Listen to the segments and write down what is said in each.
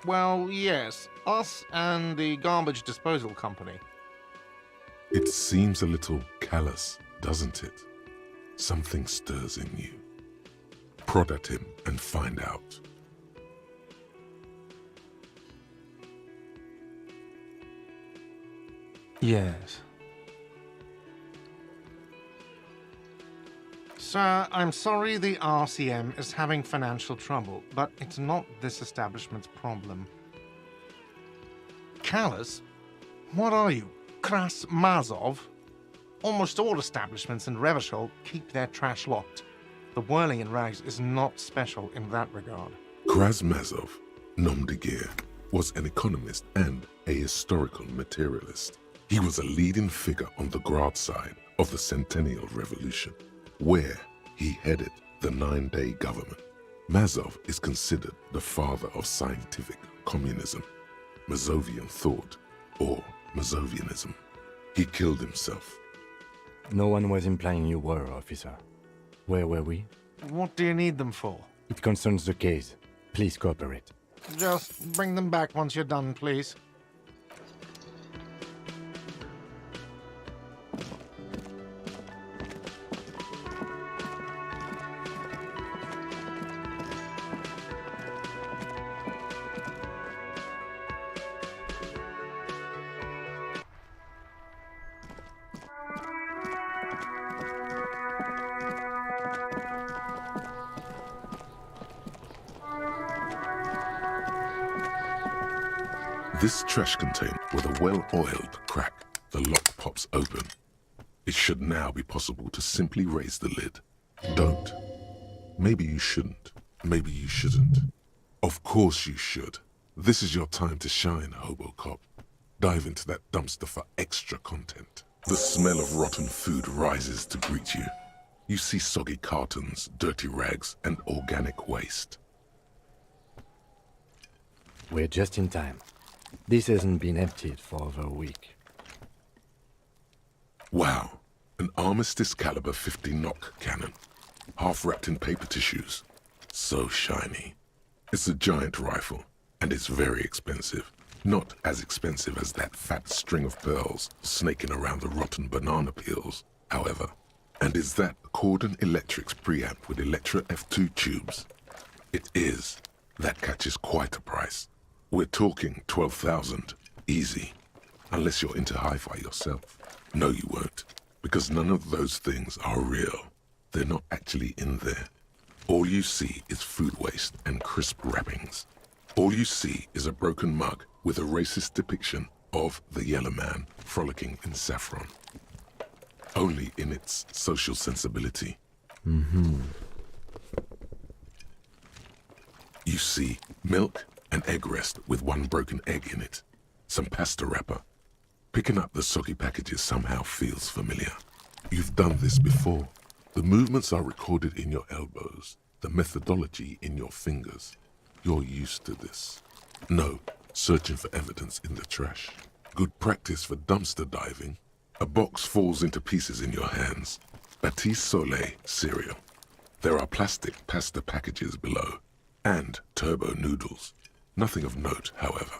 Well, yes. Us and the garbage disposal company. It seems a little callous, doesn't it? Something stirs in you. Prod at him and find out. Yes. Sir, I'm sorry the RCM is having financial trouble, but it's not this establishment's problem. Callous? What are you, Kras Mazov? Almost all establishments in Revachol keep their trash locked. The whirling in rags is not special in that regard. Krasmazov, nom de guerre, was an economist and a historical materialist. He was a leading figure on the Grad side of the Centennial Revolution, where he headed the 9-day government. Mazov is considered the father of scientific communism, Mazovian thought, or Mazovianism. He killed himself. No one was implying you were, officer. Where were we? What do you need them for? It concerns the case. Please cooperate. Just bring them back once you're done, please. This trash container with a well-oiled crack, the lock pops open. It should now be possible to simply raise the lid. Don't. Maybe you shouldn't. Maybe you shouldn't. Of course you should. This is your time to shine, Hobocop. Dive into that dumpster for extra content. The smell of rotten food rises to greet you. You see soggy cartons, dirty rags, and organic waste. We're just in time. This hasn't been emptied for over a week. Wow, an Armistice caliber 50 knock cannon, half wrapped in paper tissues. So shiny. It's a giant rifle, and it's very expensive. Not as expensive as that fat string of pearls snaking around the rotten banana peels, however. And is that Cordon Electric's preamp with Electra F2 tubes? It is. That catches quite a price. We're talking 12,000, easy. Unless you're into hi-fi yourself. No, you won't, because none of those things are real. They're not actually in there. All you see is food waste and crisp wrappings. All you see is a broken mug with a racist depiction of the yellow man frolicking in saffron. Only in its social sensibility. You see milk and egg rest with one broken egg in it. Some pasta wrapper. Picking up the soggy packages somehow feels familiar. You've done this before. The movements are recorded in your elbows, the methodology in your fingers. You're used to this. No, searching for evidence in the trash. Good practice for dumpster diving. A box falls into pieces in your hands. Batiste Soleil cereal. There are plastic pasta packages below. And turbo noodles. Nothing of note, however.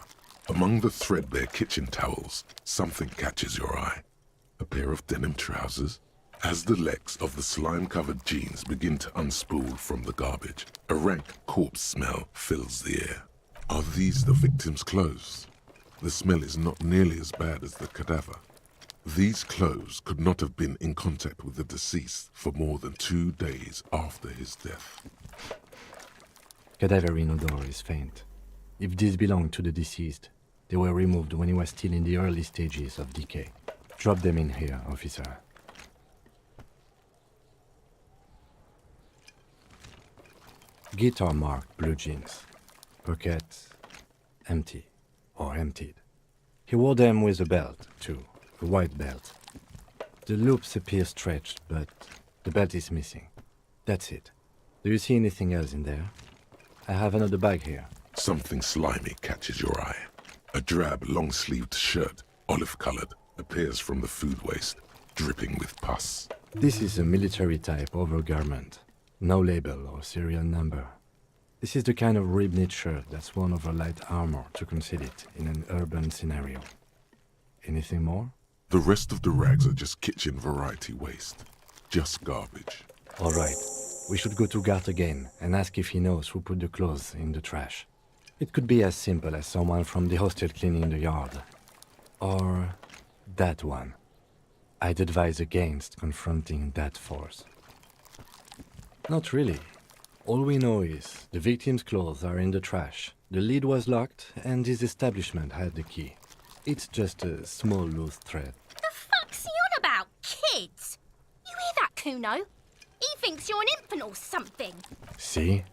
Among the threadbare kitchen towels, something catches your eye. A pair of denim trousers. As the legs of the slime-covered jeans begin to unspool from the garbage, a rank corpse smell fills the air. Are these the victim's clothes? The smell is not nearly as bad as the cadaver. These clothes could not have been in contact with the deceased for more than 2 days after his death. Cadaverine odor is faint. If these belong to the deceased, they were removed when he was still in the early stages of decay. Drop them in here, officer. Guitar marked blue jeans. Pockets empty or emptied. He wore them with a belt, too. A white belt. The loops appear stretched, but the belt is missing. That's it. Do you see anything else in there? I have another bag here. Something slimy catches your eye. A drab, long-sleeved shirt, olive-colored, appears from the food waste, dripping with pus. This is a military-type overgarment. No label or serial number. This is the kind of ribbed shirt that's worn over light armor to conceal it in an urban scenario. Anything more? The rest of the rags are just kitchen variety waste. Just garbage. All right. We should go to Gart again and ask if he knows who put the clothes in the trash. It could be as simple as someone from the hostel cleaning the yard. Or that one. I'd advise against confronting that force. Not really. All we know is the victim's clothes are in the trash, the lid was locked, and his establishment had the key. It's just a small loose thread. The fuck's he on about, kids? You hear that, Kuno? He thinks you're an infant or something. See?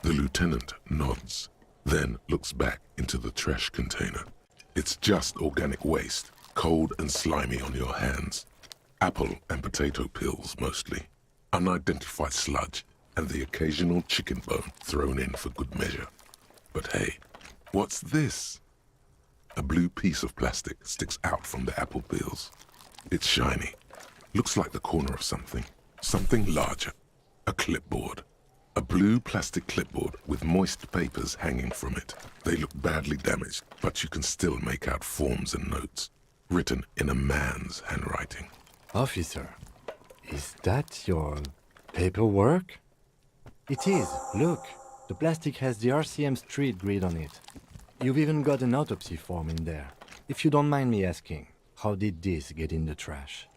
The lieutenant nods, then looks back into the trash container. It's just organic waste, cold and slimy on your hands. Apple and potato peels, mostly. Unidentified sludge, and the occasional chicken bone thrown in for good measure. But hey, what's this? A blue piece of plastic sticks out from the apple peels. It's shiny. Looks like the corner of something. Something larger. A clipboard. A blue plastic clipboard with moist papers hanging from it. They look badly damaged, but you can still make out forms and notes, written in a man's handwriting. Officer, is that your paperwork? It is. Look, the plastic has the RCM street grid on it. You've even got an autopsy form in there. If you don't mind me asking, how did this get in the trash?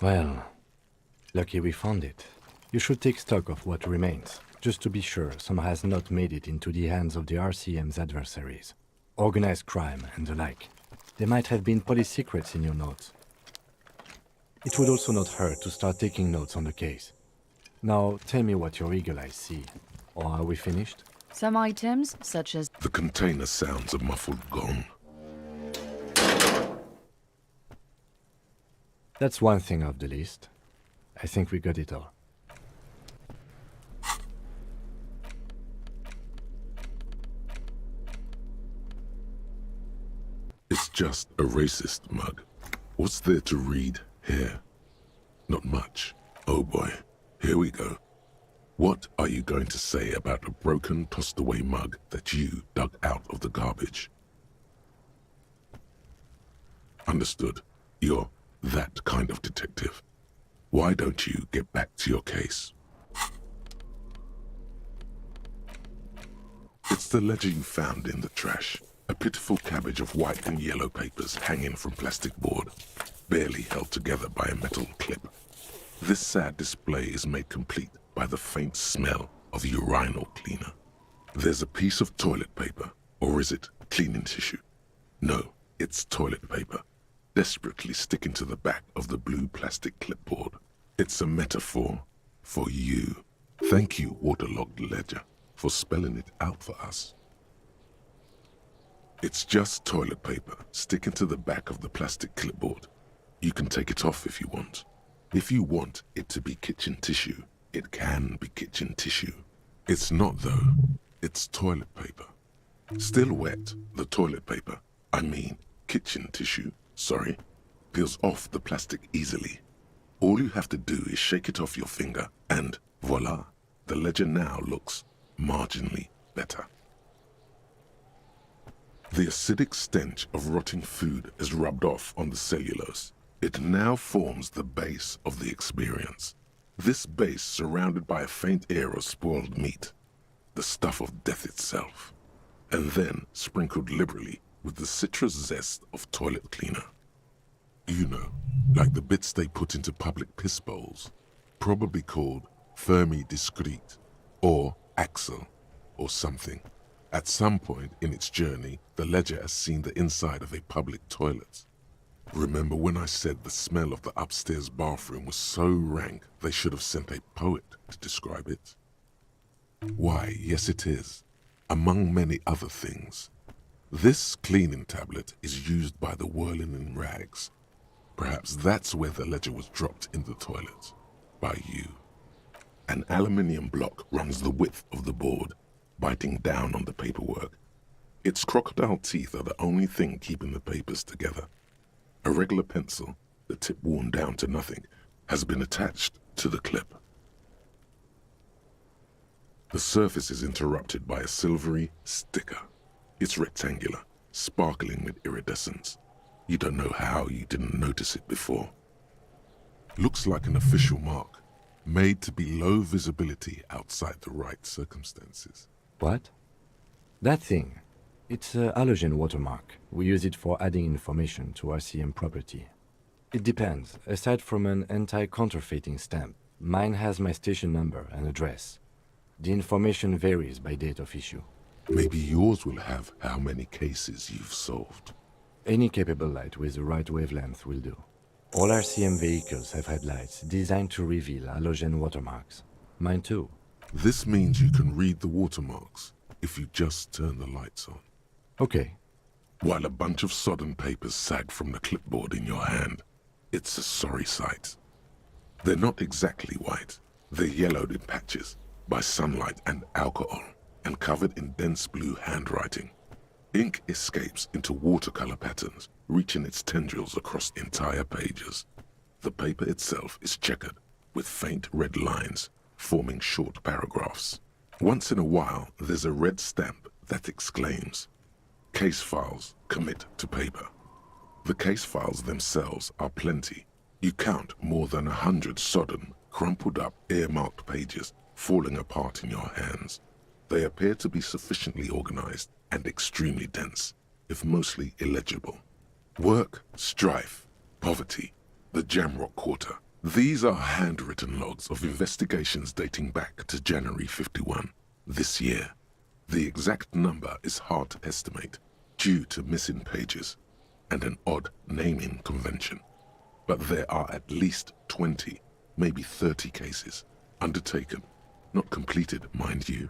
Well, lucky we found it. You should take stock of what remains, just to be sure some has not made it into the hands of the RCM's adversaries. Organized crime and the like. There might have been police secrets in your notes. It would also not hurt to start taking notes on the case. Now, tell me what your eagle eyes see. Or are we finished? Some items, such as The container sounds a muffled gong. That's one thing off the list. I think we got it all. It's just a racist mug. What's there to read here? Not much. Oh boy, here we go. What are you going to say about a broken, tossed-away mug that you dug out of the garbage? Understood. You're that kind of detective. Why don't you get back to your case? It's the ledger you found in the trash. A pitiful cabbage of white and yellow papers hanging from plastic board, barely held together by a metal clip. This sad display is made complete by the faint smell of urinal cleaner. There's a piece of toilet paper, or is it cleaning tissue? No, it's toilet paper, desperately sticking to the back of the blue plastic clipboard. It's a metaphor for you. Thank you, waterlogged ledger, for spelling it out for us. It's just toilet paper sticking to the back of the plastic clipboard. You can take it off if you want. If you want it to be kitchen tissue, it can be kitchen tissue. It's not though. It's toilet paper. Still wet, the toilet paper, I mean kitchen tissue, sorry, peels off the plastic easily. All you have to do is shake it off your finger and voila, the ledger now looks marginally better. The acidic stench of rotting food is rubbed off on the cellulose. It now forms the base of the experience. This base surrounded by a faint air of spoiled meat, the stuff of death itself, and then sprinkled liberally with the citrus zest of toilet cleaner. You know, like the bits they put into public piss bowls, probably called Fermi Discrete, or Axel, or something. At some point in its journey, the ledger has seen the inside of a public toilet. Remember when I said the smell of the upstairs bathroom was so rank they should have sent a poet to describe it? Why, yes it is, among many other things. This cleaning tablet is used by the whirling in rags. Perhaps that's where the ledger was dropped in the toilet, by you. An aluminium block runs the width of the board, biting down on the paperwork. Its crocodile teeth are the only thing keeping the papers together. A regular pencil, the tip worn down to nothing, has been attached to the clip. The surface is interrupted by a silvery sticker. It's rectangular, sparkling with iridescence. You don't know how you didn't notice it before. Looks like an official mark, made to be low visibility outside the right circumstances. What? That thing. It's a halogen watermark. We use it for adding information to RCM property. It depends. Aside from an anti-counterfeiting stamp, mine has my station number and address. The information varies by date of issue. Maybe yours will have how many cases you've solved. Any capable light with the right wavelength will do. All RCM vehicles have headlights designed to reveal halogen watermarks. Mine too. This means you can read the watermarks if you just turn the lights on. Okay. While a bunch of sodden papers sag from the clipboard in your hand, it's a sorry sight. They're not exactly white. They're yellowed in patches by sunlight and alcohol, and covered in dense blue handwriting. Ink escapes into watercolor patterns, reaching its tendrils across entire pages. The paper itself is checkered, with faint red lines, forming short paragraphs. Once in a while, there's a red stamp that exclaims, "Case files commit to paper." The case files themselves are plenty. You count more than 100 sodden, crumpled up, earmarked pages falling apart in your hands. They appear to be sufficiently organized and extremely dense, if mostly illegible. Work, strife, poverty, the Jamrock Quarter. These are handwritten logs of investigations dating back to January 51, this year. The exact number is hard to estimate due to missing pages and an odd naming convention. But there are at least 20, maybe 30 cases undertaken, not completed, mind you.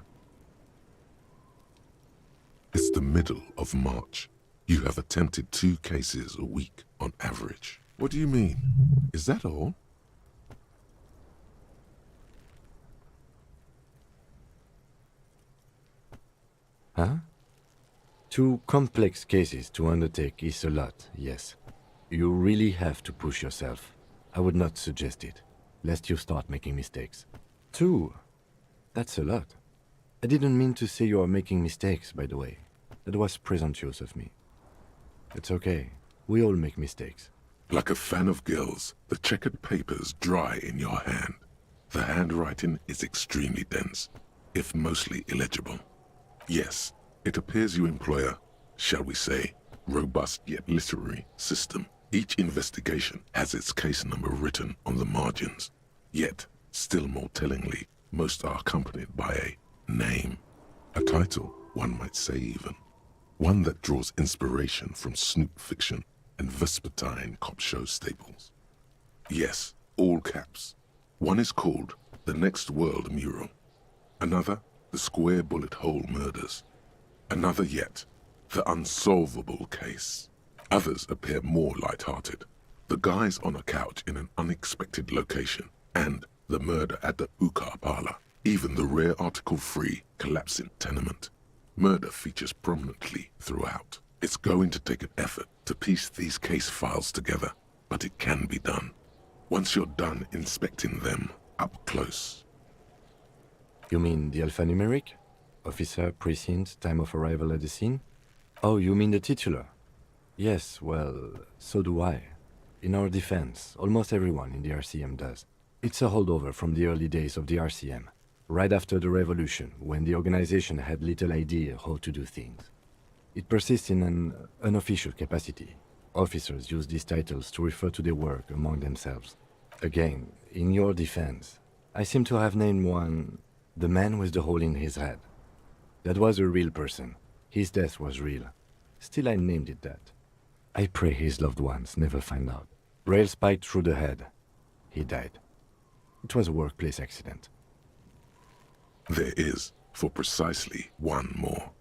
It's the middle of March. You have attempted 2 cases a week on average. What do you mean? Is that all? Huh? 2 complex cases to undertake is a lot, yes. You really have to push yourself. I would not suggest it, lest you start making mistakes. 2? That's a lot. I didn't mean to say you are making mistakes, by the way. That was presumptuous of me. It's okay. We all make mistakes. Like a fan of gills, the checkered papers dry in your hand. The handwriting is extremely dense, if mostly illegible. Yes, it appears you employ a, shall we say, robust yet literary system. Each investigation has its case number written on the margins. Yet, still more tellingly, most are accompanied by a name. A title, one might say even. One that draws inspiration from snoop fiction and vespertine cop show staples. Yes, all caps. One is called The Next World Mural. Another, The Square Bullet Hole Murders. Another yet, The Unsolvable Case. Others appear more light-hearted. The guys on a couch in an unexpected location, and the murder at the hookah parlor. Even the rare article-free collapsing tenement. Murder features prominently throughout. It's going to take an effort to piece these case files together, but it can be done. Once you're done inspecting them up close. You mean the alphanumeric? Officer, precinct, time of arrival at the scene? Oh, you mean the titular? Yes, well, so do I. In our defense, almost everyone in the RCM does. It's a holdover from the early days of the RCM, right after the revolution, when the organization had little idea how to do things. It persists in an unofficial capacity. Officers use these titles to refer to their work among themselves. Again, in your defense, I seem to have named one the man with the hole in his head. That was a real person. His death was real. Still, I named it that. I pray his loved ones never find out. Rail spiked through the head. He died. It was a workplace accident. There is, for precisely one more.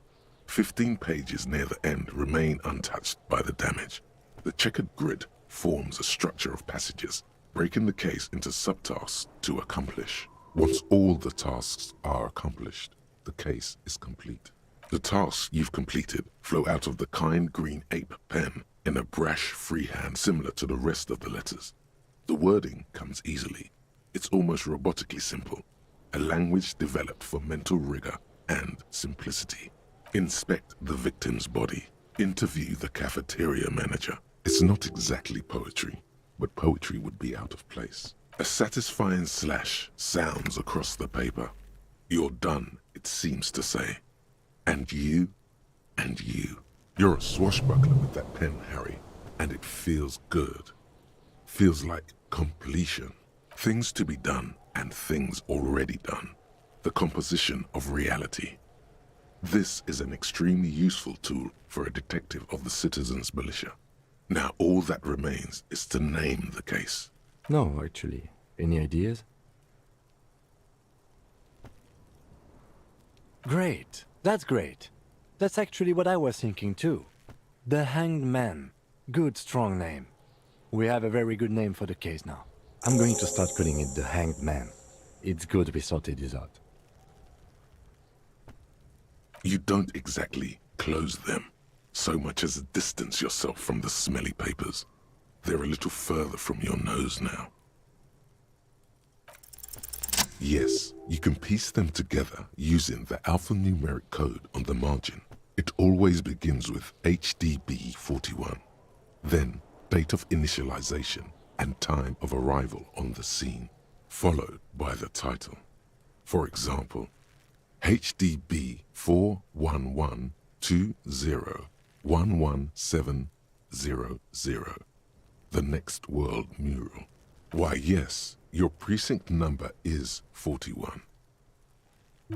15 pages near the end remain untouched by the damage. The checkered grid forms a structure of passages, breaking the case into subtasks to accomplish. Once all the tasks are accomplished, the case is complete. The tasks you've completed flow out of the kind green ape pen in a brash freehand similar to the rest of the letters. The wording comes easily. It's almost robotically simple, a language developed for mental rigor and simplicity. Inspect the victim's body. Interview the cafeteria manager. It's not exactly poetry, but poetry would be out of place. A satisfying slash sounds across the paper. You're done, it seems to say. And you, and you. You're a swashbuckler with that pen, Harry, and it feels good. Feels like completion. Things to be done and things already done. The composition of reality. This is an extremely useful tool for a detective of the Citizens Militia. Now all that remains is to name the case. No, actually. Any ideas? Great. That's great. That's actually what I was thinking too. The Hanged Man. Good, strong name. We have a very good name for the case now. I'm going to start calling it the Hanged Man. It's good we sorted this out. You don't exactly close them, so much as distance yourself from the smelly papers. They're a little further from your nose now. Yes, you can piece them together using the alphanumeric code on the margin. It always begins with HDB 41, then date of initialization and time of arrival on the scene, followed by the title. For example, HDB 41120111700, the Next World Mural. Why yes, your precinct number is 41.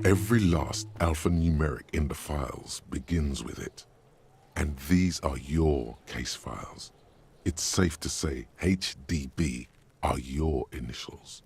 Every last alphanumeric in the files begins with it. And these are your case files. It's safe to say HDB are your initials.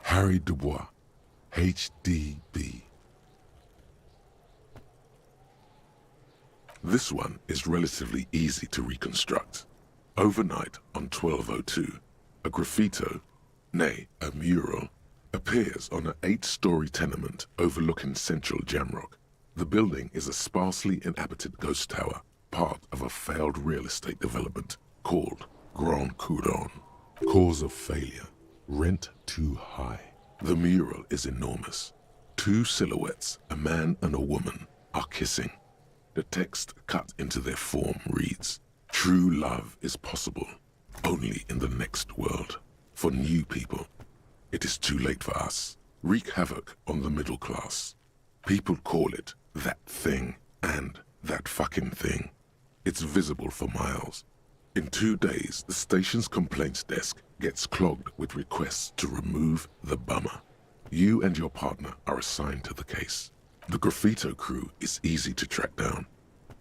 Harry Dubois, HDB. This one is relatively easy to reconstruct. Overnight on 1202, a graffito, nay, a mural, appears on an 8-story tenement overlooking central Jamrock. The building is a sparsely inhabited ghost tower, part of a failed real estate development called Grand Couronne. Cause of failure. Rent too high. The mural is enormous. 2 silhouettes, a man and a woman, are kissing. The text cut into their form reads, "True love is possible, only in the next world. For new people, it is too late for us. Wreak havoc on the middle class. People call it that thing and that fucking thing. It's visible for miles. In 2 days, the station's complaints desk gets clogged with requests to remove the bummer. You and your partner are assigned to the case. The graffito crew is easy to track down.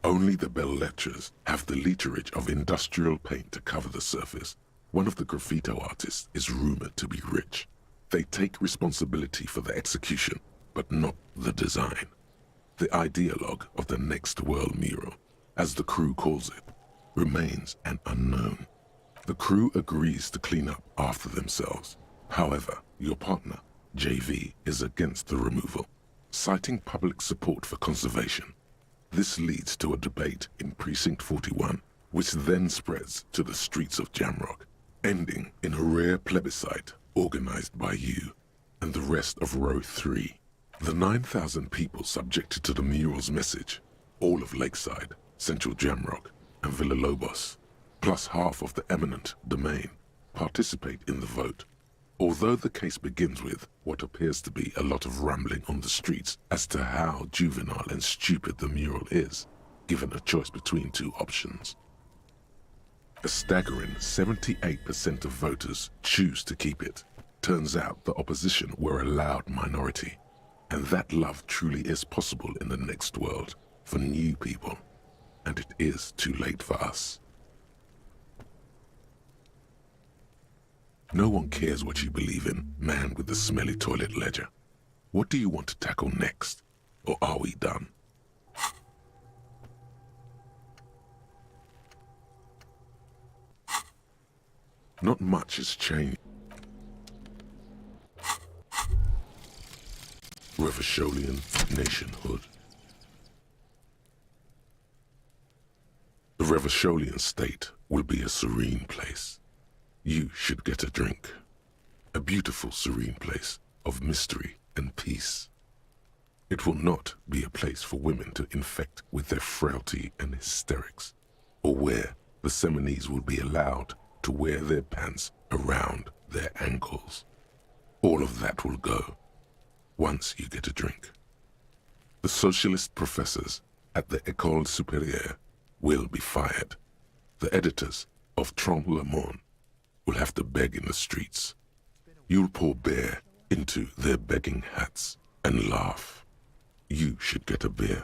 Only the bell lectures have the literage of industrial paint to cover the surface. One of the graffito artists is rumored to be rich. They take responsibility for the execution, but not the design. The ideologue of the Next World Mural, as the crew calls it, remains an unknown. The crew agrees to clean up after themselves. However, your partner, JV, is against the removal, citing public support for conservation. This leads to a debate in Precinct 41, which then spreads to the streets of Jamrock, ending in a rare plebiscite organized by you and the rest of Row 3. The 9,000 people subjected to the mural's message, all of Lakeside, Central Jamrock, and Villalobos, plus half of the eminent domain, participate in the vote. Although the case begins with what appears to be a lot of rambling on the streets as to how juvenile and stupid the mural is, given a choice between 2 options. A staggering 78% of voters choose to keep it. Turns out the opposition were a loud minority, and that love truly is possible in the next world for new people, and it is too late for us. No one cares what you believe in, man with the smelly toilet ledger. What do you want to tackle next, or are we done? Not much has changed. Revacholian nationhood. The Revacholian state will be a serene place. You should get a drink. A beautiful, serene place of mystery and peace. It will not be a place for women to infect with their frailty and hysterics, or where the Seminese will be allowed to wear their pants around their ankles. All of that will go once you get a drink. The socialist professors at the École Supérieure will be fired. The editors of Trompe le Monde will have to beg in the streets. You'll pour beer into their begging hats and laugh. You should get a beer.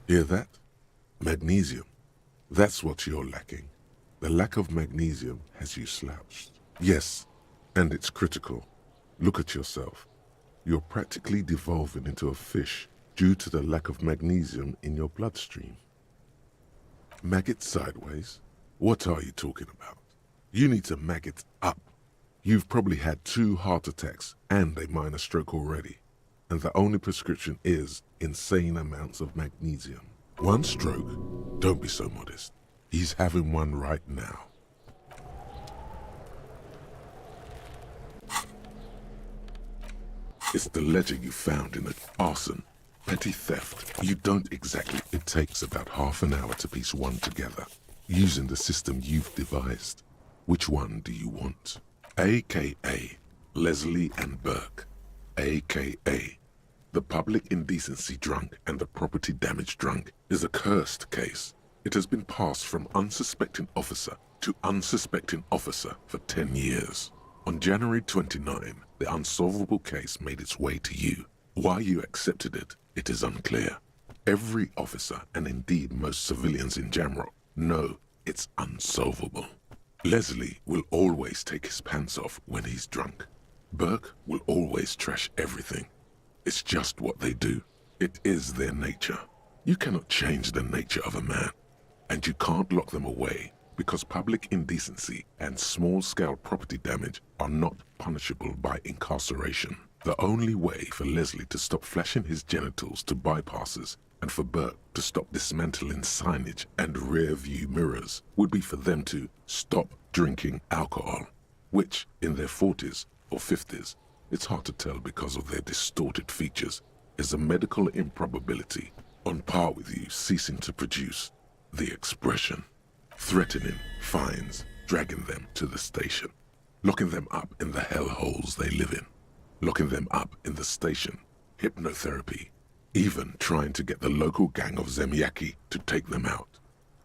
Hear that? Magnesium. That's what you're lacking. The lack of magnesium has you slouched. Yes, and it's critical. Look at yourself. You're practically devolving into a fish due to the lack of magnesium in your bloodstream. Maggot sideways? What are you talking about? You need to maggot up. You've probably had 2 heart attacks and a minor stroke already, and the only prescription is insane amounts of magnesium. 1 stroke? Don't be so modest. He's having one right now. It's the ledger you found in the arson. Petty theft. You don't exactly. It takes about half an hour to piece one together, using the system you've devised. Which one do you want? AKA Leslie and Burke. AKA the public indecency drunk and the property damage drunk is a cursed case. It has been passed from unsuspecting officer to unsuspecting officer for 10 years. On January 29, the unsolvable case made its way to you. Why you accepted it, it is unclear. Every officer, and indeed most civilians in Jamrock, know it's unsolvable. Leslie will always take his pants off when he's drunk. Burke will always trash everything. It's just what they do. It is their nature. You cannot change the nature of a man, and you can't lock them away because public indecency and small-scale property damage are not punishable by incarceration. The only way for Leslie to stop flashing his genitals to bypassers and for Burke to stop dismantling signage and rear-view mirrors would be for them to stop drinking alcohol, which, in their 40s or 50s, it's hard to tell because of their distorted features, is a medical improbability on par with you ceasing to produce the expression, threatening fines, dragging them to the station, locking them up in the hellholes they live in, locking them up in the station, hypnotherapy, even trying to get the local gang of Zemyaki to take them out.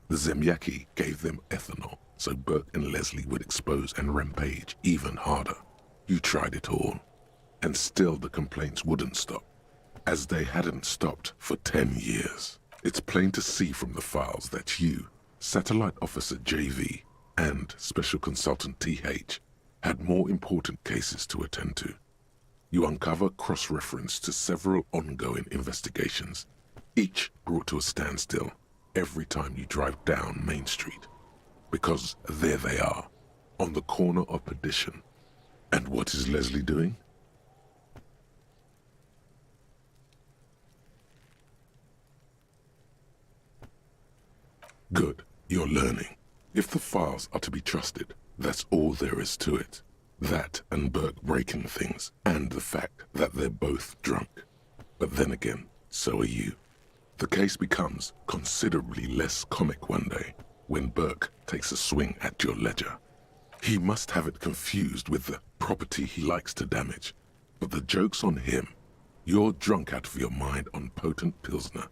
The Zemyaki gave them ethanol so Burke and Leslie would expose and rampage even harder. You tried it all, and still the complaints wouldn't stop, as they hadn't stopped for 10 years. It's plain to see from the files that you, Satellite Officer JV, and Special Consultant TH had more important cases to attend to. You uncover cross-reference to several ongoing investigations, each brought to a standstill every time you drive down Main Street. Because there they are, on the corner of Perdition And what is Leslie doing? Good, you're learning. If the files are to be trusted, that's all there is to it. That and Burke breaking things, and the fact that they're both drunk. But then again, so are you. The case becomes considerably less comic one day when Burke takes a swing at your ledger. He must have it confused with the property he likes to damage. But the joke's on him. You're drunk out of your mind on potent Pilsner.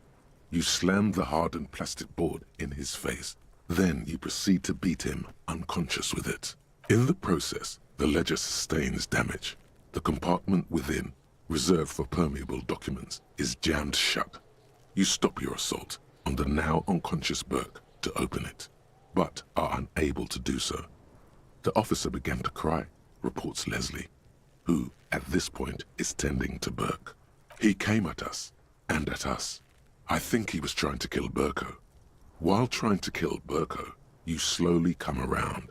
You slam the hardened plastic board in his face. Then you proceed to beat him unconscious with it. In the process, the ledger sustains damage. The compartment within, reserved for permeable documents, is jammed shut. You stop your assault on the now unconscious Burke to open it, but are unable to do so. The officer began to cry, reports Leslie, who, at this point, is tending to Burke. He came at us, and at us. I think he was trying to kill Burko. While trying to kill Burko, you slowly come around.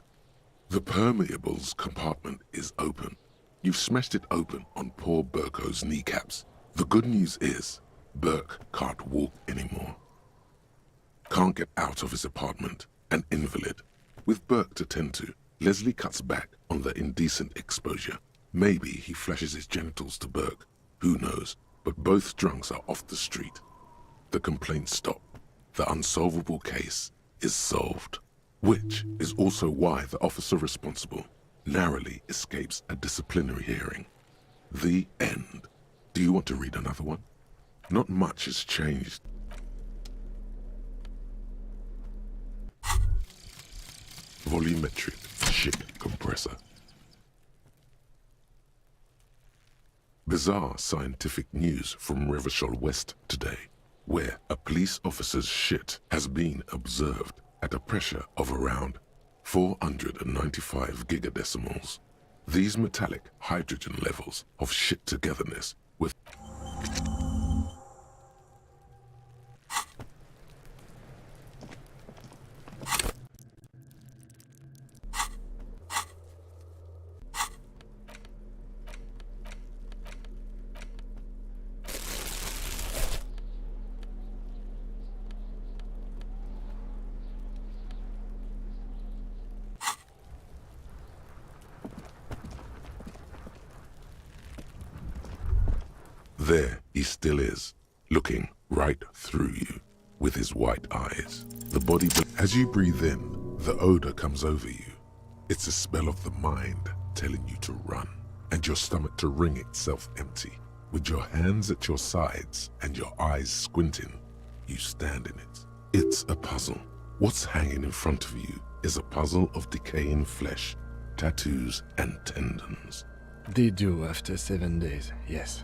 The permeables compartment is open. You've smashed it open on poor Burko's kneecaps. The good news is, Burke can't walk anymore. Can't get out of his apartment, an invalid. With Burke to tend to, Leslie cuts back on the indecent exposure. Maybe he flashes his genitals to Burke. Who knows? But both drunks are off the street. The complaints stop. The unsolvable case is solved. Which is also why the officer responsible narrowly escapes a disciplinary hearing. The end. Do you want to read another one? Not much has changed. Volumetric ship compressor. Bizarre scientific news from Revachol West today, where a police officer's shit has been observed at a pressure of around 495 gigadecimals. These metallic hydrogen levels of shit togetherness with there he still is, looking right through you with his white eyes. The body, as you breathe in, the odor comes over you. It's a smell of the mind telling you to run, and your stomach to wring itself empty. With your hands at your sides and your eyes squinting, you stand in it. It's a puzzle. What's hanging in front of you is a puzzle of decaying flesh, tattoos, and tendons. They do after 7 days, yes.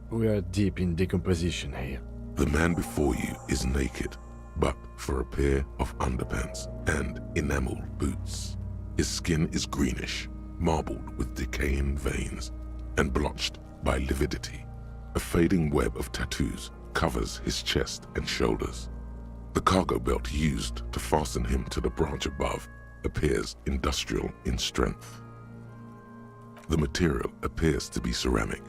We are deep in decomposition here. The man before you is naked, but for a pair of underpants and enameled boots. His skin is greenish, marbled with decaying veins, and blotched by lividity. A fading web of tattoos covers his chest and shoulders. The cargo belt used to fasten him to the branch above appears industrial in strength. The material appears to be ceramic.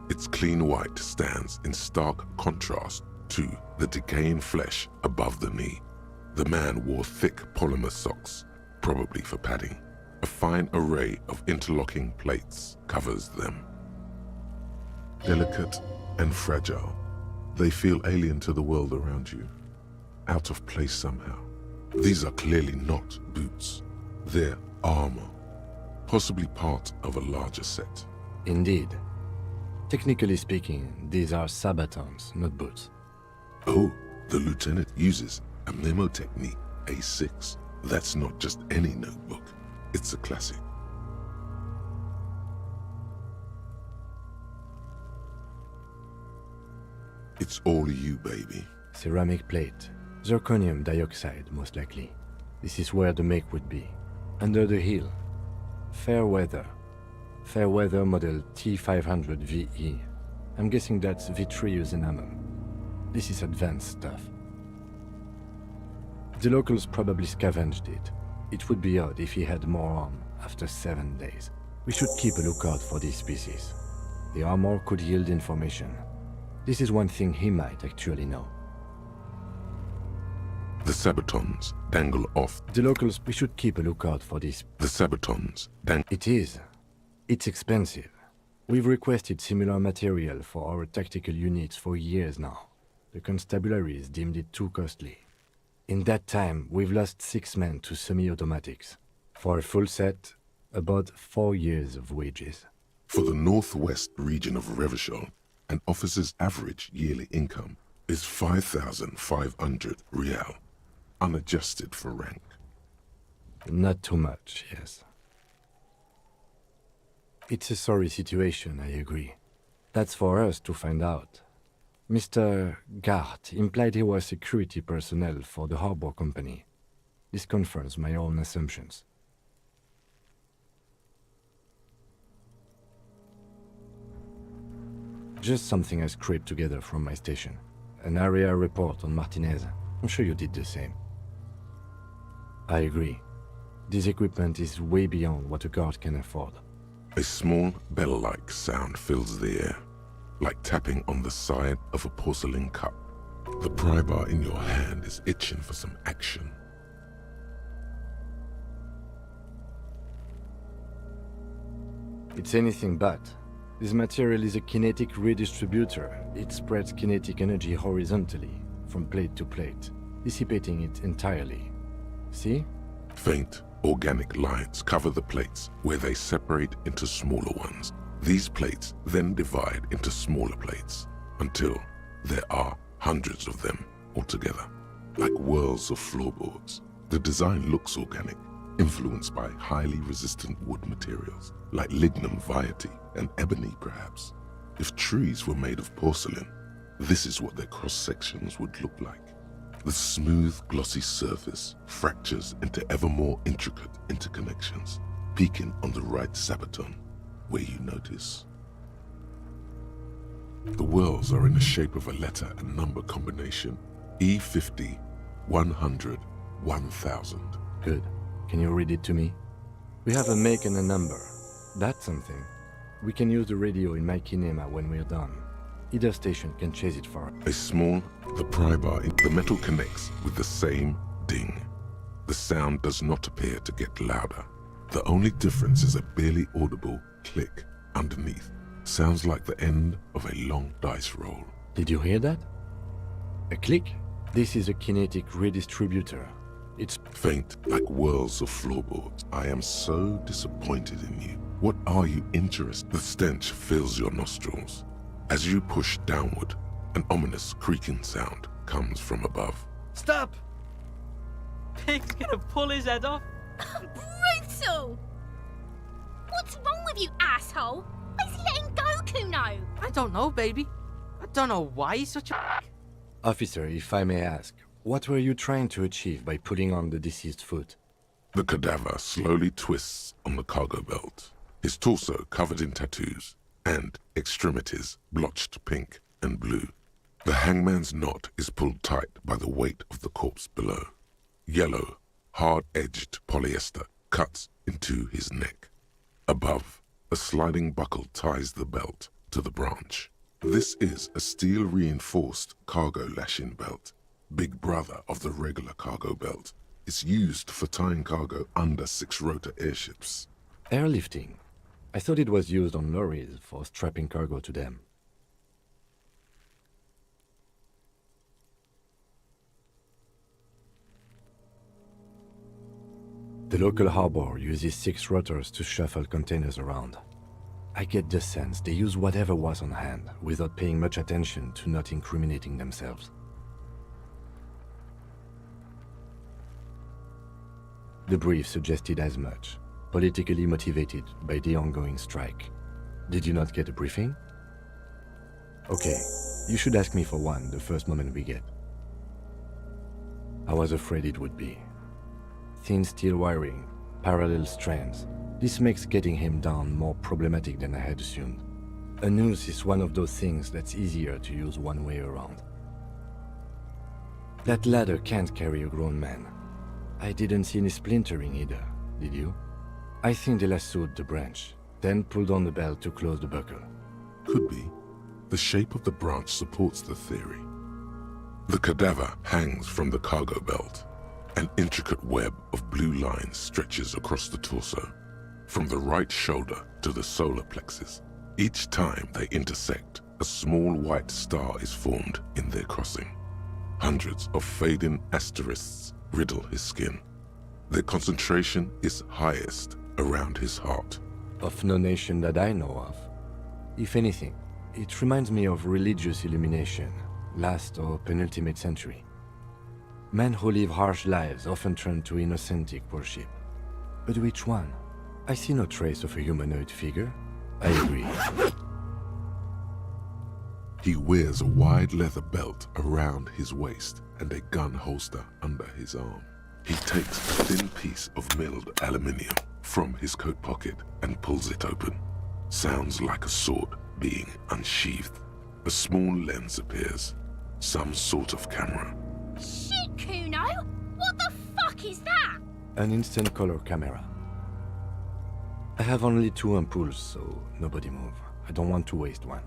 Its clean white stands in stark contrast to the decaying flesh above the knee. The man wore thick polymer socks, probably for padding. A fine array of interlocking plates covers them. Delicate and fragile, they feel alien to the world around you, out of place somehow. These are clearly not boots. They're armor, possibly part of a larger set. Indeed. Technically speaking, these are sabatons, not boots. Oh, the lieutenant uses a Mnemotechnique A6. That's not just any notebook. It's a classic. It's all you, baby. Ceramic plate. Zirconium dioxide, most likely. This is where the make would be. Under the hill. Fairweather. Fairweather model T500 VE. I'm guessing that's vitreous enamel. This is advanced stuff. The locals probably scavenged it. It would be odd if he had more on after 7 days. We should keep a lookout for these species. The armor could yield information. This is one thing he might actually know. The Sabatons dangle off. The locals, we should keep a lookout for these. The Sabatons dangle. It is. It's expensive. We've requested similar material for our tactical units for years now. The constabularies deemed it too costly. In that time, we've lost 6 men to semi-automatics. For a full set, about 4 years of wages. For the northwest region of Revachol, an officer's average yearly income is 5,500 real, unadjusted for rank. Not too much, yes. It's a sorry situation, I agree. That's for us to find out. Mr. Gart implied he was security personnel for the harbor company. This confirms my own assumptions. Just something I scraped together from my station. An area report on Martinez. I'm sure you did the same. I agree. This equipment is way beyond what a guard can afford. A small bell-like sound fills the air, like tapping on the side of a porcelain cup. The pry bar in your hand is itching for some action. It's anything but. This material is a kinetic redistributor. It spreads kinetic energy horizontally, from plate to plate, dissipating it entirely. See? Faint, organic lines cover the plates where they separate into smaller ones. These plates then divide into smaller plates until there are hundreds of them altogether, like whirls of floorboards. The design looks organic, influenced by highly resistant wood materials, like lignum vitae and ebony perhaps. If trees were made of porcelain, this is what their cross-sections would look like. The smooth, glossy surface fractures into ever more intricate interconnections, peaking on the right sabaton, where you notice. The whirls are in the shape of a letter and number combination, E50, 100, 1000. Good. Can you read it to me? We have a make and a number. That's something. We can use the radio in my kinema when we're done. Either station can chase it for us. A small, the pry bar, the metal connects with the same ding. The sound does not appear to get louder. The only difference is a barely audible click underneath. Sounds like the end of a long dice roll. Did you hear that? A click? This is a kinetic redistributor. It's faint, like whirls of floorboards. I am so disappointed in you. What are you interested? The stench fills your nostrils. As you push downward, an ominous creaking sound comes from above. Stop! Pig's gonna pull his head off. Brutal! What's wrong with you, asshole? Why is he letting go, Kuno? I don't know, baby. I don't know why he's such a... Officer, if I may ask, what were you trying to achieve by pulling on the deceased foot? The cadaver slowly twists on the cargo belt, his torso covered in tattoos, and extremities blotched pink and blue. The hangman's knot is pulled tight by the weight of the corpse below. Yellow, hard-edged polyester cuts into his neck. Above, a sliding buckle ties the belt to the branch. This is a steel-reinforced cargo lashing belt, big brother of the regular cargo belt. It's used for tying cargo under 6-rotor airships. Airlifting. I thought it was used on lorries for strapping cargo to them. The local harbor uses 6 rotors to shuffle containers around. I get the sense they use whatever was on hand without paying much attention to not incriminating themselves. The brief suggested as much, politically motivated by the ongoing strike. Did you not get a briefing? Okay, you should ask me for one the first moment we get. I was afraid it would be. Thin steel wiring, parallel strands. This makes getting him down more problematic than I had assumed. A noose is one of those things that's easier to use one way around. That ladder can't carry a grown man. I didn't see any splintering either, did you? I think they lassoed the branch. then pulled on the belt to close the buckle. Could be. The shape of the branch supports the theory. The cadaver hangs from the cargo belt. An intricate web of blue lines stretches across the torso, from the right shoulder to the solar plexus. Each time they intersect, a small white star is formed in their crossing. Hundreds of fading asterisks riddle his skin. Their concentration is highest around his heart. Of no nation that I know of. If anything, it reminds me of religious illumination, last or penultimate century. Men who live harsh lives often turn to innocentic worship. But which one? I see no trace of a humanoid figure. I agree. He wears a wide leather belt around his waist and a gun holster under his arm. He takes a thin piece of milled aluminium from his coat pocket and pulls it open. Sounds like a sword being unsheathed. A small lens appears, some sort of camera. Shit, Kuno! What the fuck is that? An instant color camera. I have only 2 ampoules, so nobody move. I don't want to waste one.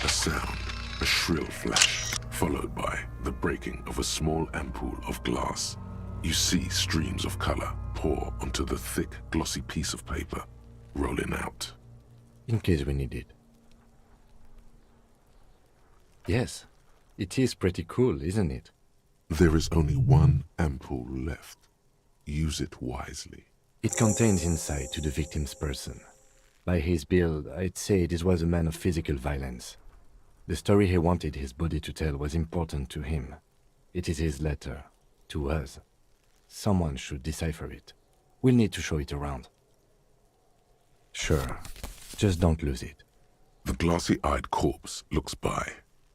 A sound, a shrill flash, followed by the breaking of a small ampoule of glass. You see streams of color pour onto the thick, glossy piece of paper, rolling out. In case we need it. Yes, it is pretty cool, isn't it? There is only one ampoule left. Use it wisely. It contains insight to the victim's person. By his build, I'd say this was a man of physical violence. The story he wanted his body to tell was important to him. It is his letter, to us. Someone should decipher it. We'll need to show it around. Sure, just don't lose it. The glassy-eyed corpse looks by,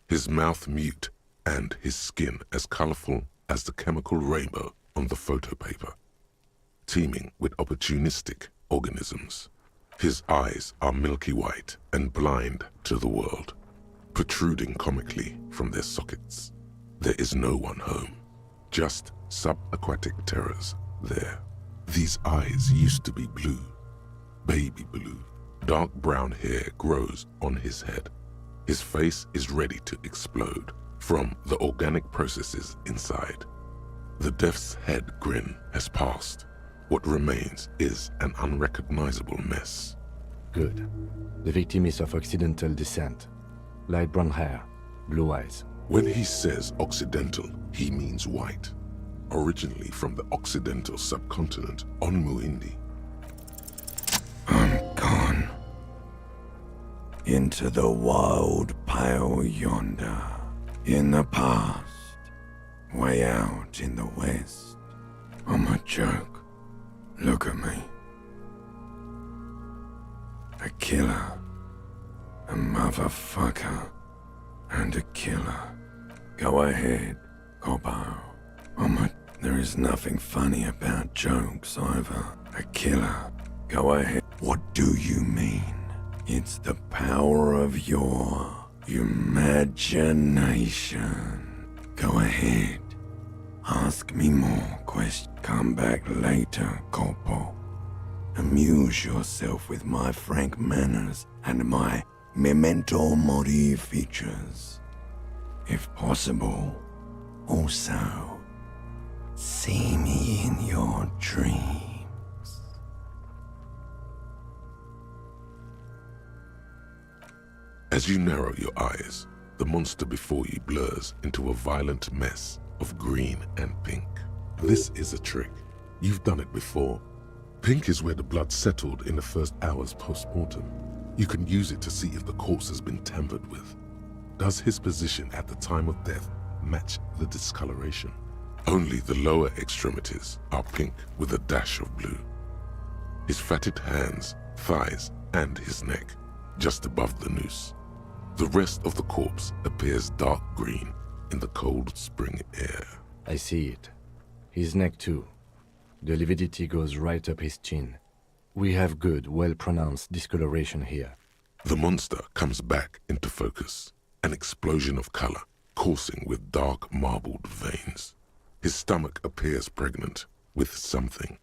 his mouth mute and his skin as colorful as the chemical rainbow on the photo paper, teeming with opportunistic organisms. His eyes are milky white and blind to the world, protruding comically from their sockets. There is no one home, just subaquatic terrors there. These eyes used to be blue, baby blue. Dark brown hair grows on his head. His face is ready to explode from the organic processes inside. The death's head grin has passed. What remains is an unrecognizable mess. Good. The victim is of Occidental descent. Light brown hair, blue eyes. When he says Occidental, he means white. Originally from the Occidental subcontinent on Muindi. I'm gone. Into the wild pale yonder. In the past. Way out in the west. I'm a joke. Look at me. A killer. A motherfucker. And a killer. Go ahead, Cobbo. There is nothing funny about jokes either. A killer. Go ahead. What do you mean? It's the power of your imagination. Go ahead. Ask me more questions. Come back later, Corpo. Amuse yourself with my frank manners and my memento mori features. If possible, also, see me in your dreams. As you narrow your eyes, the monster before you blurs into a violent mess of green and pink. This is a trick. You've done it before. Pink is where the blood settled in the first hours post-mortem. You can use it to see if the corpse has been tampered with. Does his position at the time of death match the discoloration? Only the lower extremities are pink with a dash of blue. His fatted hands, thighs, and his neck, just above the noose. The rest of the corpse appears dark green in the cold spring air. I see it. His neck too. The lividity goes right up his chin. We have good, well-pronounced discoloration here. The monster comes back into focus, an explosion of color, coursing with dark marbled veins. His stomach appears pregnant with something.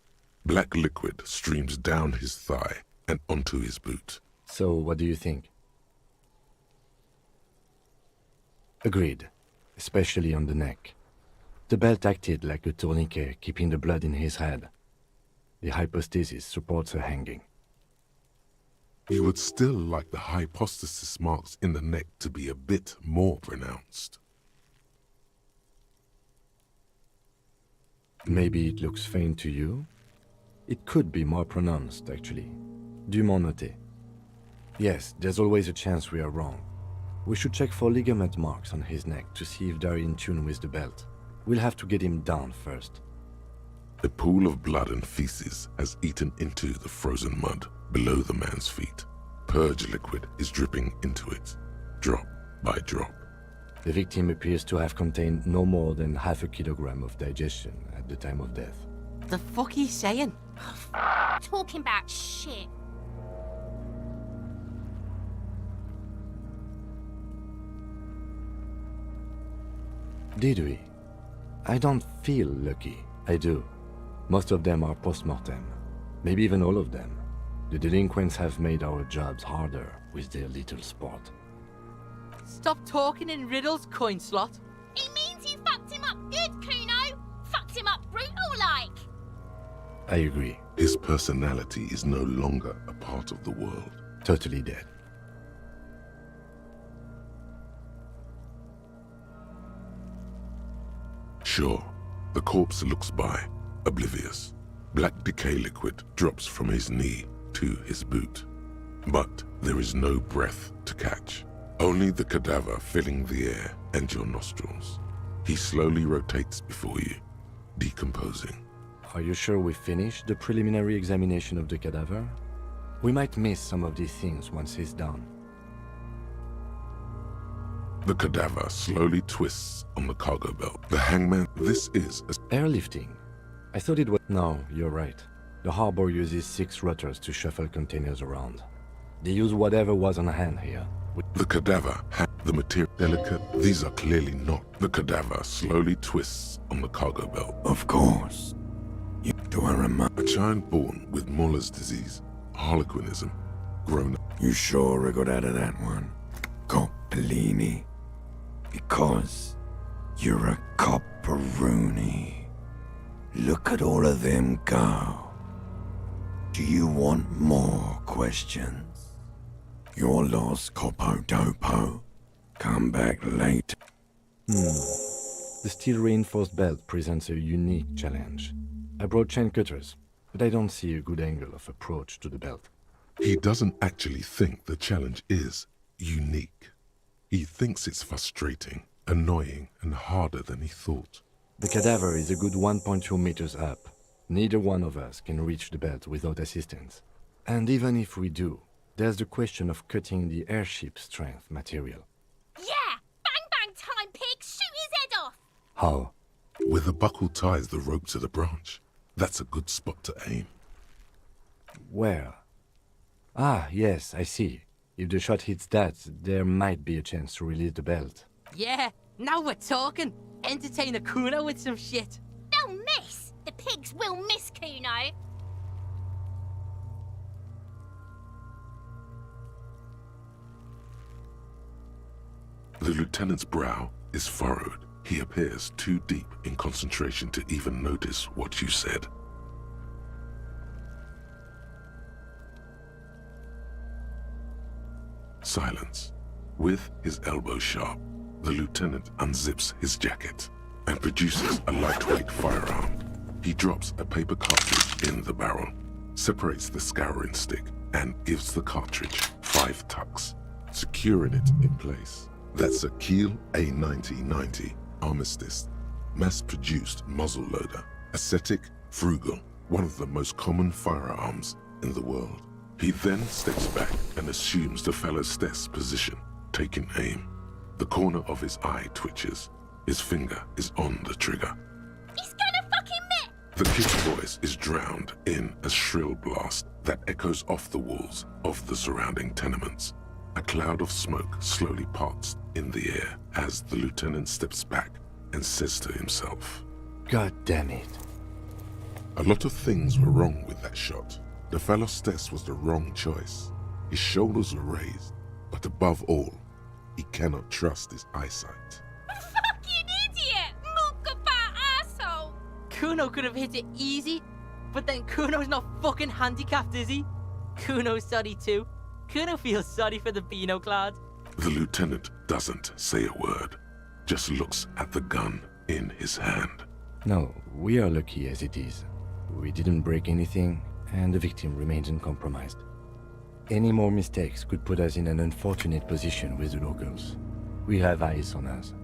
Black liquid streams down his thigh and onto his boot. So, what do you think? Agreed, especially on the neck. The belt acted like a tourniquet, keeping the blood in his head. The hypostasis supports her hanging. You would still like the hypostasis marks in the neck to be a bit more pronounced. Maybe it looks faint to you? It could be more pronounced, actually. Dumont noté. Yes, there's always a chance we are wrong. We should check for ligament marks on his neck to see if they're in tune with the belt. We'll have to get him down first. A pool of blood and feces has eaten into the frozen mud below the man's feet. Purge liquid is dripping into it, drop by drop. The victim appears to have contained no more than half a kilogram of digestion at the time of death. The fuck he's saying? Talking about shit. Did we? I don't feel lucky. I do. Most of them are post-mortem. Maybe even all of them. The delinquents have made our jobs harder with their little sport. Stop talking in riddles, coin slot. He means you fucked him up good, Kuno. Fucked him up brutal like. I agree. His personality is no longer a part of the world. Totally dead. Sure, the corpse looks by, oblivious. Black decay liquid drops from his knee to his boot. But there is no breath to catch. Only the cadaver filling the air and your nostrils. He slowly rotates before you, decomposing. Are you sure we finished the preliminary examination of the cadaver? We might miss some of these things once he's done. The cadaver slowly twists on the cargo belt. The hangman, this is a... Airlifting. I thought it was... No, you're right. The harbor uses 6 rotters to shuffle containers around. They use whatever was on hand here. The cadaver the material delicate. These are clearly not. The cadaver slowly twists on the cargo belt. Of course. Do I remember? A child born with Muller's disease, harlequinism, grown up. You sure I got out of that one? Coppolini. Because you're a copperoonie. Look at all of them go. Do you want more questions? You're lost, Copodopo. Come back later. The steel-reinforced belt presents a unique challenge. I brought chain cutters, but I don't see a good angle of approach to the belt. He doesn't actually think the challenge is unique. He thinks it's frustrating, annoying, and harder than he thought. The cadaver is a good 1.2 meters up. Neither one of us can reach the belt without assistance. And even if we do, there's the question of cutting the airship strength material. Yeah! Bang bang time, pig! Shoot his head off! How? Where the buckle ties the rope to the branch, that's a good spot to aim. Where? Ah, yes, I see. If the shot hits that, there might be a chance to release the belt. Yeah, now we're talking. Entertain a Kuno with some shit. They'll miss! The pigs will miss, Kuno! The lieutenant's brow is furrowed. He appears too deep in concentration to even notice what you said. Silence. With his elbow sharp, the lieutenant unzips his jacket and produces a lightweight firearm. He drops a paper cartridge in the barrel, separates the scouring stick, and gives the cartridge 5 tucks, securing it in place. That's a Kiel A9090 Armistice, mass-produced muzzleloader, ascetic, frugal, one of the most common firearms in the world. He then steps back and assumes the fellow's desk position, taking aim. The corner of his eye twitches. His finger is on the trigger. He's gonna fucking miss! The kid's voice is drowned in a shrill blast that echoes off the walls of the surrounding tenements. A cloud of smoke slowly parts in the air as the lieutenant steps back and says to himself, God damn it. "A lot of things were wrong with that shot. The Phalostes was the wrong choice. His shoulders were raised, but above all, he cannot trust his eyesight. Fucking idiot! Mulkapa asshole! Kuno could have hit it easy, but then Kuno's not fucking handicapped, is he? Kuno's sorry too. Kuno feels sorry for the Beano Clad. The lieutenant doesn't say a word, just looks at the gun in his hand. No, we are lucky as it is. We didn't break anything, and the victim remains uncompromised. Any more mistakes could put us in an unfortunate position with the locals. We have eyes on us.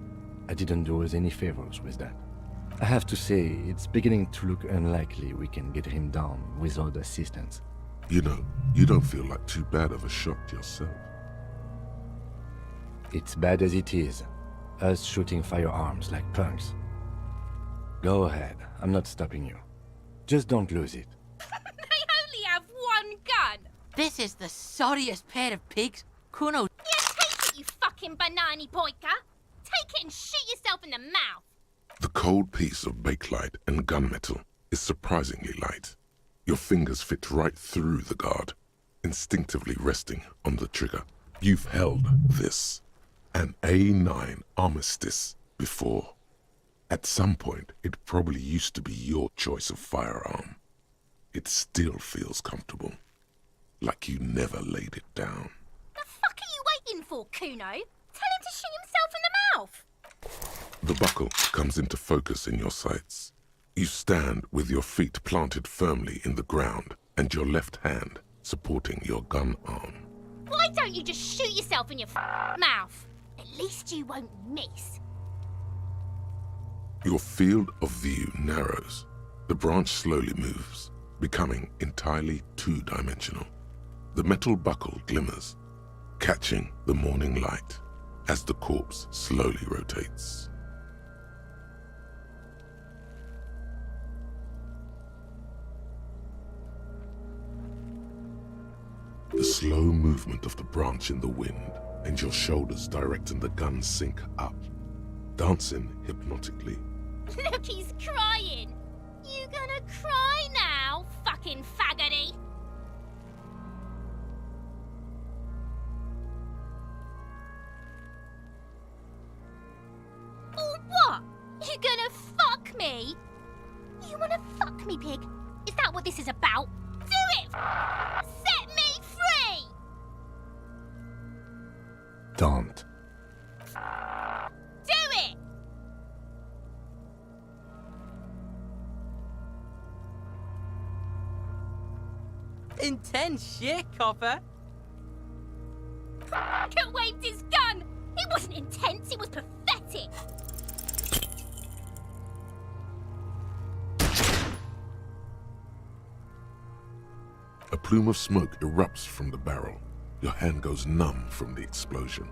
I didn't do us any favors with that. I have to say, it's beginning to look unlikely we can get him down without assistance. You know, you don't feel like too bad of a shot yourself. It's bad as it is. Us shooting firearms like punks. Go ahead, I'm not stopping you. Just don't lose it. They only have one gun! This is the sorriest pair of pigs. Kuno, Yeah, take it, you fucking banani boika! Take it and shoot yourself in the mouth! The cold piece of bakelite and gunmetal is surprisingly light. Your fingers fit right through the guard, instinctively resting on the trigger. You've held this, an A9 Armistice, before. At some point, it probably used to be your choice of firearm. It still feels comfortable, like you never laid it down. The fuck are you waiting for, Kuno? Tell him to shoot himself in the mouth! The buckle comes into focus in your sights. You stand with your feet planted firmly in the ground and your left hand supporting your gun arm. Why don't you just shoot yourself in your mouth? At least you won't miss. Your field of view narrows. The branch slowly moves, becoming entirely two-dimensional. The metal buckle glimmers, catching the morning light as the corpse slowly rotates. The slow movement of the branch in the wind and your shoulders directing the gun sink up, dancing hypnotically. Look, he's crying! You gonna cry now, fucking faggoty? Or what? You gonna fuck me? You wanna fuck me, pig? Is that what this is about? Do it! Set me free! Don't. Do it! intense shit, Copper. Fucker waved his gun! It wasn't intense, it was pathetic! A plume of smoke erupts from the barrel. Your hand goes numb from the explosion.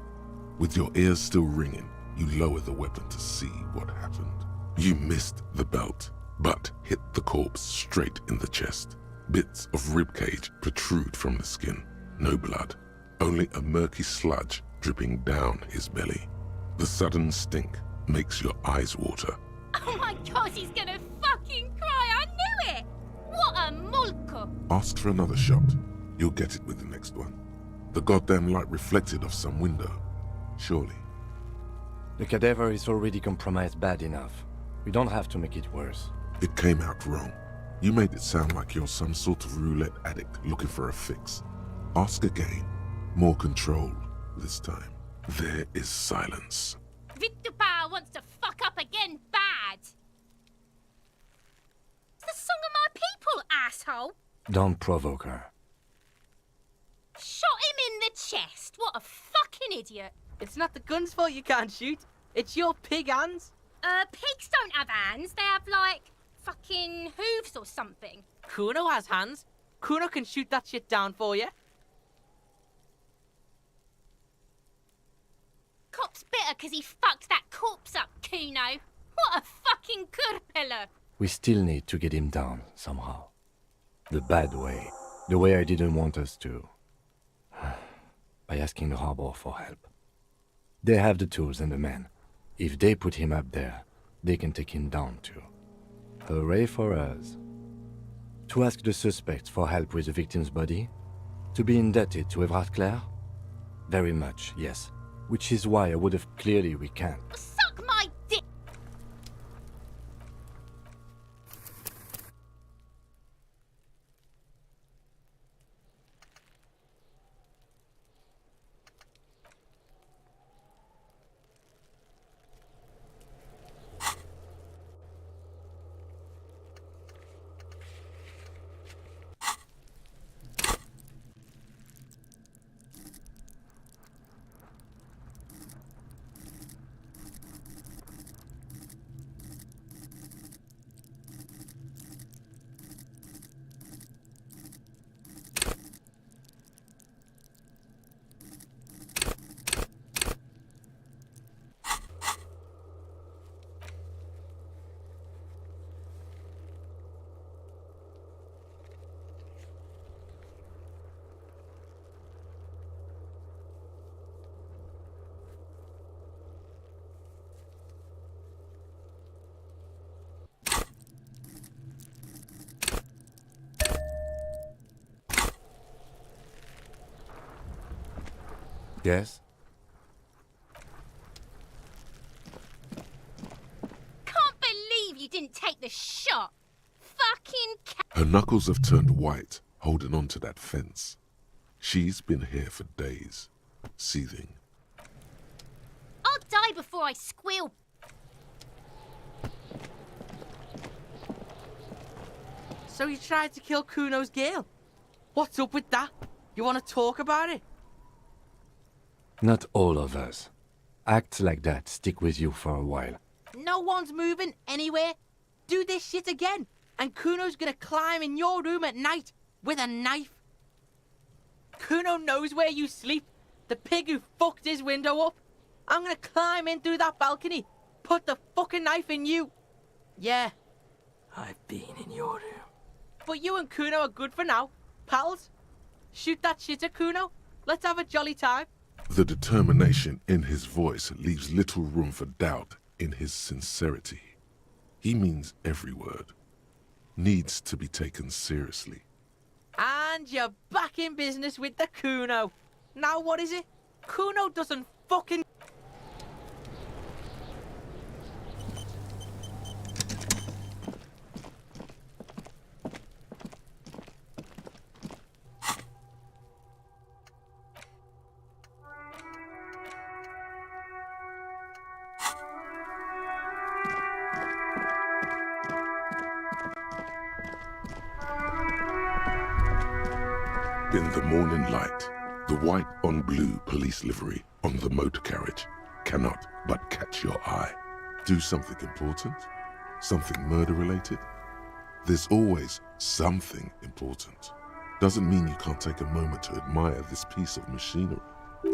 With your ears still ringing, you lower the weapon to see what happened. You missed the belt, but hit the corpse straight in the chest. Bits of ribcage protrude from the skin. No blood, only a murky sludge dripping down his belly. The sudden stink makes your eyes water. Oh my god, he's gonna fucking cry! I knew it! What a mulko! Ask for another shot. You'll get it with the next one. The goddamn light reflected off some window. Surely. The cadaver is already compromised bad enough. We don't have to make it worse. It came out wrong. You made it sound like you're some sort of roulette addict looking for a fix. Ask again. More controlled this time. There is silence. Vittupa wants to fuck up again bad! It's the song of my people, asshole! Don't provoke her. Shot him in the chest! What a fucking idiot! It's not the gun's fault you can't shoot. It's your pig hands. Pigs don't have hands. They have, like, fucking hooves or something. Kuno has hands. Kuno can shoot that shit down for you. Cop's bitter because he fucked that corpse up, Kuno. What a fucking kurpilla! We still need to get him down, somehow. The bad way. The way I didn't want us to. By asking the harbor for help. They have the tools and the men. If they put him up there, they can take him down too. Hooray for us. To ask the suspect for help with the victim's body? To be indebted to Evrard Clare? Very much, yes. Which is why I would have clearly recanted. Suck my dick! Yes? Can't believe you didn't take the shot! Fucking Her knuckles have turned white, holding on to that fence. She's been here for days, seething. I'll die before I squeal. So you tried to kill Kuno's girl? What's up with that? You want to talk about it? Not all of us. Acts like that stick with you for a while. No one's moving anywhere. Do this shit again, and Kuno's gonna climb in your room at night with a knife. Kuno knows where you sleep. The pig who fucked his window up. I'm gonna climb in through that balcony, put the fucking knife in you. Yeah, I've been in your room. But you and Kuno are good for now, pals. Shoot that shit at Kuno. Let's have a jolly time. The determination in his voice leaves little room for doubt in his sincerity. He means every word. Needs to be taken seriously. And you're back in business with the Kuno. Now what is it? Kuno doesn't fucking... In the morning light, the white on blue police livery on the motor carriage cannot but catch your eye. Do something important? Something murder related? There's always something important. Doesn't mean you can't take a moment to admire this piece of machinery.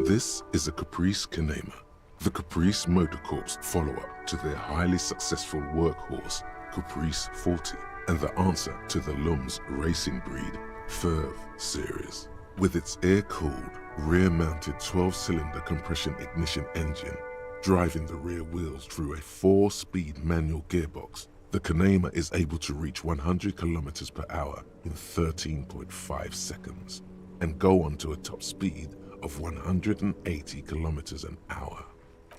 This is a Caprice Canema, the Caprice Motor Corps follow-up to their highly successful workhorse, Caprice 40, and the answer to the Lum's racing breed, Ferv series. With its air-cooled, rear-mounted 12-cylinder compression ignition engine, driving the rear wheels through a 4-speed manual gearbox, the Canema is able to reach 100 kilometers per hour in 13.5 seconds, and go on to a top speed of 180 kilometers an hour.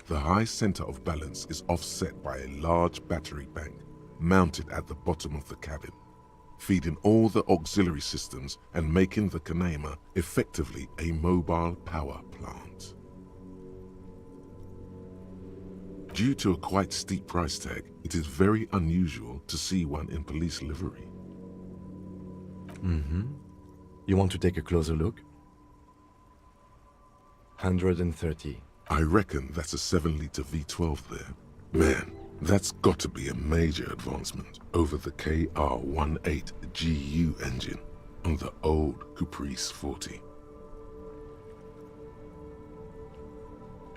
The high center of balance is offset by a large battery bank mounted at the bottom of the cabin, feeding all the auxiliary systems and making the Canema effectively a mobile power plant. Due to a quite steep price tag, it is very unusual to see one in police livery. You want to take a closer look? 130. I reckon that's a 7-liter V12 there. Man, that's got to be a major advancement over the KR18 GU engine on the old Caprice 40.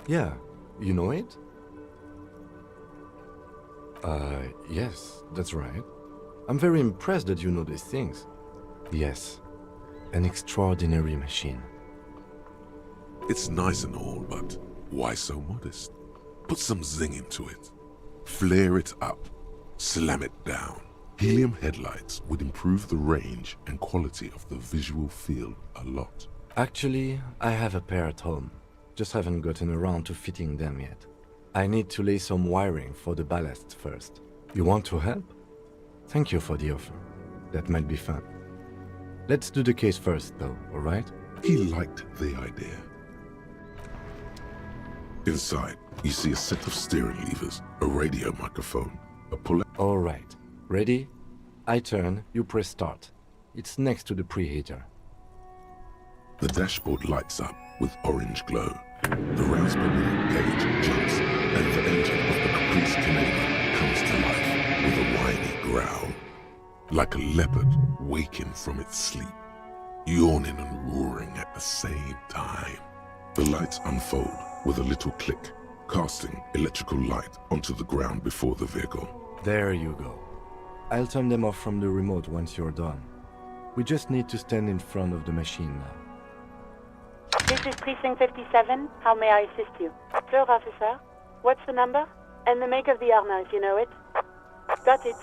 Yeah, you know it? Yes, that's right. I'm very impressed that you know these things. Yes, an extraordinary machine. It's nice and all, but why so modest? Put some zing into it. Flare it up. Slam it down. Helium headlights would improve the range and quality of the visual field a lot. Actually, I have a pair at home. Just haven't gotten around to fitting them yet. I need to lay some wiring for the ballast first. You want to help? Thank you for the offer. That might be fun. Let's do the case first, though, alright? He liked the idea. Inside, you see a set of steering levers, a radio microphone, a pull-out. Alright. Ready? I turn, you press start. It's next to the preheater. The dashboard lights up with orange glow. The rounds per minute gauge jumps, and the engine of the Caprice Canadian comes to life with a whiny growl. Like a leopard waking from its sleep, yawning and roaring at the same time. The lights unfold with a little click, casting electrical light onto the ground before the vehicle. There you go. I'll turn them off from the remote once you're done. We just need to stand in front of the machine now. This is Precinct 57. How may I assist you? Sure, officer. What's the number? And the make of the armor, if you know it. Got it.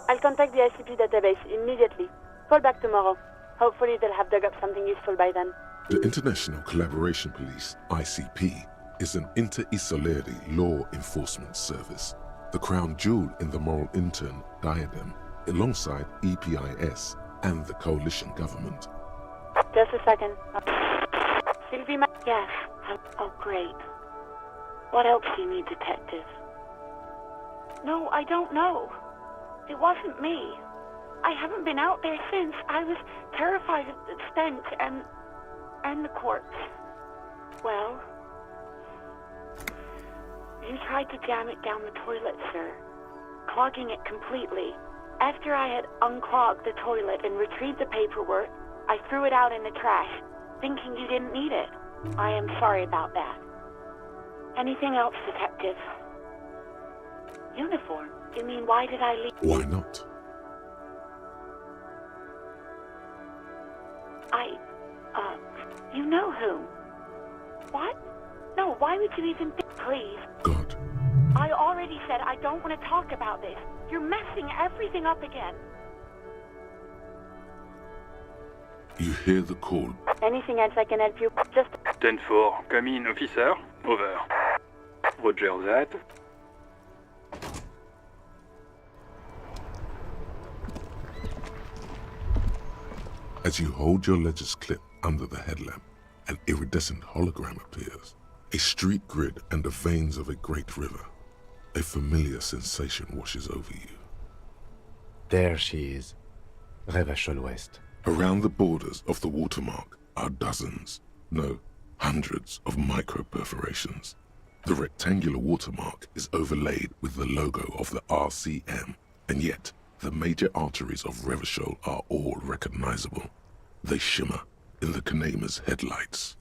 I'll contact the ICP database immediately. Call back tomorrow. Hopefully they'll have dug up something useful by then. The International Collaboration Police, ICP, is an inter-Isolari law enforcement service, the crown jewel in the moral intern diadem, alongside EPIS and the coalition government. Just a second. Sylvie, yes. Oh, great. What else do you need, detective? No, I don't know. It wasn't me. I haven't been out there since. I was terrified of the stench and the corpse. Well, you tried to jam it down the toilet, sir, clogging it completely. After I had unclogged the toilet and retrieved the paperwork, I threw it out in the trash, thinking you didn't need it. I am sorry about that. Anything else, detective? Uniform? You mean, why did I leave? Why not? You know whom? What? No, why would you even think, please? God. I already said I don't want to talk about this. You're messing everything up again. You hear the call. Anything else I can help you? Just... 10-4, come in, officer. Over. Roger that. As you hold your ledger's clip under the headlamp, an iridescent hologram appears. A street grid and the veins of a great river. A familiar sensation washes over you. There she is. Revachol West. Around the borders of the watermark are dozens, no, hundreds of micro-perforations. The rectangular watermark is overlaid with the logo of the RCM, and yet the major arteries of Revachol are all recognizable. They shimmer in the Kanema's headlights.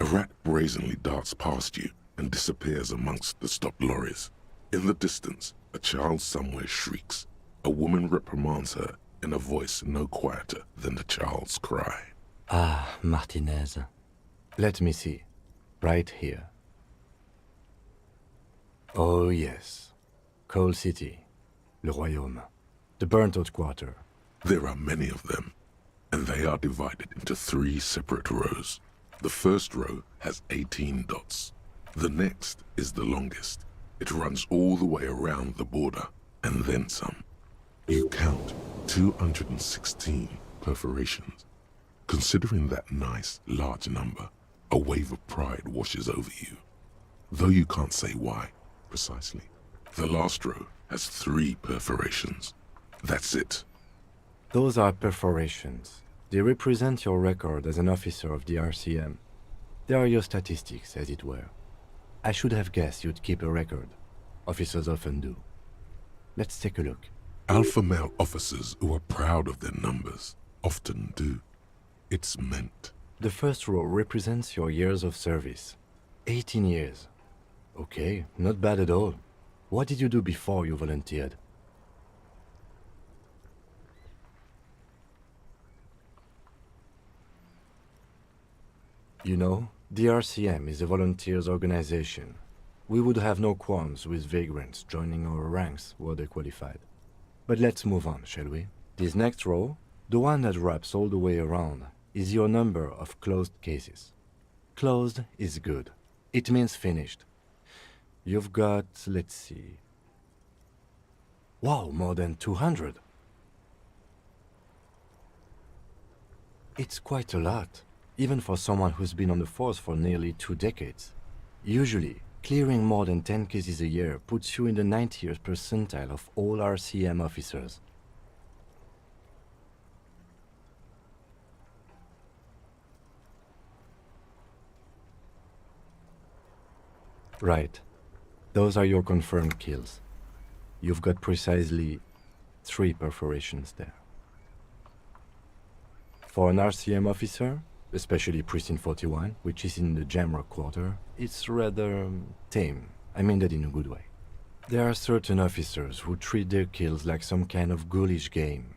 A rat brazenly darts past you and disappears amongst the stopped lorries. In the distance, a child somewhere shrieks. A woman reprimands her in a voice no quieter than the child's cry. Ah, Martinez. Let me see. Right here. Oh yes. Coal City. Le Royaume. The burnt-out quarter. There are many of them, and they are divided into 3 separate rows. The first row has 18 dots. The next is the longest. It runs all the way around the border, and then some. You count 216 perforations. Considering that nice, large number, a wave of pride washes over you. Though you can't say why, precisely. The last row has 3 perforations. That's it. Those are perforations. They represent your record as an officer of the RCM. They are your statistics, as it were. I should have guessed you'd keep a record. Officers often do. Let's take a look. Alpha male officers who are proud of their numbers often do. It's meant. The first row represents your years of service. 18 years. Okay, not bad at all. What did you do before you volunteered? You know, the RCM is a volunteers organization. we would have no qualms with vagrants joining our ranks were they qualified. But let's move on, shall we? This next row, the one that wraps all the way around, is your number of closed cases. Closed is good. It means finished. You've got, let's see... Wow, more than 200. It's quite a lot, even for someone who's been on the force for nearly 2 decades. Usually, clearing more than 10 cases a year puts you in the 90th percentile of all RCM officers. Right. Those are your confirmed kills. You've got precisely 3 perforations there. For an RCM officer, especially Precinct 41, which is in the Jamrock quarter, it's rather tame. I mean that in a good way. There are certain officers who treat their kills like some kind of ghoulish game.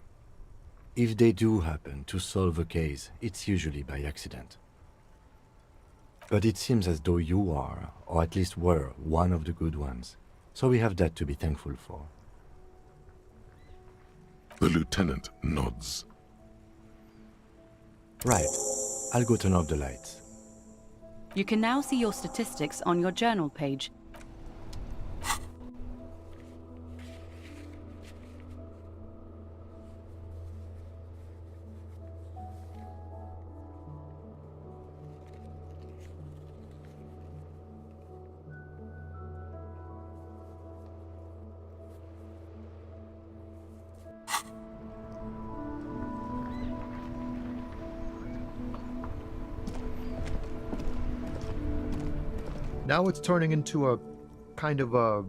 If they do happen to solve a case, it's usually by accident. But it seems as though you are, or at least were, one of the good ones. So we have that to be thankful for. The lieutenant nods. Right. I'll go turn off the lights. You can now see your statistics on your journal page. Now it's turning into a kind of a...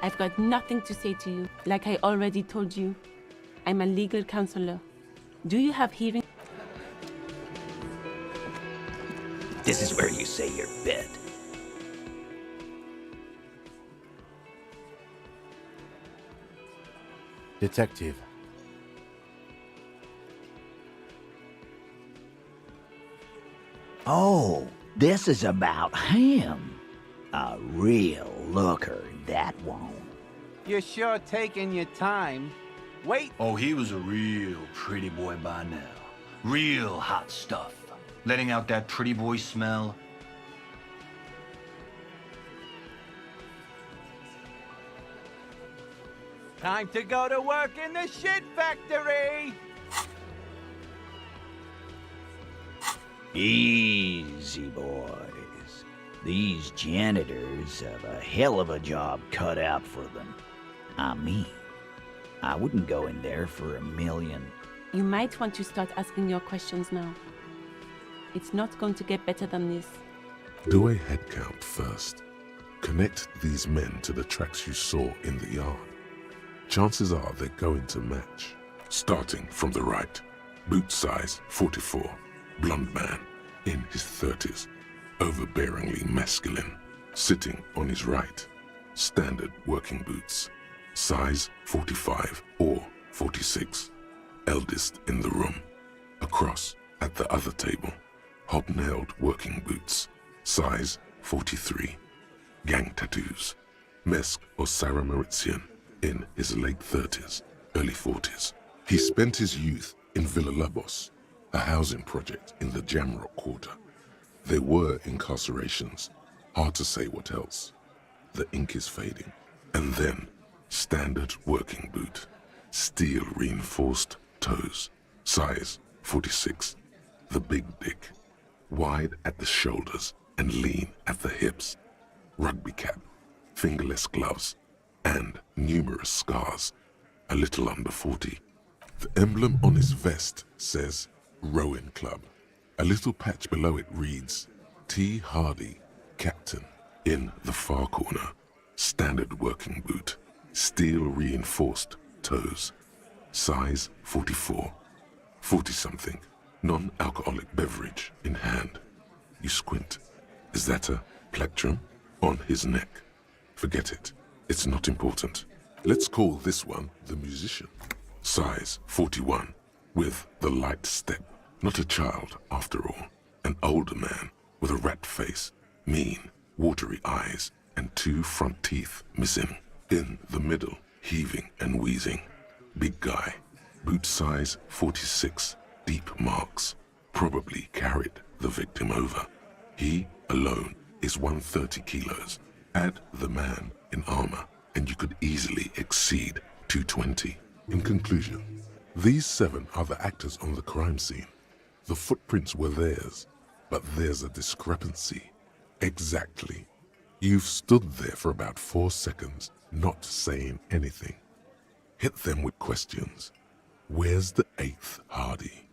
I've got nothing to say to you. Like I already told you, I'm a legal counselor. Do you have hearing? This is where you say your bed. Detective. Oh, this is about him. A real looker, that one. You're sure taking your time. Wait. Oh, he was a real pretty boy by now. Real hot stuff. Letting out that pretty boy smell. Time to go to work in the shit factory! Easy, boys. These janitors have a hell of a job cut out for them. I mean, I wouldn't go in there for $1 million. You might want to start asking your questions now. It's not going to get better than this. Do a head count first. Connect these men to the tracks you saw in the yard. Chances are they're going to match. Starting from the right, boot size 44, blonde man, in his 30s, overbearingly masculine. Sitting on his right, standard working boots, size 45 or 46, eldest in the room. Across, at the other table, hobnailed working boots, size 43, gang tattoos, Mesk or Sarah Mauritian, in his late 30s, early 40s. He spent his youth in Villa Lobos, a housing project in the Jamrock quarter. There were incarcerations, hard to say what else. The ink is fading. And then, standard working boot, steel reinforced toes, size 46, the big dick, wide at the shoulders and lean at the hips, rugby cap, fingerless gloves, and numerous scars, a little under 40. The emblem on his vest says Rowing Club. A little patch below it reads T. Hardy, Captain. In the far corner, Standard working boot. Steel reinforced toes. Size 44. 40-something. Non-alcoholic beverage in hand. You squint. Is that a plectrum? On his neck. Forget it. It's not important. Let's call this one the musician. Size 41. With the light step. Not a child, after all. An older man with a rat face, mean, watery eyes, and 2 front teeth missing. In the middle, heaving and wheezing. Big guy. Boot size 46. Deep marks. Probably carried the victim over. He, alone, is 130 kilos. Add the man in armor, and you could easily exceed 220. In conclusion, these 7 are the actors on the crime scene. The footprints were theirs, but there's a discrepancy. Exactly. You've stood there for about 4 seconds, not saying anything. Hit them with questions. Where's the 8th Hardy?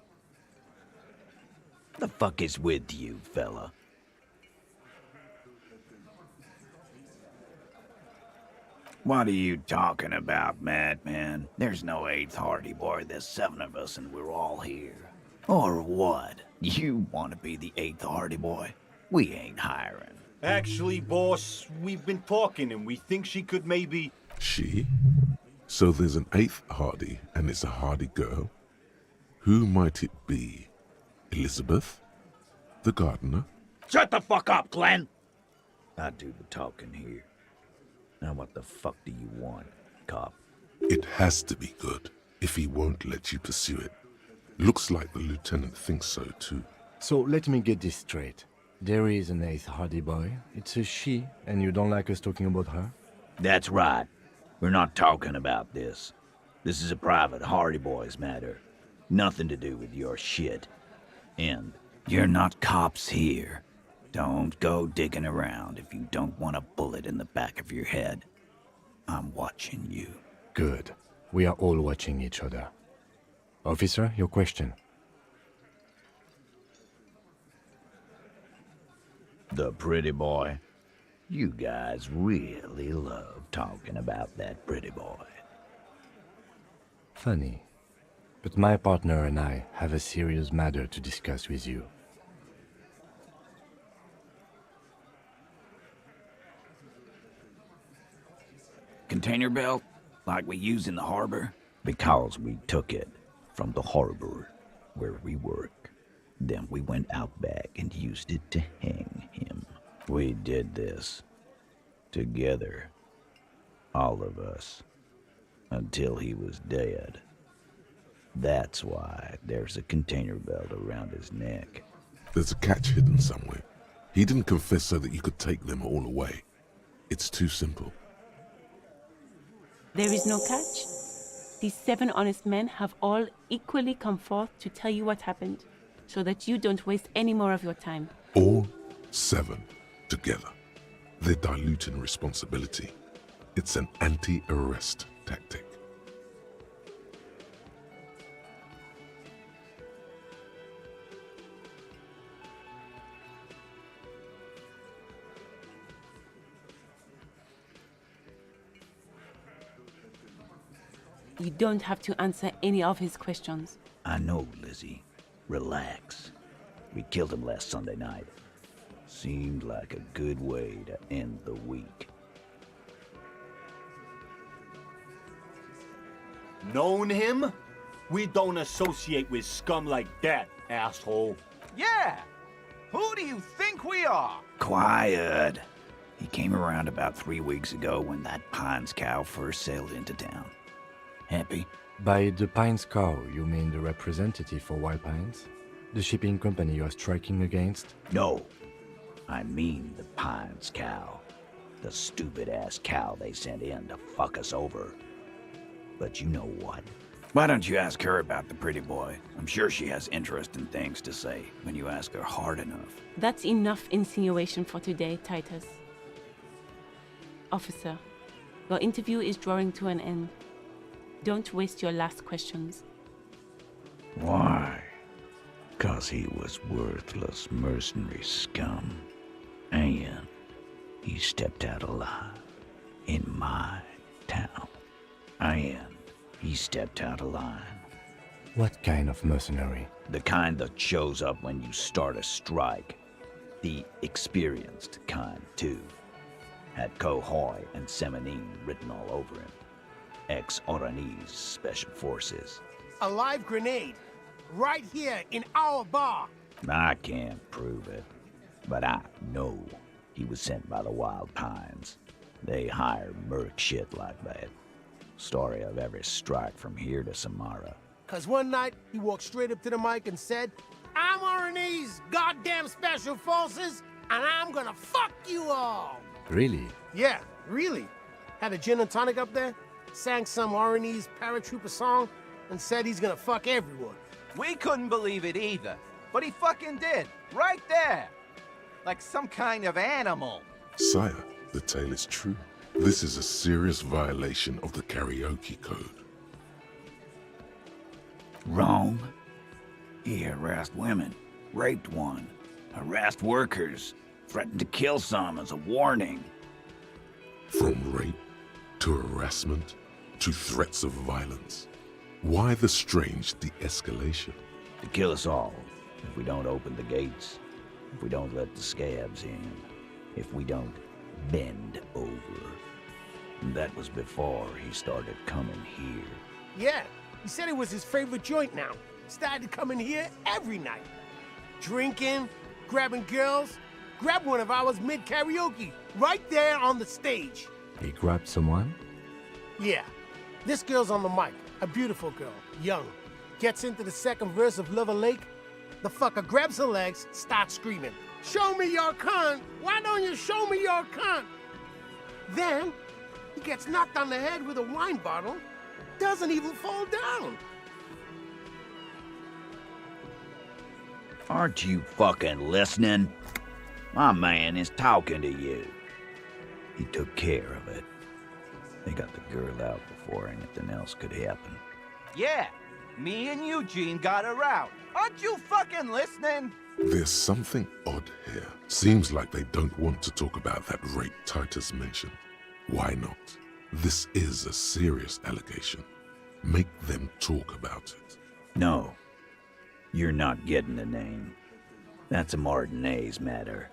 The fuck is with you, fella? What are you talking about, madman? There's no 8th Hardy boy. There's 7 of us and we're all here. Or what? You want to be the 8th Hardy boy? We ain't hiring. Actually, boss, we've been talking and we think she could maybe... She? So there's an 8th Hardy and it's a Hardy girl? Who might it be? Elizabeth? The gardener? Shut the fuck up, Glenn! I do the talking here. Now what the fuck do you want, cop? It has to be good, if he won't let you pursue it. Looks like the lieutenant thinks so too. So let me get this straight. There is an 8th Hardy boy. It's a she, and you don't like us talking about her? That's right. We're not talking about this. This is a private Hardy Boys matter. Nothing to do with your shit. And you're not cops here. Don't go digging around if you don't want a bullet in the back of your head. I'm watching you. Good. We are all watching each other. Officer, your question. The pretty boy. You guys really love talking about that pretty boy. Funny. But my partner and I have a serious matter to discuss with you. Container belt? Like we use in the harbor? Because we took it from the harbor where we work. Then we went out back and used it to hang him. We did this together, all of us, until he was dead. That's why there's a container belt around his neck. There's a catch hidden somewhere. He didn't confess so that you could take them all away. It's too simple. There is no catch. These 7 honest men have all equally come forth to tell you what happened, so that you don't waste any more of your time. All 7 together. They're diluting responsibility. It's an anti-arrest tactic. You don't have to answer any of his questions. I know, Lizzie. Relax. We killed him last Sunday night. Seemed like a good way to end the week. Known him? We don't associate with scum like that, asshole. Yeah! Who do you think we are? Quiet. He came around about 3 weeks ago when that Pines cow first sailed into town. Happy? By the Pines cow, you mean the representative for White Pines? The shipping company you are striking against? No. I mean the Pines cow. The stupid-ass cow they sent in to fuck us over. But you know what? Why don't you ask her about the pretty boy? I'm sure she has interesting things to say when you ask her hard enough. That's enough insinuation for today, Titus. Officer, your interview is drawing to an end. Don't waste your last questions. Why? 'Cause he was worthless mercenary scum. And he stepped out alive. in my town. And he stepped out of line. What kind of mercenary? The kind that shows up when you start a strike. The experienced kind, too. Had Kohoy and Semenine written all over him. Ex-Oranese Special Forces. A live grenade. Right here in our bar. I can't prove it, but I know he was sent by the Wild Pines. They hire merc shit like that. Story of every strike from here to Samara. Cause one night, he walked straight up to the mic and said, I'm Oranese goddamn Special Forces, and I'm gonna fuck you all! Really? Yeah, really. Had a gin and tonic up there, sang some Oranese paratrooper song, and said he's gonna fuck everyone. We couldn't believe it either, but he fucking did, right there. Like some kind of animal. Sire, the tale is true. This is a serious violation of the karaoke code. Wrong. He harassed women, raped one, harassed workers, threatened to kill some as a warning. From rape to harassment to threats of violence. Why the strange de-escalation? To kill us all, if we don't open the gates, if we don't let the scabs in, if we don't bend over. And that was before he started coming here. Yeah, he said it was his favorite joint now. Started coming here every night. Drinking, grabbing girls. Grabbed one of ours mid-karaoke, right there on the stage. He grabbed someone? Yeah. This girl's on the mic. A beautiful girl, young. Gets into the second verse of Lover Lake. The fucker grabs her legs, starts screaming, show me your cunt! Why don't you show me your cunt? Then, he gets knocked on the head with a wine bottle. Doesn't even fall down. Aren't you fucking listening? My man is talking to you. He took care of it. They got the girl out before anything else could happen. Yeah, me and Eugene got her out. Aren't you fucking listening? There's something odd here. Seems like they don't want to talk about that rape Titus mentioned. Why not? This is a serious allegation. Make them talk about it. No. You're not getting the name. That's a Martinez matter.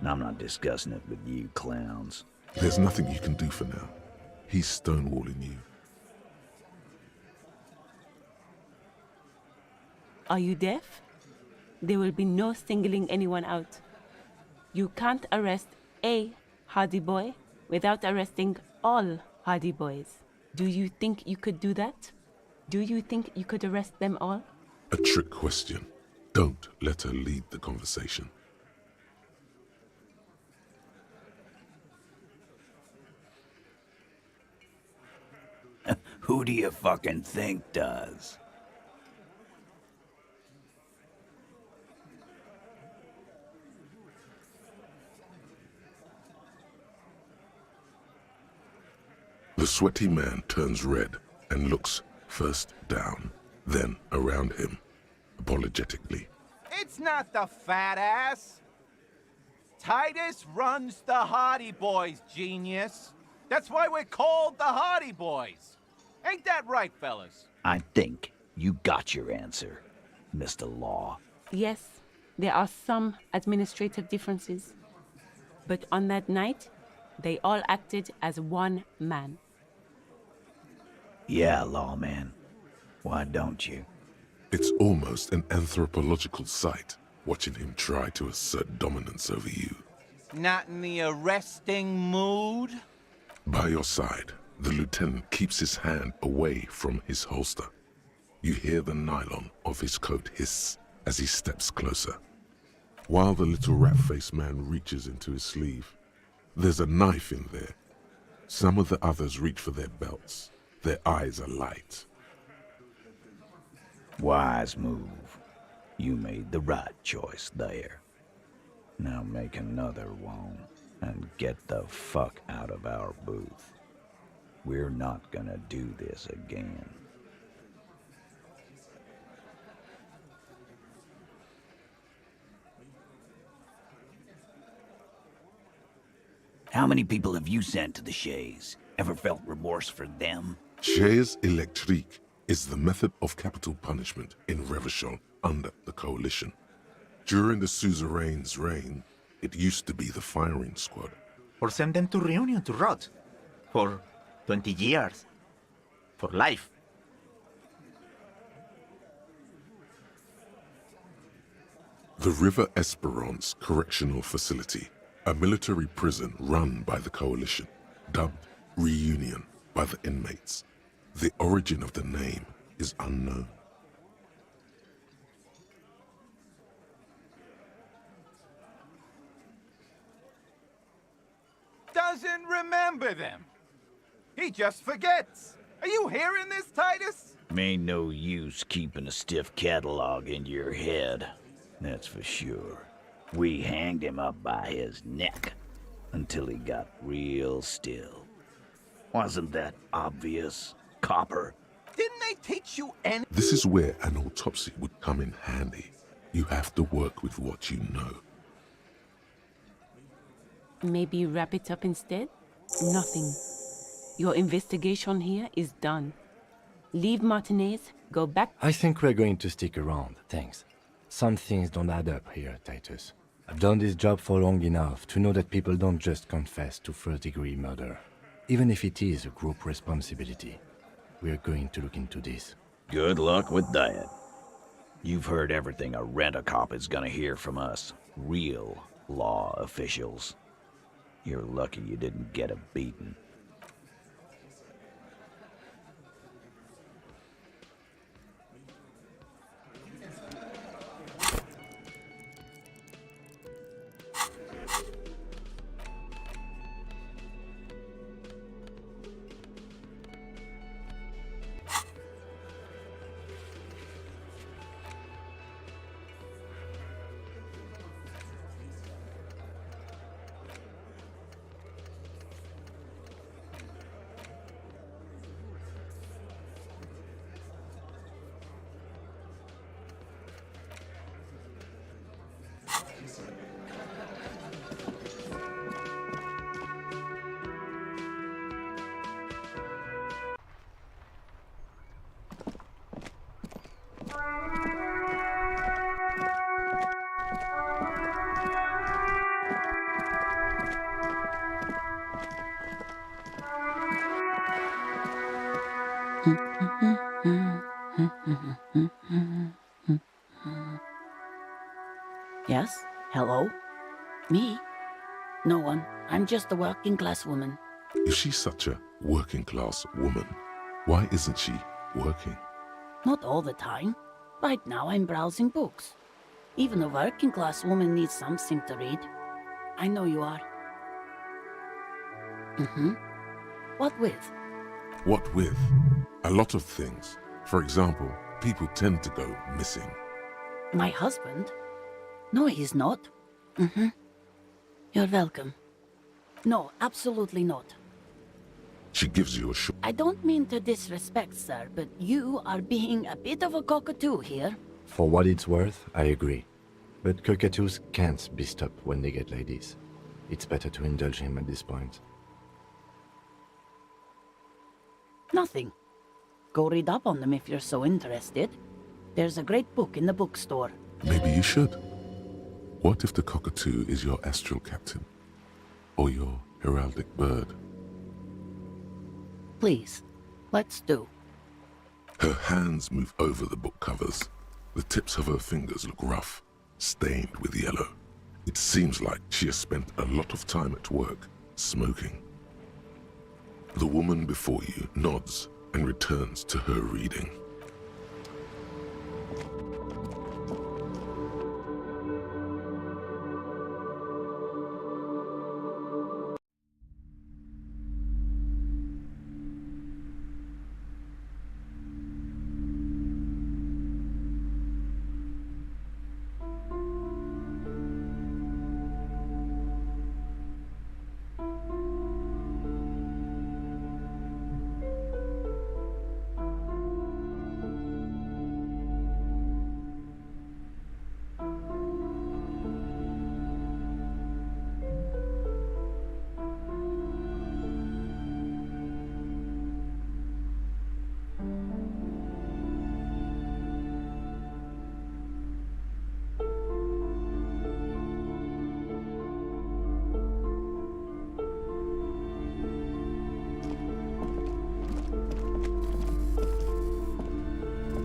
And I'm not discussing it with you clowns. There's nothing you can do for now. He's stonewalling you. Are you deaf? There will be no singling anyone out. You can't arrest a Hardy Boy without arresting all Hardy Boys. Do you think you could do that? Do you think you could arrest them all? A trick question. Don't let her lead the conversation. Who do you fucking think does? The sweaty man turns red and looks first down, then around him, apologetically. It's not the fat ass. Titus runs the Hardy Boys, genius. That's why we're called the Hardy Boys. Ain't that right, fellas? I think you got your answer, Mr. Law. Yes, there are some administrative differences. But on that night, they all acted as one man. Yeah, lawman. Why don't you? It's almost an anthropological sight, watching him try to assert dominance over you. Not in the arresting mood? By your side, the lieutenant keeps his hand away from his holster. You hear the nylon of his coat hiss as he steps closer. While the little rat-faced man reaches into his sleeve, there's a knife in there. Some of the others reach for their belts. Their eyes are light. Wise move. You made the right choice there. Now make another one and get the fuck out of our booth. We're not gonna do this again. How many people have you sent to the Shays? Ever felt remorse for them? Chaise électrique is the method of capital punishment in Revachol under the Coalition. During the suzerain's reign, it used to be the firing squad. Or send them to Reunion to rot. For 20 years. For life. The River Esperance Correctional Facility, a military prison run by the Coalition, dubbed Reunion by the inmates. The origin of the name is unknown. Doesn't remember them. He just forgets. Are you hearing this, Titus? Ain't no use keeping a stiff catalog in your head. That's for sure. We hanged him up by his neck until he got real still. Wasn't that obvious, Copper? Didn't they teach you any— This is where an autopsy would come in handy. You have to work with what you know. Maybe wrap it up instead? Nothing. Your investigation here is done. Leave Martinez, go back. I think we're going to stick around, thanks. Some things don't add up here, Titus. I've done this job for long enough to know that people don't just confess to first-degree murder, even if it is a group responsibility. We're going to look into this. Good luck with that. You've heard everything a rent-a-cop is gonna hear from us. Real law officials. You're lucky you didn't get a beating. Yes? Hello? Me? No one. I'm just a working class woman. If she's such a working class woman, why isn't she working? Not all the time. Right now I'm browsing books. Even a working class woman needs something to read. I know you are. What with? What with? A lot of things. For example, people tend to go missing. My husband? No, he's not. You're welcome. No, absolutely not. She gives you a shot. I don't mean to disrespect, sir, but you are being a bit of a cockatoo here. For what it's worth, I agree. But cockatoos can't be stopped when they get like this. It's better to indulge him at this point. Nothing. Go read up on them if you're so interested. There's a great book in the bookstore. Maybe you should. What if the cockatoo is your astral captain? Or your heraldic bird? Please, let's do. Her hands move over the book covers. The tips of her fingers look rough, stained with yellow. It seems like she has spent a lot of time at work, smoking. The woman before you nods and returns to her reading.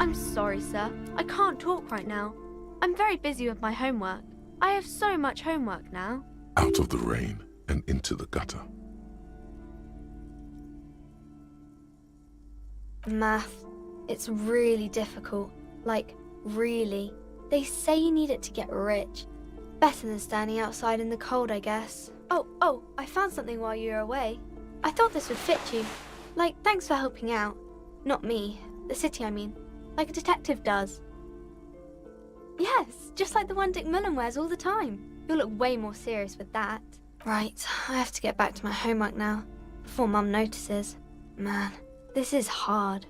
I'm sorry, sir. I can't talk right now. I'm very busy with my homework. I have so much homework now. Out of the rain and into the gutter. Math. It's really difficult. Like, really. They say you need it to get rich. Better than standing outside in the cold, I guess. Oh, I found something while you were away. I thought this would fit you. Like, thanks for helping out. Not me. The city, I mean. Like a detective does. Yes, just like the one Dick Mullen wears all the time. You'll look way more serious with that. Right, I have to get back to my homework now, before Mum notices. Man, this is hard.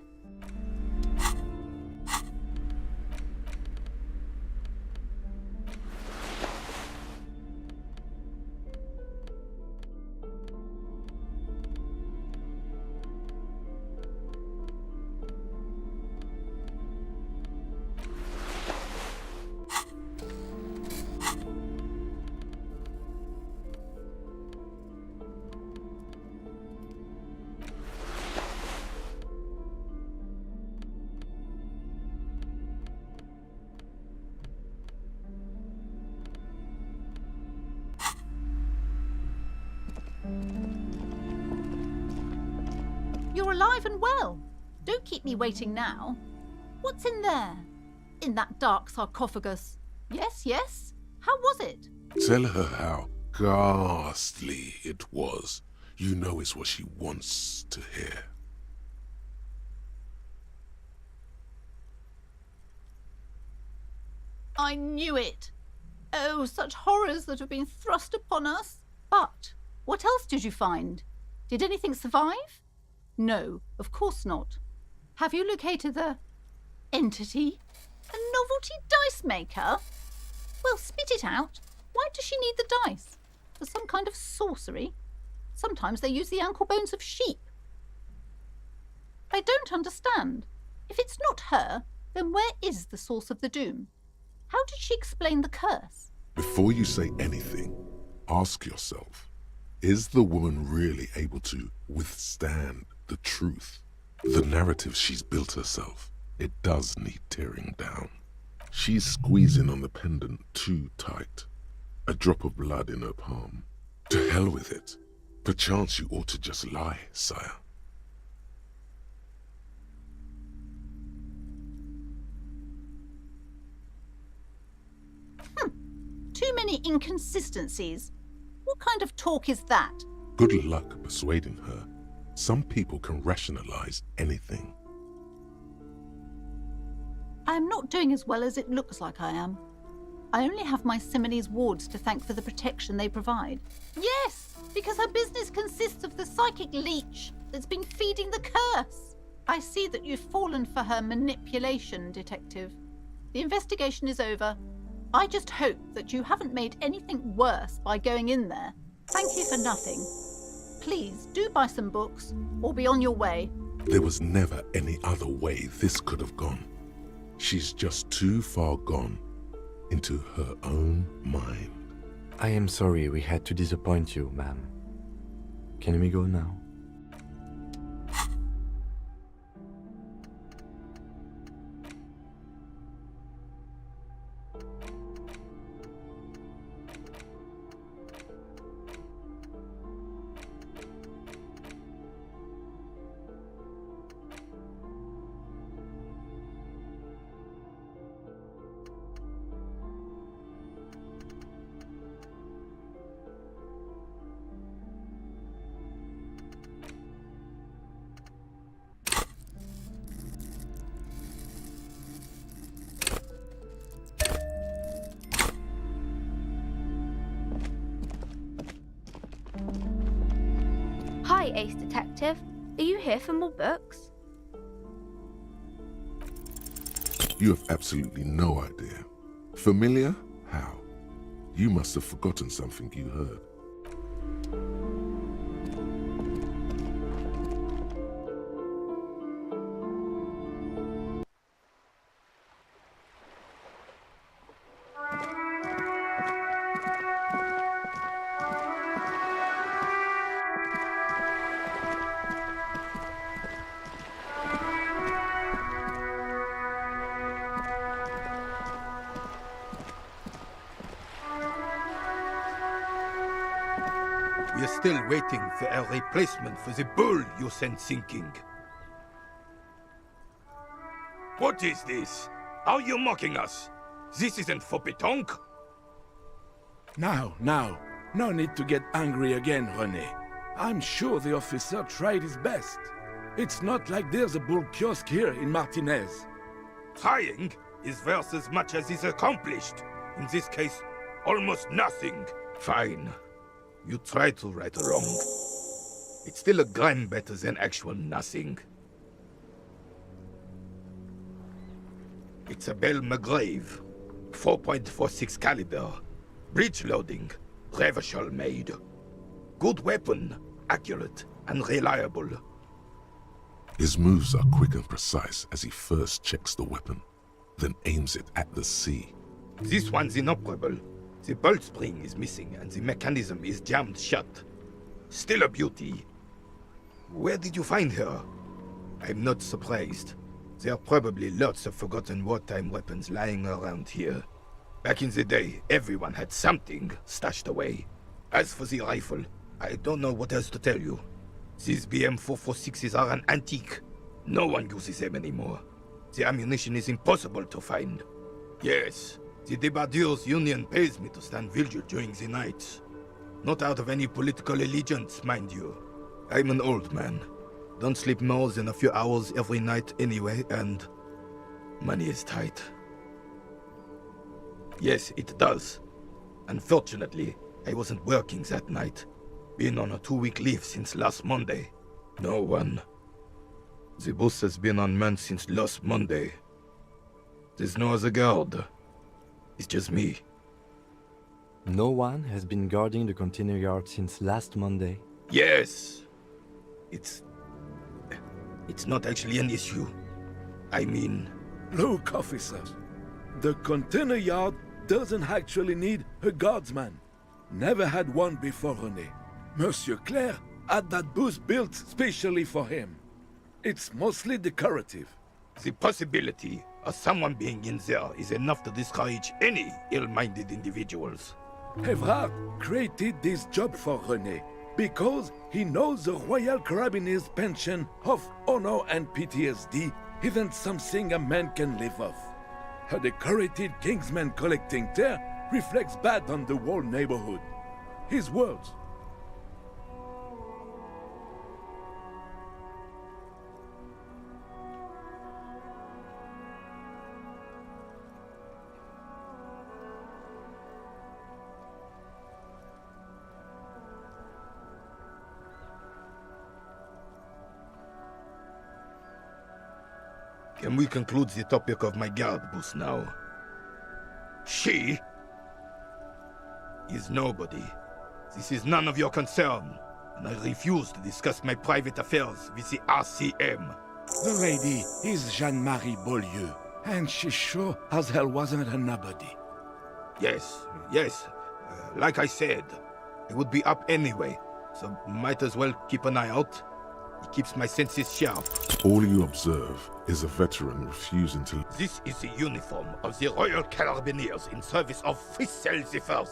You're alive and well. Don't keep me waiting now. What's in there? In that dark sarcophagus? Yes? How was it? Tell her how ghastly it was. You know it's what she wants to hear. I knew it. Oh, such horrors that have been thrust upon us. But what else did you find? Did anything survive? No, of course not. Have you located the entity? A novelty dice maker? Well, spit it out. Why does she need the dice? For some kind of sorcery? Sometimes they use the ankle bones of sheep. I don't understand. If it's not her, then where is the source of the doom? How did she explain the curse? Before you say anything, ask yourself, is the woman really able to withstand the truth? The narrative she's built herself, it does need tearing down. She's squeezing on the pendant too tight. A drop of blood in her palm. To hell with it. Perchance you ought to just lie, sire. Too many inconsistencies. What kind of talk is that? Good luck persuading her. Some people can rationalize anything. I am not doing as well as it looks like I am. I only have my Simone's wards to thank for the protection they provide. Yes, because her business consists of the psychic leech that's been feeding the curse. I see that you've fallen for her manipulation, Detective. The investigation is over. I just hope that you haven't made anything worse by going in there. Thank you for nothing. Please do buy some books or be on your way. There was never any other way this could have gone. She's just too far gone into her own mind. I am sorry we had to disappoint you, ma'am. Can we go now? Hi, Ace Detective. Are you here for more books? You have absolutely no idea. Familiar? How? You must have forgotten something you heard. We're still waiting for a replacement for the bull you sent sinking. What is this? Are you mocking us? This isn't for pétanque. Now. No need to get angry again, René. I'm sure the officer tried his best. It's not like there's a bull kiosk here in Martinez. Trying is worth as much as is accomplished. In this case, almost nothing. Fine. You try to right a wrong. It's still a gram better than actual nothing. It's a Bell McGrave. 4.46 caliber. Breech loading. Revachol made. Good weapon. Accurate and reliable. His moves are quick and precise as he first checks the weapon, then aims it at the sea. This one's inoperable. The bolt spring is missing and the mechanism is jammed shut. Still a beauty. Where did you find her? I'm not surprised. There are probably lots of forgotten wartime weapons lying around here. Back in the day, everyone had something stashed away. As for the rifle, I don't know what else to tell you. These BM-446s are an antique. No one uses them anymore. The ammunition is impossible to find. Yes, the Debardeurs Union pays me to stand vigil during the nights. Not out of any political allegiance, mind you. I'm an old man. Don't sleep more than a few hours every night anyway, and money is tight. Yes, it does. Unfortunately, I wasn't working that night. Been on a 2-week leave since last Monday. No one. The boss has been on man since last Monday. There's no other guard. It's just me. No one has been guarding the container yard since last Monday? Yes. It's not actually an issue. I mean... Look, officers. The container yard doesn't actually need a guardsman. Never had one before, René. Monsieur Claire had that booth built specially for him. It's mostly decorative. The possibility of someone being in there is enough to discourage any ill-minded individuals. Evrard created this job for René because he knows the Royal Carabiniers' pension of honor and PTSD isn't something a man can live off. A decorated Kingsman collecting tear reflects bad on the whole neighborhood. His words. Can we conclude the topic of my guard booth now? She is nobody. This is none of your concern, and I refuse to discuss my private affairs with the RCM. The lady is Jeanne-Marie Beaulieu, and she sure as hell wasn't a nobody. Yes. Like I said, I would be up anyway, so might as well keep an eye out. It keeps my senses sharp. All you observe is a veteran refusing to... This is the uniform of the Royal Carabiniers in service of Frissel I,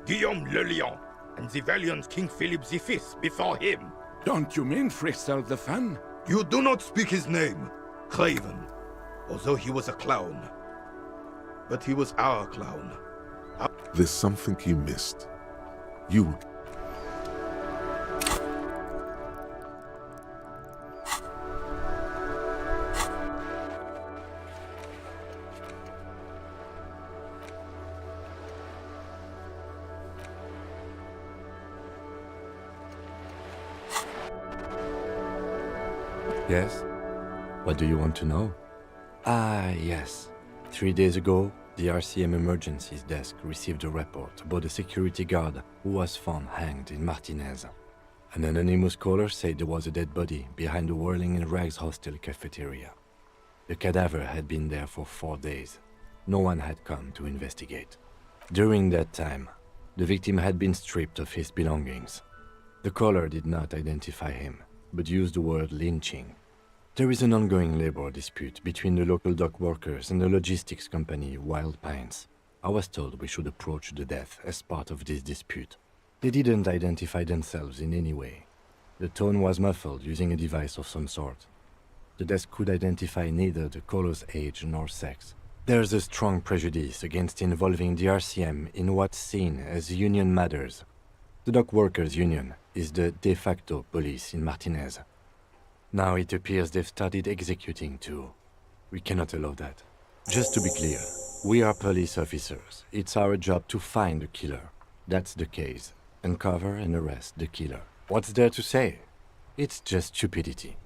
Guillaume Le Lion, and the valiant King Philip V before him. Don't you mean Frissel the Fan? You do not speak his name, Craven, although he was a clown. But he was our clown. There's something you missed. You would... Yes? What do you want to know? Ah, yes. 3 days ago, the RCM Emergencies Desk received a report about a security guard who was found hanged in Martinez. An anonymous caller said there was a dead body behind the Whirling in Rags hostel cafeteria. The cadaver had been there for 4 days. No one had come to investigate. During that time, the victim had been stripped of his belongings. The caller did not identify him, but used the word lynching. There is an ongoing labor dispute between the local dock workers and the logistics company Wild Pines. I was told we should approach the death as part of this dispute. They didn't identify themselves in any way. The tone was muffled using a device of some sort. The desk could identify neither the caller's age nor sex. There's a strong prejudice against involving the RCM in what's seen as union matters. The dock workers' union is the de facto police in Martinez. Now it appears they've started executing too. We cannot allow that. Just to be clear, we are police officers. It's our job to find the killer. That's the case. Uncover and arrest the killer. What's there to say? It's just stupidity.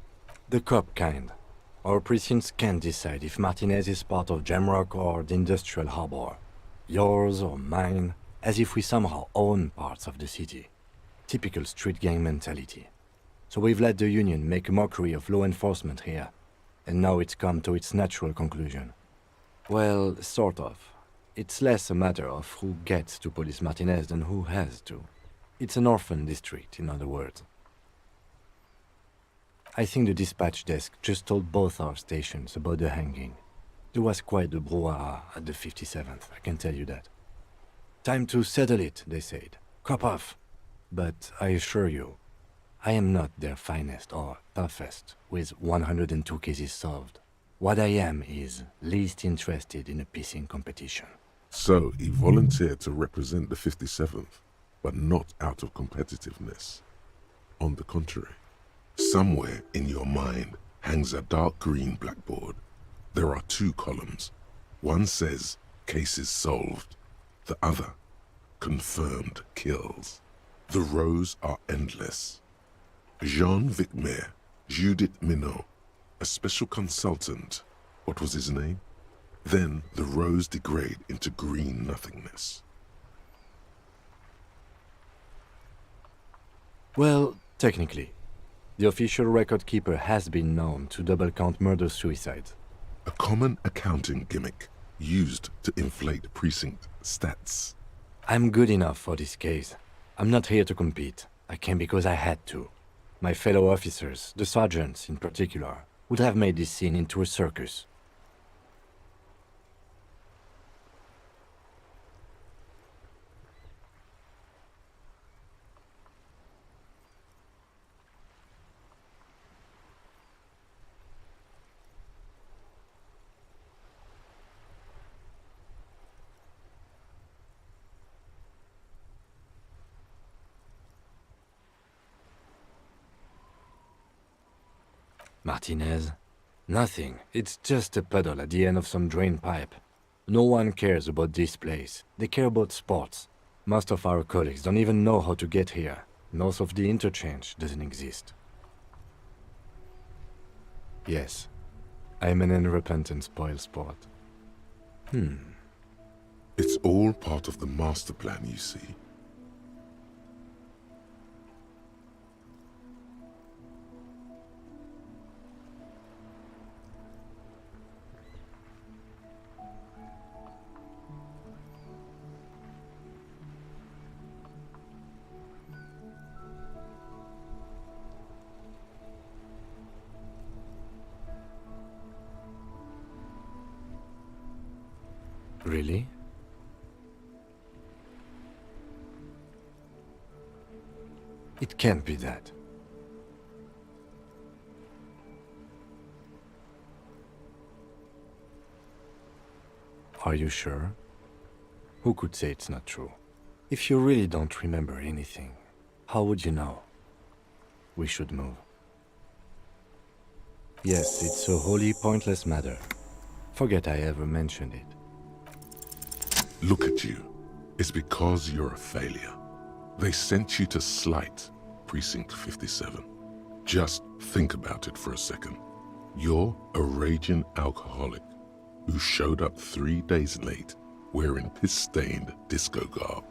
The cop kind. Our precincts can't decide if Martinez is part of Jamrock or the Industrial Harbor. Yours or mine, as if we somehow own parts of the city. Typical street gang mentality. So we've let the Union make a mockery of law enforcement here, and now it's come to its natural conclusion. Well, sort of. It's less a matter of who gets to police Martinez than who has to. It's an orphan district, in other words. I think the dispatch desk just told both our stations about the hanging. There was quite the brouhaha at the 57th, I can tell you that. Time to settle it, they said. Cop off. But I assure you, I am not their finest or toughest with 102 cases solved. What I am is least interested in a pissing competition. So he volunteered to represent the 57th, but not out of competitiveness. On the contrary, somewhere in your mind hangs a dark green blackboard. There are two columns. One says, cases solved. The other, confirmed kills. The rows are endless. Jean Vicmer, Judith Minot, a special consultant. What was his name? Then the rows degrade into green nothingness. Well, technically, the official record keeper has been known to double-count murder-suicides. A common accounting gimmick used to inflate precinct stats. I'm good enough for this case. I'm not here to compete. I came because I had to. My fellow officers, the sergeants in particular, would have made this scene into a circus. Martinez? Nothing. It's just a puddle at the end of some drain pipe. No one cares about this place. They care about sports. Most of our colleagues don't even know how to get here. North of the interchange doesn't exist. Yes, I'm an unrepentant spoilsport. It's all part of the master plan, you see. Really? It can't be that. Are you sure? Who could say it's not true? If you really don't remember anything, how would you know? We should move. Yes, it's a wholly pointless matter. Forget I ever mentioned it. Look at you. It's because you're a failure. They sent you to slight Precinct 57. Just think about it for a second. You're a raging alcoholic who showed up 3 days late wearing piss-stained disco garb.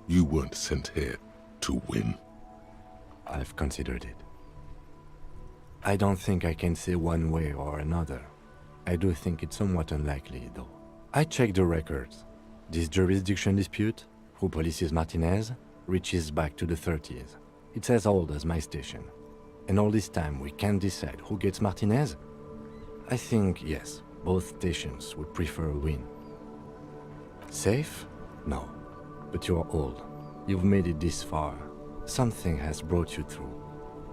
You weren't sent here to win. I've considered it. I don't think I can say one way or another. I do think it's somewhat unlikely, though. I checked the records. This jurisdiction dispute, who polices Martinez, reaches back to the 30s. It's as old as my station. And all this time we can't decide who gets Martinez? I think, yes, both stations would prefer a win. Safe? No. But you're old. You've made it this far. Something has brought you through.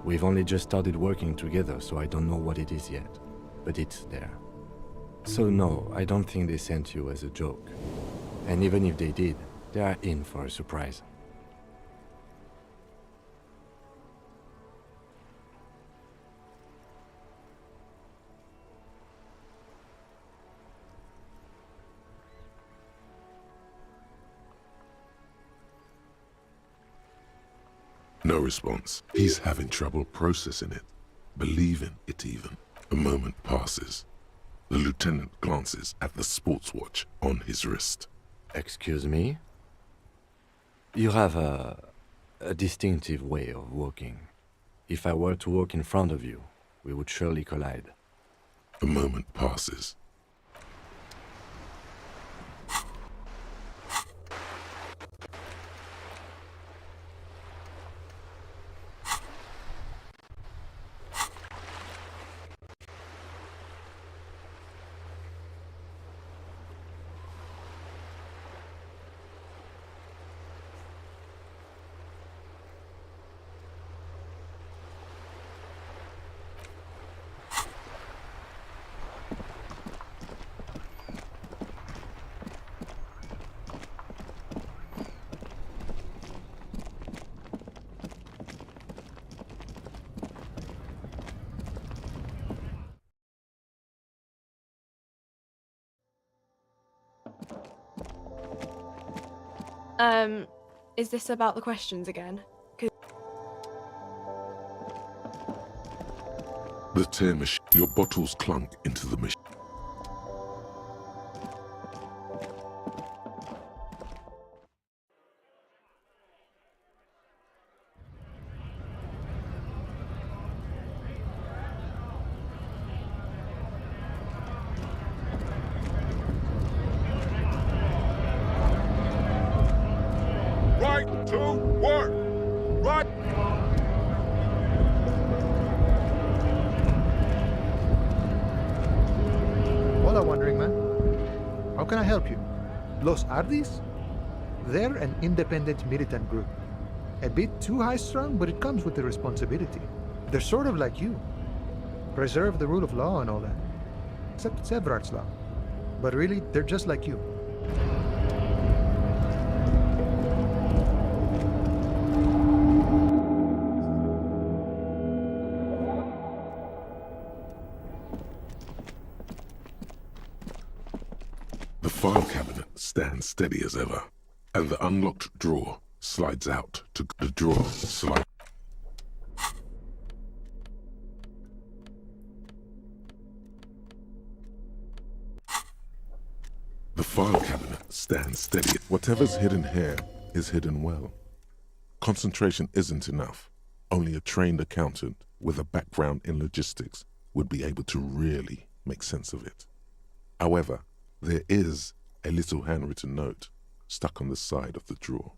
We've only just started working together, so I don't know what it is yet. But it's there. So no, I don't think they sent you as a joke. And even if they did, they are in for a surprise. No response. He's having trouble processing it, believing it even. A moment passes. The lieutenant glances at the sports watch on his wrist. Excuse me? You have a distinctive way of walking. If I were to walk in front of you, we would surely collide. A moment passes. Is this about the questions again? The tear machine. Your bottles clunk into the machine. Right to work! Right! Hola, Wandering Man. How can I help you? Los Ardis? They're an independent militant group. A bit too high-strung, but it comes with the responsibility. They're sort of like you. Preserve the rule of law and all that. Except it's Everard's law. But really, they're just like you. The file cabinet stands steady as ever, and the unlocked drawer slides out to the drawer slide. The file cabinet stands steady. Whatever's hidden here is hidden well. Concentration isn't enough. Only a trained accountant with a background in logistics would be able to really make sense of it. However, there is a little handwritten note stuck on the side of the drawer.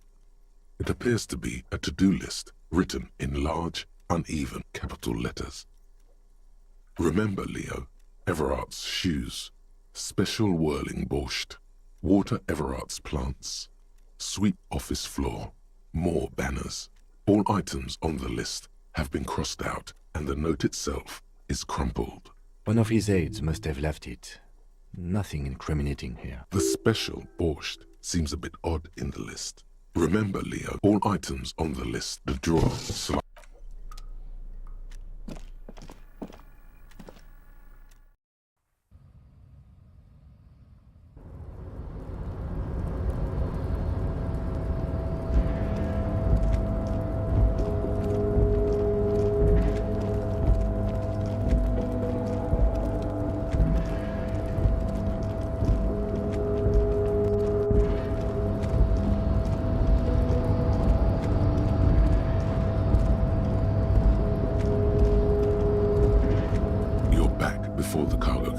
It appears to be a to-do list written in large, uneven capital letters. Remember, Leo, Everard's shoes, special whirling borscht, water Everard's plants, sweep office floor, more banners. All items on the list have been crossed out, and the note itself is crumpled. One of his aides must have left it. Nothing incriminating here. The special borscht seems a bit odd in the list. Remember, Leo, all items on the list, the drawer slide. Before the cargo.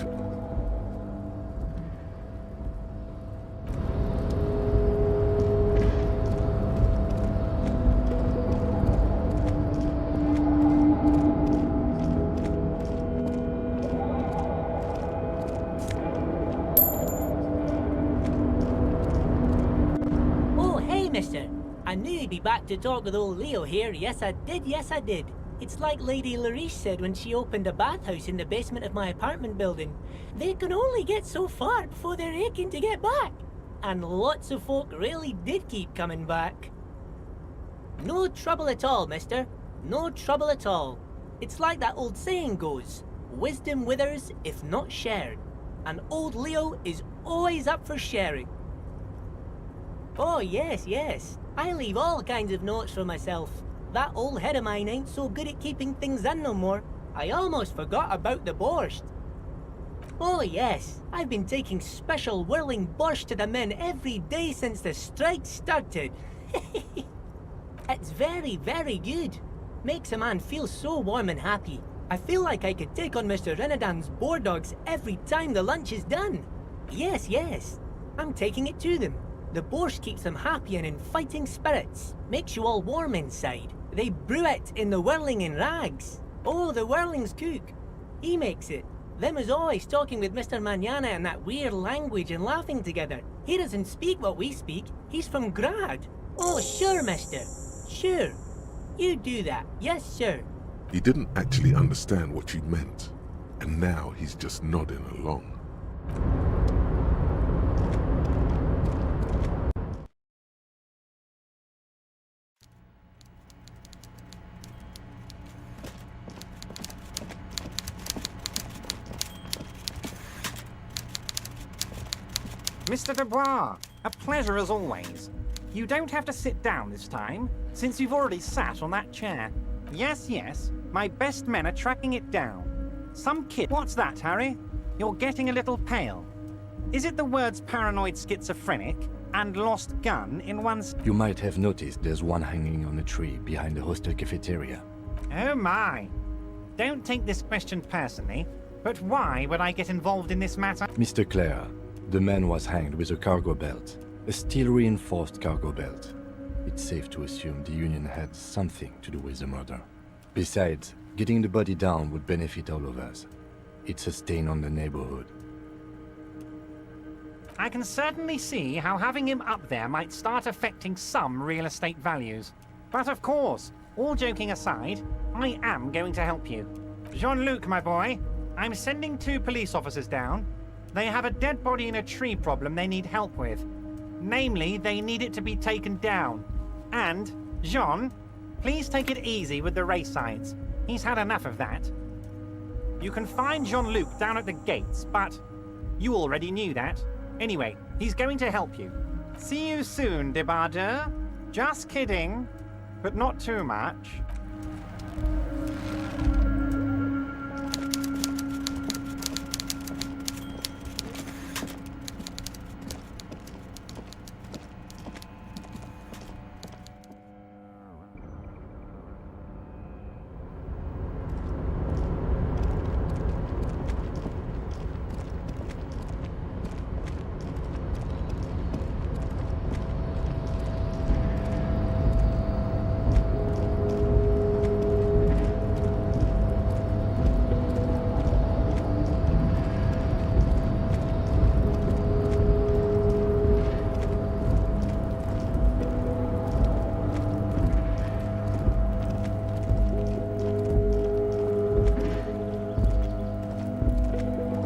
Oh, hey, mister. I knew he'd be back to talk with old Leo here. Yes, I did. Yes, I did. It's like Lady Larice said when she opened a bathhouse in the basement of my apartment building. They can only get so far before they're aching to get back. And lots of folk really did keep coming back. No trouble at all, mister. No trouble at all. It's like that old saying goes, wisdom withers if not shared. And old Leo is always up for sharing. Oh, yes, yes. I leave all kinds of notes for myself. That old head of mine ain't so good at keeping things in no more. I almost forgot about the borscht. Oh, yes. I've been taking special whirling borscht to the men every day since the strike started. It's very, very good. Makes a man feel so warm and happy. I feel like I could take on Mr. Renadan's boar dogs every time the lunch is done. Yes, yes. I'm taking it to them. The borscht keeps them happy and in fighting spirits. Makes you all warm inside. They brew it in the whirling in rags. Oh, the whirling's cook. He makes it. Them is always talking with Mr. Manana in that weird language and laughing together. He doesn't speak what we speak. He's from Grad. Oh, sure, mister. Sure. You do that. Yes, sir. He didn't actually understand what she meant, and now he's just nodding along. Mr. Dubois, a pleasure as always. You don't have to sit down this time, since you've already sat on that chair. Yes, yes, my best men are tracking it down. Some kid... What's that, Harry? You're getting a little pale. Is it the words paranoid schizophrenic and lost gun in one's... You might have noticed there's one hanging on a tree behind the hostel cafeteria. Oh my. Don't take this question personally, but why would I get involved in this matter? Mr. Clare, the man was hanged with a cargo belt. A steel-reinforced cargo belt. It's safe to assume the Union had something to do with the murder. Besides, getting the body down would benefit all of us. It's a stain on the neighborhood. I can certainly see how having him up there might start affecting some real estate values. But of course, all joking aside, I am going to help you. Jean-Luc, my boy, I'm sending 2 police officers down. They have a dead body in a tree problem they need help with. Namely, they need it to be taken down. And, Jean, please take it easy with the race signs. He's had enough of that. You can find Jean-Luc down at the gates, but you already knew that. Anyway, he's going to help you. See you soon, Debardeur. Just kidding, but not too much.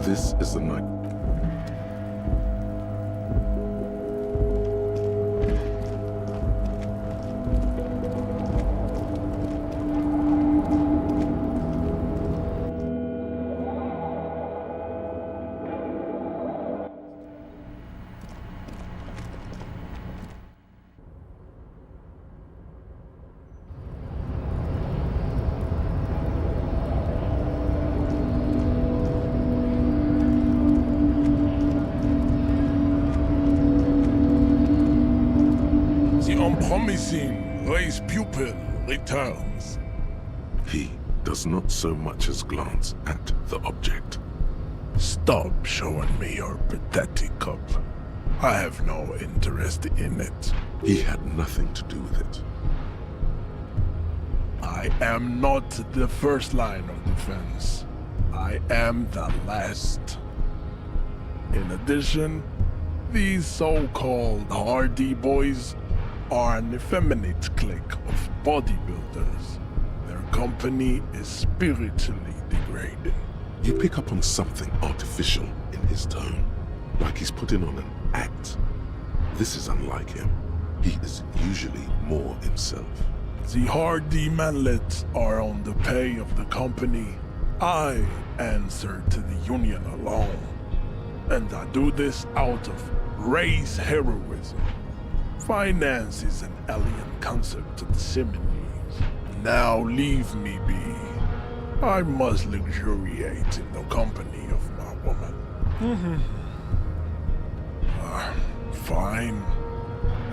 This is the night. Promising race pupil returns. He does not so much as glance at the object. Stop showing me your pathetic cup. I have no interest in it. He had nothing to do with it. I am not the first line of defense. I am the last. In addition, these so-called Hardy boys are an effeminate clique of bodybuilders. Their company is spiritually degrading. You pick up on something artificial in his tone, like he's putting on an act. This is unlike him. He is usually more himself. The Hardy manlets are on the pay of the company. I answer to the union alone. And I do this out of race heroism. Finance is an alien concept to the Seminoles. Now leave me be. I must luxuriate in the company of my woman. Fine.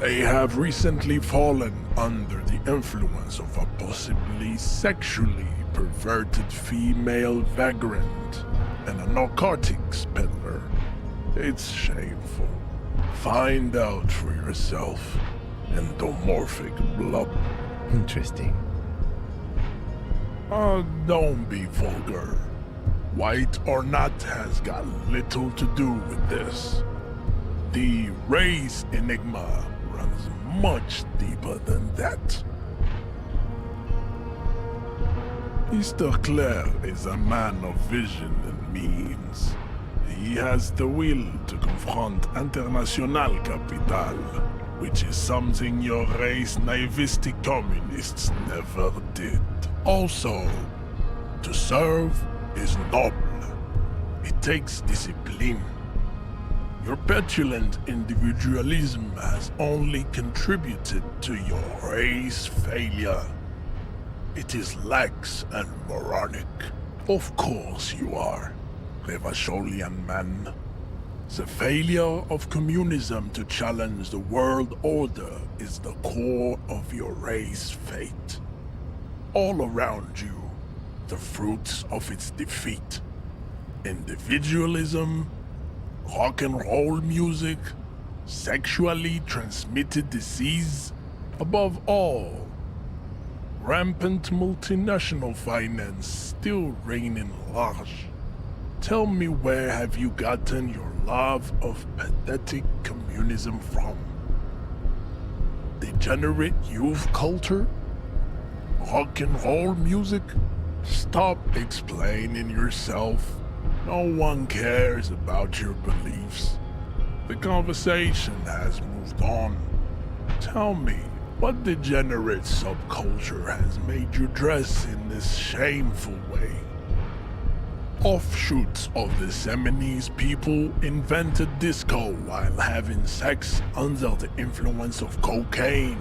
They have recently fallen under the influence of a possibly sexually perverted female vagrant and a narcotics peddler. It's shameful. Find out for yourself. Endomorphic blob. Interesting. Don't be vulgar. White or not has got little to do with this. The race enigma runs much deeper than that. Mr. Claire is a man of vision and means. He has the will to confront International Capital, which is something your race naivistic communists never did. Also, to serve is noble. It takes discipline. Your petulant individualism has only contributed to your race failure. It is lax and moronic. Of course you are, Revacholian man. The failure of communism to challenge the world order is the core of your race fate. All around you, the fruits of its defeat. Individualism, rock and roll music, sexually transmitted disease, above all, rampant multinational finance still reigning large. Tell me, where have you gotten your love of pathetic communism from? Degenerate youth culture? Rock and roll music? Stop explaining yourself. No one cares about your beliefs. The conversation has moved on. Tell me, what degenerate subculture has made you dress in this shameful way? Offshoots of the Seminoles people invented disco while having sex under the influence of cocaine.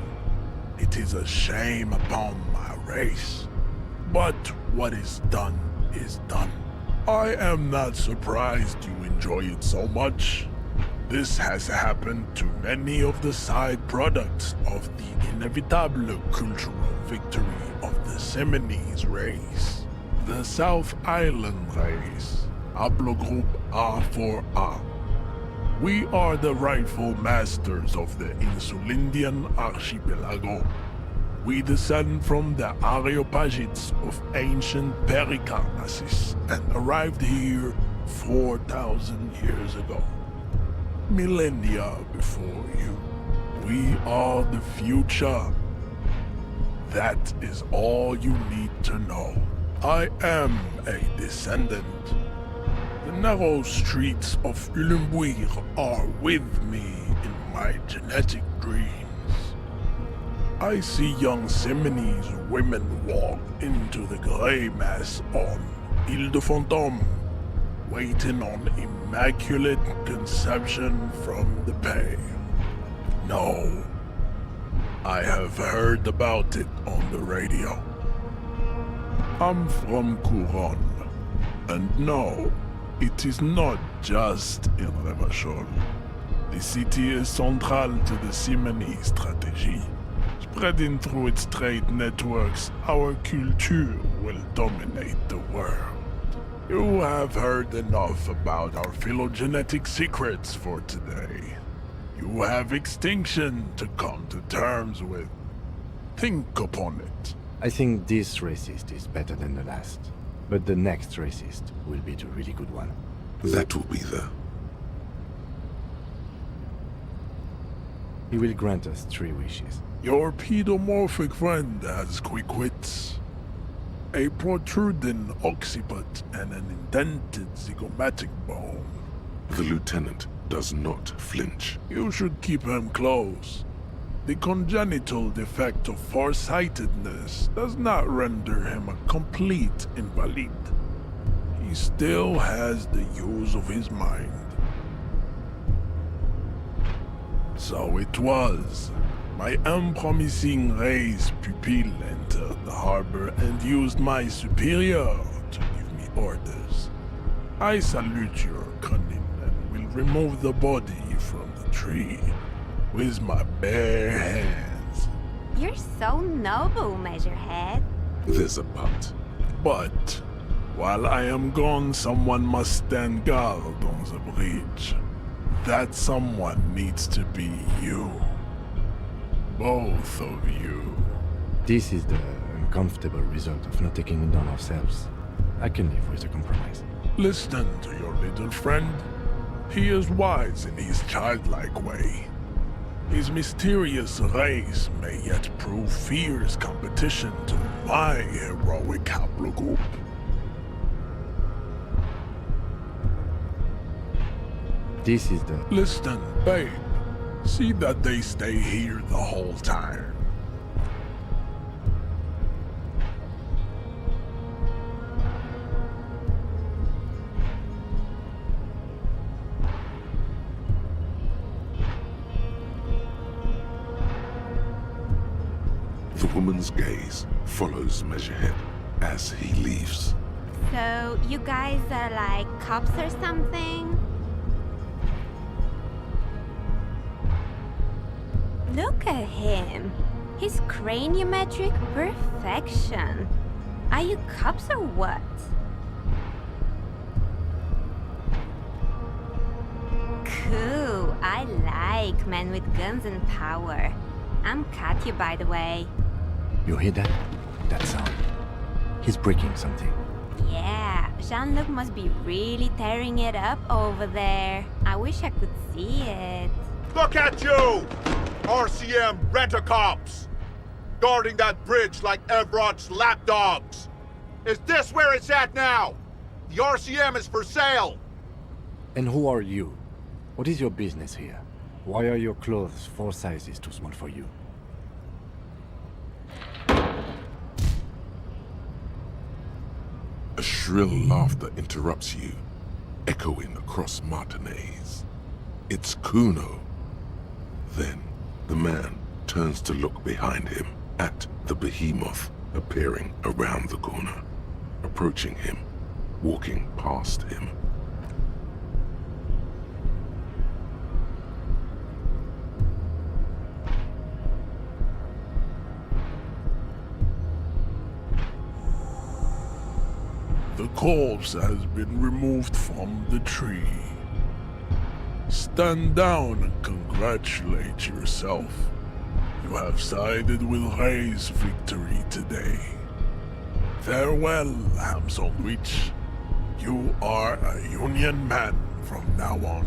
It is a shame upon my race. But what is done is done. I am not surprised you enjoy it so much. This has happened to many of the side products of the inevitable cultural victory of the Seminoles race. The South Island race, haplogroup A4A. We are the rightful masters of the Insulindian archipelago. We descend from the Areopagites of ancient Pericarnassus and arrived here 4,000 years ago. Millennia before you. We are the future. That is all you need to know. I am a descendant. The narrow streets of Ulumbuir are with me in my genetic dreams. I see young Seminoles women walk into the grey mass on Ile de Fantôme, waiting on immaculate conception from the pale. No, I have heard about it on the radio. I'm from Couronne, and no, it is not just in Revachol. The city is central to the Seminoles strategy. Spreading through its trade networks, our culture will dominate the world. You have heard enough about our phylogenetic secrets for today. You have extinction to come to terms with. Think upon it. I think this racist is better than the last. But the next racist will be the really good one. That will be the He will grant us 3 wishes. Your pedomorphic friend has quick wits. A protruding occiput and an indented zygomatic bone. The lieutenant does not flinch. You should keep him close. The congenital defect of farsightedness does not render him a complete invalid. He still has the use of his mind. So it was. My unpromising race pupil entered the harbor and used my superior to give me orders. I salute your cunning and will remove the body from the tree with my bare hands. You're so noble, Measurehead. There's a but. But while I am gone, someone must stand guard on the bridge. That someone needs to be you. Both of you. This is the uncomfortable result of not taking it on ourselves. I can live with a compromise. Listen to your little friend. He is wise in his childlike way. His mysterious race may yet prove fierce competition to my heroic haplogroup. This is the... Listen, babe. See that they stay here the whole time. The woman's gaze follows Measurehead as he leaves. So, you guys are like cops or something? Look at him. His craniometric perfection. Are you cops or what? Cool. I like men with guns and power. I'm Katya, by the way. You hear that? That sound. He's breaking something. Yeah, Jean-Luc must be really tearing it up over there. I wish I could see it. Look at you! RCM rent-a-cops! Guarding that bridge like Evrod's lapdogs! Is this where it's at now? The RCM is for sale! And who are you? What is your business here? Why are your clothes 4 sizes too small for you? A shrill laughter interrupts you, echoing across Martinez. It's Kuno. Then, the man turns to look behind him at the behemoth appearing around the corner, approaching him, walking past him. The corpse has been removed from the tree. Stand down and congratulate yourself. You have sided with Ray's victory today. Farewell, ham sandwich. You are a Union man from now on.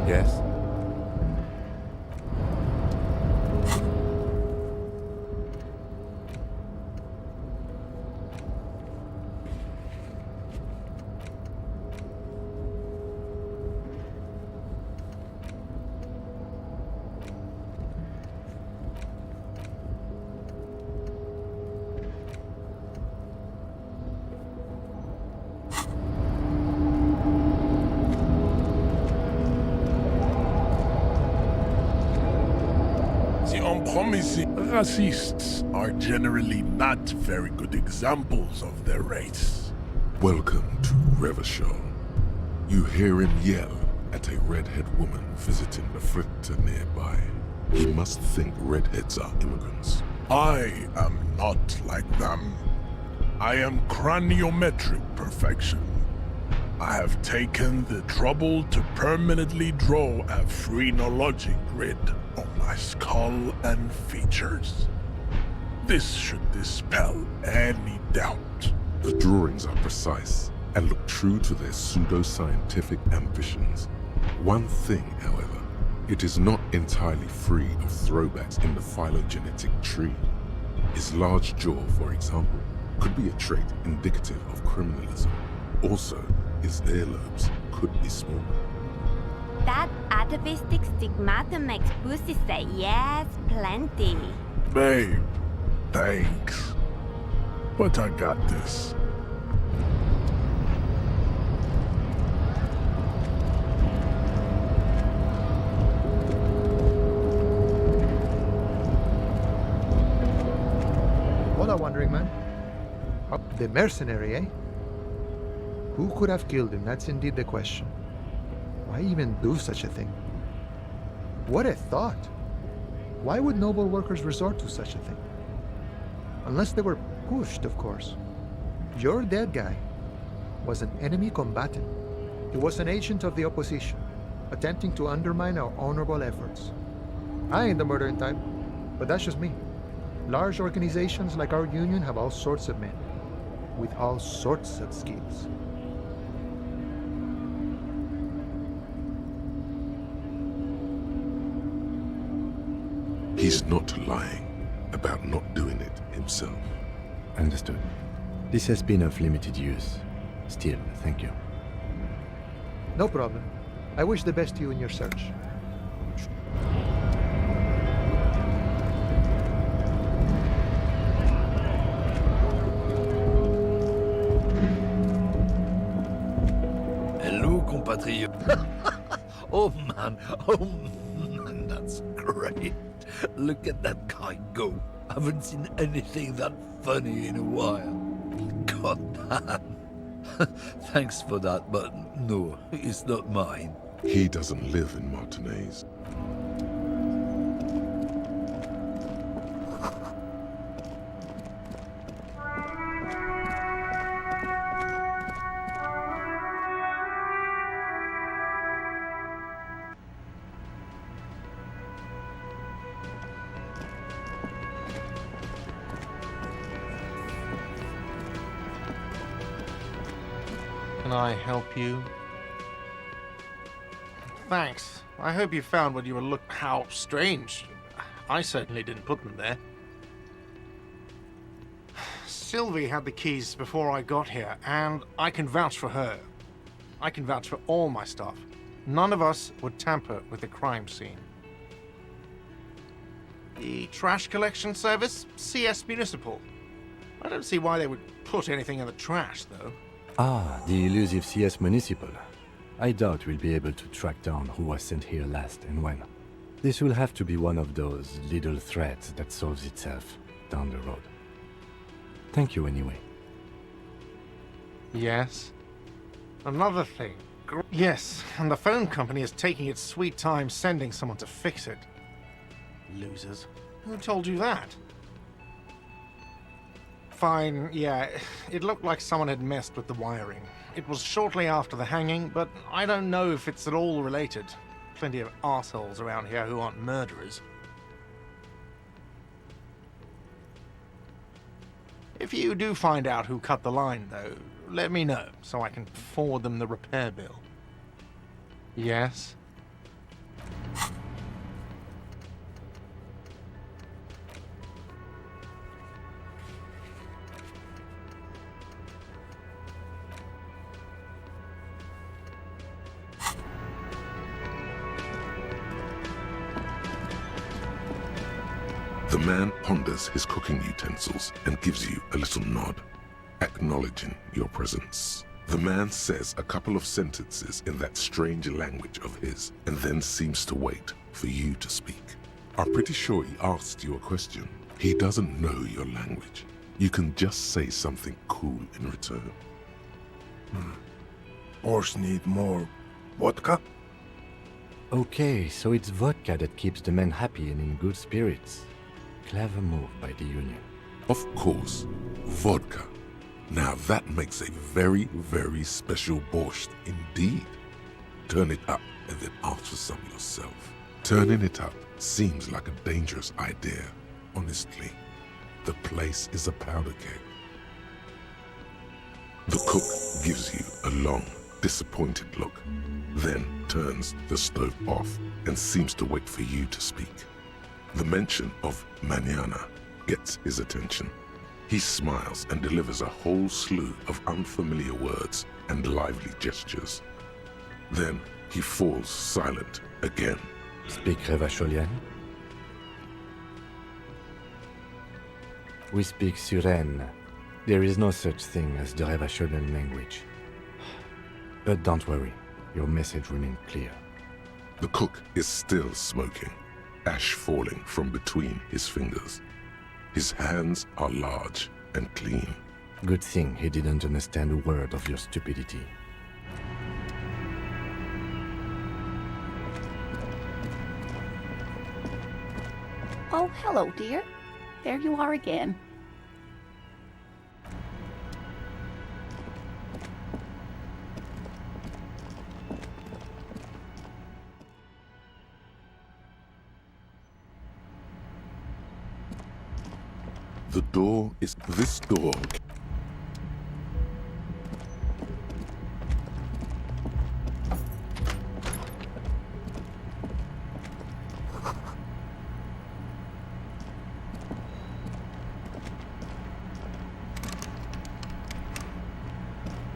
Yes? Unpromising racists are generally not very good examples of their race. Welcome to Revachol. You hear him yell at a redhead woman visiting the fritter nearby. He must think redheads are immigrants. I am not like them. I am craniometric perfection. I have taken the trouble to permanently draw a phrenologic grid on my skull and features. This should dispel any doubt. The drawings are precise and look true to their pseudo-scientific ambitions. One thing, however, it is not entirely free of throwbacks in the phylogenetic tree. His large jaw, for example, could be a trait indicative of criminalism. Also, his earlobes could be smaller. That atavistic stigmata makes pussy say yes, plenty. Babe, thanks. But I got this. What a wandering man. Oh, the mercenary, eh? Who could have killed him? That's indeed the question. Why even do such a thing? What a thought! Why would noble workers resort to such a thing? Unless they were pushed, of course. Your dead guy was an enemy combatant. He was an agent of the opposition, attempting to undermine our honorable efforts. I ain't the murdering type, but that's just me. Large organizations like our union have all sorts of men, with all sorts of skills. He's not lying about not doing it himself. Understood. This has been of limited use. Still, thank you. No problem. I wish the best to you in your search. Hello, compatriot. Oh man, that's great. Look at that guy go. Haven't seen anything that funny in a while. God damn. Thanks for that, but no, it's not mine. He doesn't live in Martinez. Can I help you? Thanks. I hope you found what you were looking. How strange. I certainly didn't put them there. Sylvie had the keys before I got here, and I can vouch for her. I can vouch for all my staff. None of us would tamper with the crime scene. The trash collection service? CS Municipal. I don't see why they would put anything in the trash, though. Ah, the elusive CS Municipal. I doubt we'll be able to track down who was sent here last and when. This will have to be one of those little threads that solves itself down the road. Thank you anyway. Yes. Another thing. Yes, and the phone company is taking its sweet time sending someone to fix it. Losers. Who told you that? Fine, yeah, it looked like someone had messed with the wiring. It was shortly after the hanging, but I don't know if it's at all related. Plenty of arseholes around here who aren't murderers. If you do find out who cut the line, though, let me know, so I can forward them the repair bill. Yes? The man ponders his cooking utensils and gives you a little nod, acknowledging your presence. The man says a couple of sentences in that strange language of his, and then seems to wait for you to speak. I'm pretty sure he asked you a question. He doesn't know your language. You can just say something cool in return. Horse need more vodka? Okay, so it's vodka that keeps the men happy and in good spirits. Clever move by the Union. Of course, vodka. Now that makes a very, very special borscht indeed. Turn it up and then ask for some yourself. Turning it up seems like a dangerous idea, honestly. the place is a powder keg. The cook gives you a long, disappointed look, then turns the stove off and seems to wait for you to speak. The mention of mañana gets his attention. He smiles and delivers a whole slew of unfamiliar words and lively gestures. Then he falls silent again. Speak Revacholian? We speak Suren. There is no such thing as the Revacholian language. But don't worry, your message remains clear. The cook is still smoking, ash falling from between his fingers. His hands are large and clean. Good thing he didn't understand a word of your stupidity. Oh, hello, dear. There you are again. The door is this door.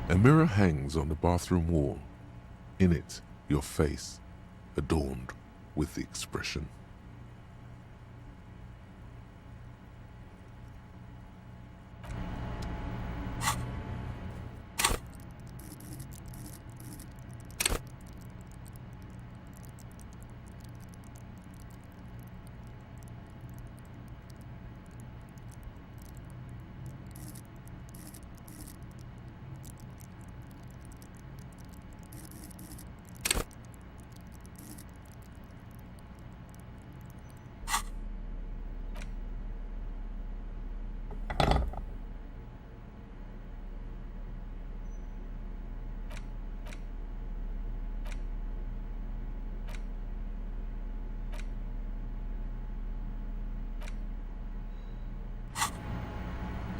A mirror hangs on the bathroom wall. In it, your face, adorned with the expression.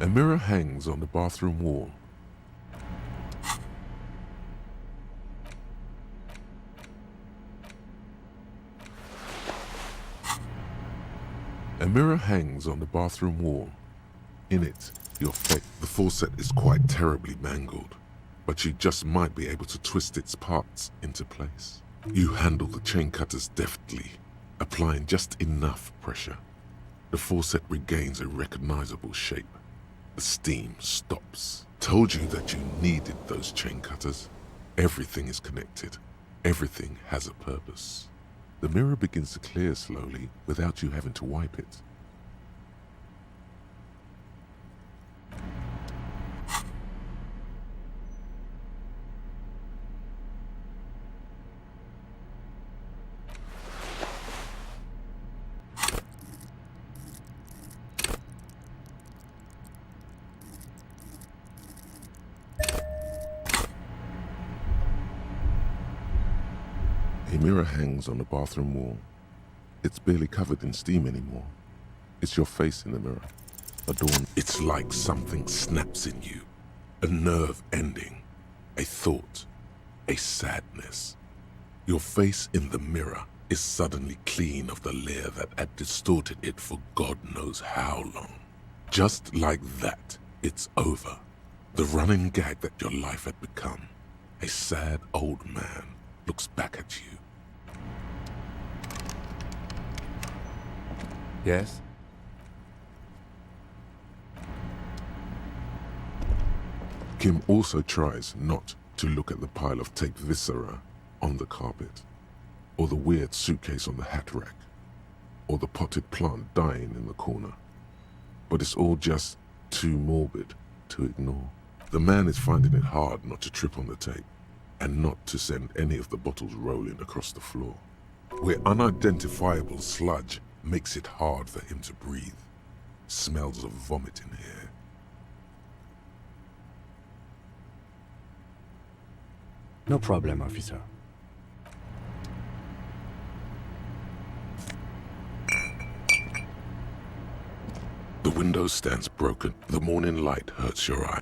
A mirror hangs on the bathroom wall. A mirror hangs on the bathroom wall. In it, your face. The faucet is quite terribly mangled, but you just might be able to twist its parts into place. You handle the chain cutters deftly, applying just enough pressure. The faucet regains a recognizable shape. The steam stops. Told you that you needed those chain cutters. Everything is connected. Everything has a purpose. The mirror begins to clear slowly without you having to wipe it. A mirror hangs on the bathroom wall. It's barely covered in steam anymore. It's your face in the mirror, adorned. It's like something snaps in you. A nerve ending, a thought, a sadness. Your face in the mirror is suddenly clean of the layer that had distorted it for God knows how long. Just like that, it's over. The running gag that your life had become. A sad old man looks back at you. Yes? Kim also tries not to look at the pile of taped viscera on the carpet, or the weird suitcase on the hat rack, or the potted plant dying in the corner. But it's all just too morbid to ignore. The man is finding it hard not to trip on the tape, and not to send any of the bottles rolling across the floor, where unidentifiable sludge makes it hard for him to breathe. Smells of vomit in here. No problem, officer. The window stands broken. The morning light hurts your eye.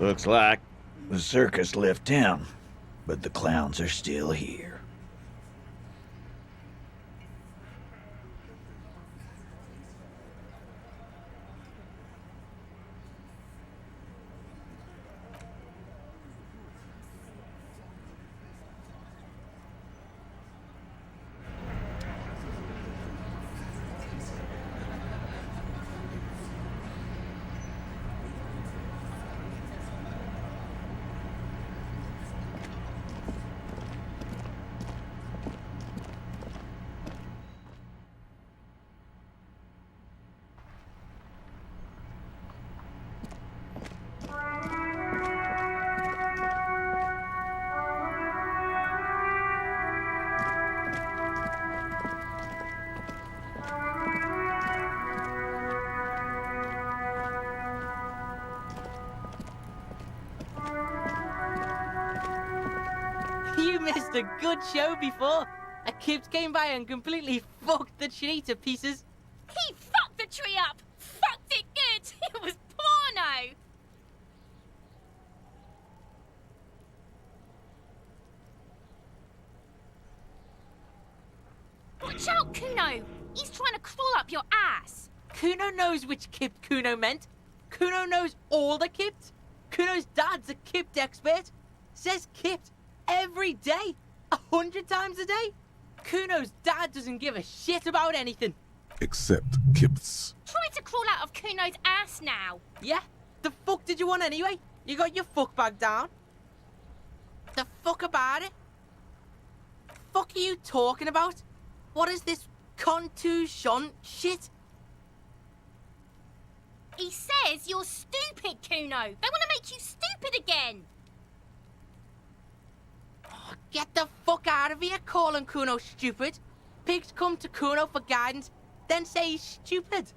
Looks like the circus left town, but the clowns are still here. You missed a good show before. A kid came by and completely fucked the tree to pieces. He fucked the tree up! Fucked it good! It was porno! Watch out, Kuno! He's trying to crawl up your ass! Kuno knows which Kipt Kuno meant. Kuno knows all the Kipt. Kuno's dad's a Kipt expert. Says Kipt every day. 100 times a day. Kuno's dad doesn't give a shit about anything. Except Kipts. Try to crawl out of Kuno's ass now! Yeah? The fuck did you want anyway? You got your fuck bag down? The fuck about it? Fuck are you talking about? What is this contusion shit? He says you're stupid, Kuno! They want to make you stupid again! Oh, get the fuck out of here calling Kuno stupid. Pigs come to Kuno for guidance, then say he's stupid.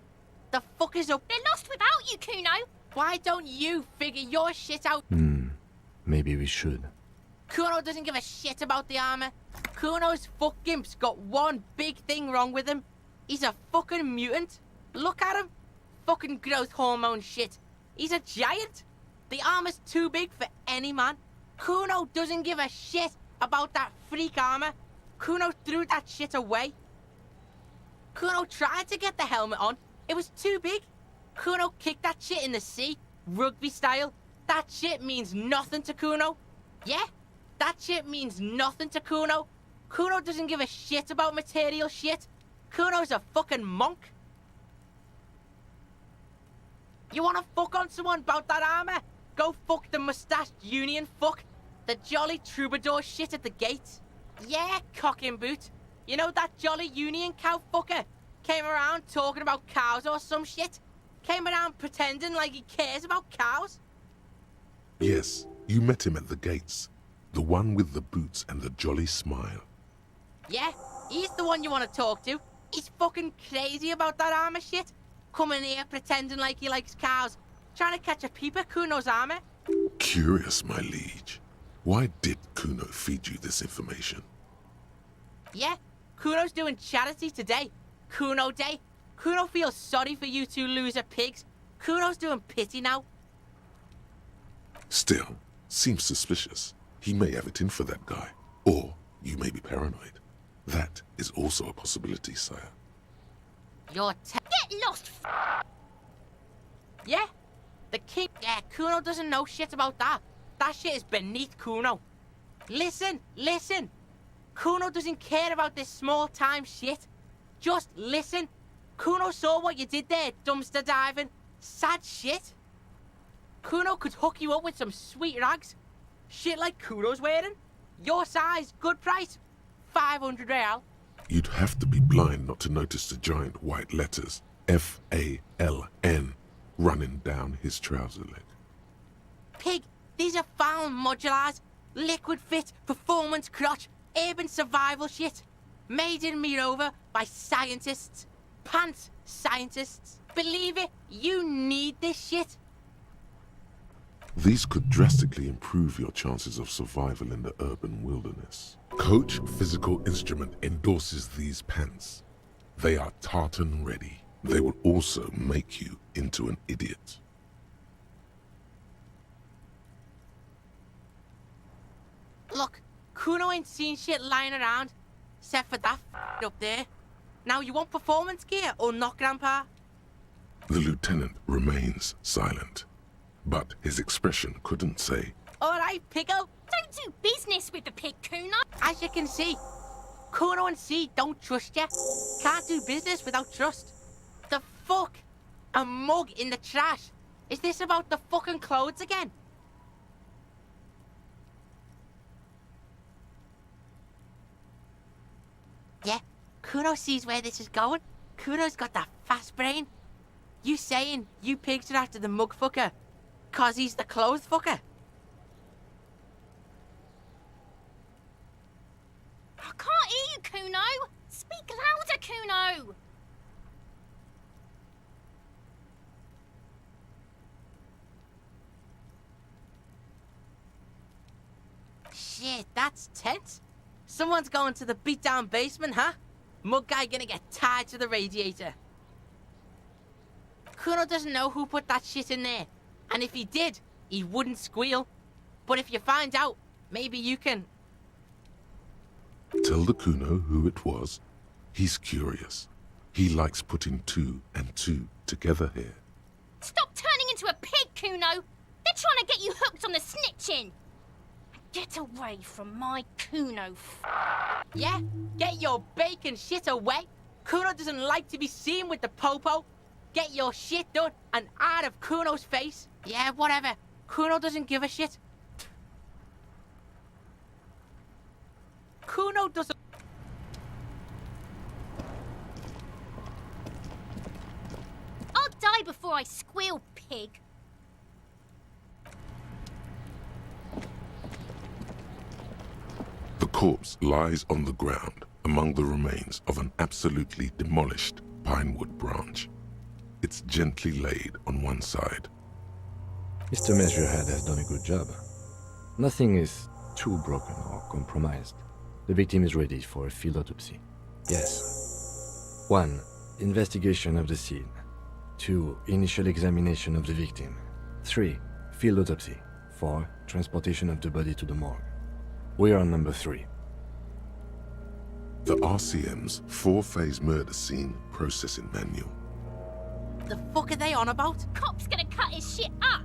The fuck is up? They're lost without you, Kuno! Why don't you figure your shit out? Maybe we should. Kuno doesn't give a shit about the armor. Kuno's fuck gimp's got one big thing wrong with him. He's a fucking mutant. Look at him. Fucking growth hormone shit. He's a giant. The armor's too big for any man. Kuno doesn't give a shit about that freak armor. Kuno threw that shit away. Kuno tried to get the helmet on. It was too big. Kuno kicked that shit in the sea, rugby style. That shit means nothing to Kuno. Yeah? That shit means nothing to Kuno. Kuno doesn't give a shit about material shit. Kuno's a fucking monk. You wanna fuck on someone about that armor? Go fuck the mustached union fuck. The jolly troubadour shit at the gate. Yeah, cock and boot. You know that jolly union cow fucker? Came around talking about cows or some shit? Came around pretending like he cares about cows? Yes, you met him at the gates. The one with the boots and the jolly smile. Yeah, he's the one you want to talk to. He's fucking crazy about that armor shit. Coming here pretending like he likes cows. Trying to catch a peep at Kuno's armor. Curious, my liege. Why did Kuno feed you this information? Yeah, Kuno's doing charity today. Kuno Day. Kuno feels sorry for you two loser pigs. Kuno's doing pity now. Still, seems suspicious. He may have it in for that guy. Or you may be paranoid. That is also a possibility, sire. You're Get lost, Yeah? The king... Yeah, Kuno doesn't know shit about that. That shit is beneath Kuno. Listen, listen. Kuno doesn't care about this small-time shit. Just listen. Kuno saw what you did there, dumpster diving. Sad shit. Kuno could hook you up with some sweet rags. Shit like Kuno's wearing. Your size, good price. 500 real. You'd have to be blind not to notice the giant white letters F-A-L-N running down his trouser leg. Pig, these are found modulars. Liquid fit, performance crotch, urban survival shit. Made in Mirova by scientists. Pants scientists. Believe it, you need this shit. These could drastically improve your chances of survival in the urban wilderness. Coach Physical Instrument endorses these pants. They are tartan ready. They will also make you into an idiot. Look, Kuno ain't seen shit lying around, except for that up there. Now you want performance gear or not, Grandpa? The lieutenant remains silent, but his expression couldn't say. All right, Pico. Don't do business with the pig, Kuno. As you can see, Kuno and C don't trust you. Can't do business without trust. The fuck? A mug in the trash? Is this about the fucking clothes again? Yeah, Kuno sees where this is going. Kuno's got that fast brain. You saying you pigs are after the mug fucker, 'cause he's the clothes fucker? I can't hear you, Kuno. Speak louder, Kuno. Shit, that's tense. Someone's going to the beat-down basement, huh? Mug guy gonna get tied to the radiator. Kuno doesn't know who put that shit in there. And if he did, he wouldn't squeal. But if you find out, maybe you can... Tell the Kuno who it was. He's curious. He likes putting 2 and 2 together here. Stop turning into a pig, Kuno. They're trying to get you hooked on the snitching. Get away from my Kuno. Yeah, get your bacon shit away. Kuno doesn't like to be seen with the popo. Get your shit done and out of Kuno's face. Yeah, whatever. Kuno doesn't give a shit. Kuno doesn't... I'll die before I squeal, pig. The corpse lies on the ground among the remains of an absolutely demolished pinewood branch. It's gently laid on one side. Mr. Measurehead has done a good job. Nothing is too broken or compromised. The victim is ready for a field autopsy. Yes. 1. Investigation of the scene. 2. Initial examination of the victim. 3. Field autopsy. 4. Transportation of the body to the morgue. We are on number 3. The RCM's 4-phase murder scene processing manual. The fuck are they on about? Cop's gonna cut his shit up.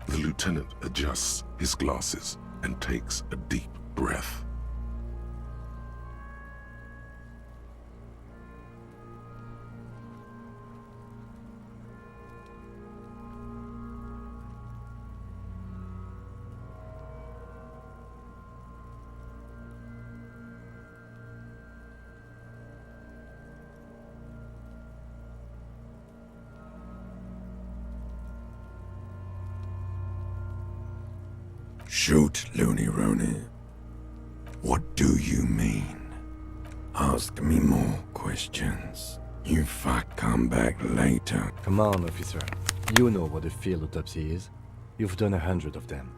The lieutenant adjusts his glasses and takes a deep breath. Shoot, Looney Rooney. What do you mean? Ask me more questions. If I come back later... Come on, officer. You know what a field autopsy is. You've done 100 of them.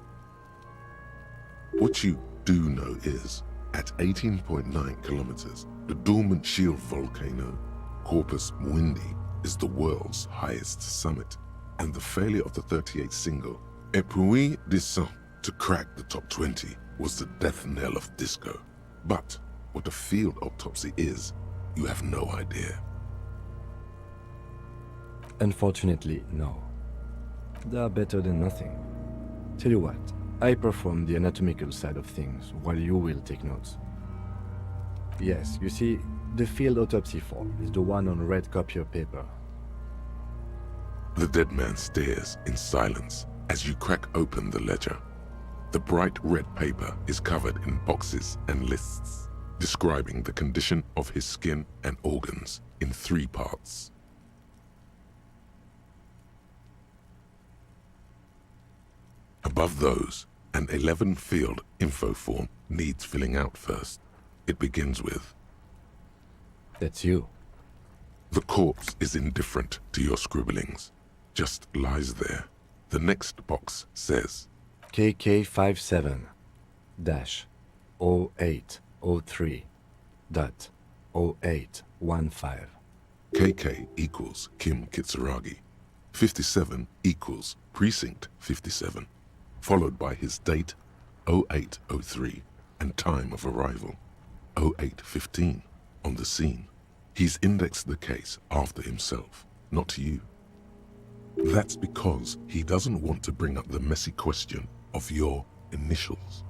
What you do know is, at 18.9 kilometers, the dormant shield volcano, Corpus Mundi, is the world's highest summit, and the failure of the 38 single, Et puis descend, to crack the top 20 was the death knell of disco. But what a field autopsy is, you have no idea. Unfortunately, no. They are better than nothing. Tell you what, I perform the anatomical side of things, while you will take notes. Yes, you see, the field autopsy form is the one on red copier paper. The dead man stares in silence as you crack open the ledger. The bright red paper is covered in boxes and lists, describing the condition of his skin and organs in 3 parts. Above those, an 11-field info form needs filling out first. It begins with, "That's you." The corpse is indifferent to your scribblings, just lies there. The next box says, KK57-0803.0815. KK equals Kim Kitsuragi. 57 equals Precinct 57, followed by his date, 0803, and time of arrival, 0815, on the scene. He's indexed the case after himself, not you. That's because he doesn't want to bring up the messy question of your initials.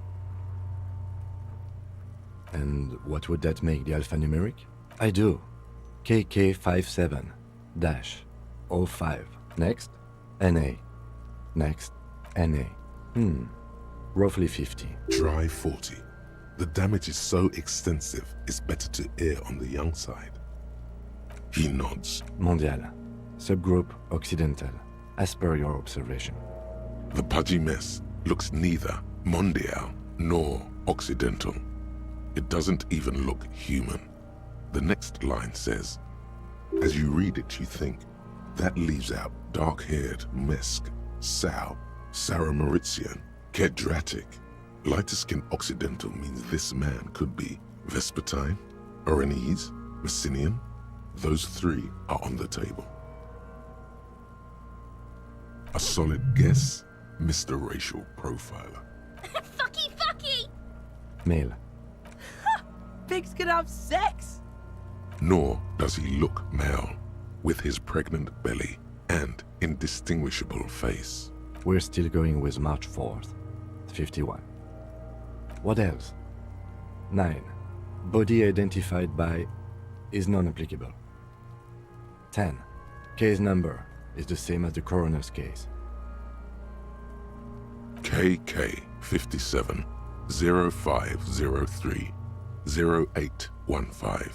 And what would that make the alphanumeric? I do. KK57-05. Next, NA. Next, NA. Roughly 50. Try 40. The damage is so extensive, it's better to err on the young side. He nods. Mondial. Subgroup Occidental, as per your observation. The pudgy mess looks neither mondial nor occidental. It doesn't even look human. The next line says, as you read it, you think, that leaves out dark-haired Mesk, Sao, Sarah Mauritian, Kedratic. Lighter-skinned occidental means this man could be Vespertine, Oranese, Messinian. Those 3 are on the table. A solid guess, Mr. Racial Profiler. Fucky! Male. Pigs can have sex! Nor does he look male, with his pregnant belly and indistinguishable face. We're still going with March 4th, 51. What else? 9. Body identified by is non-applicable. 10. Case number is the same as the coroner's case. KK 57 0503 0815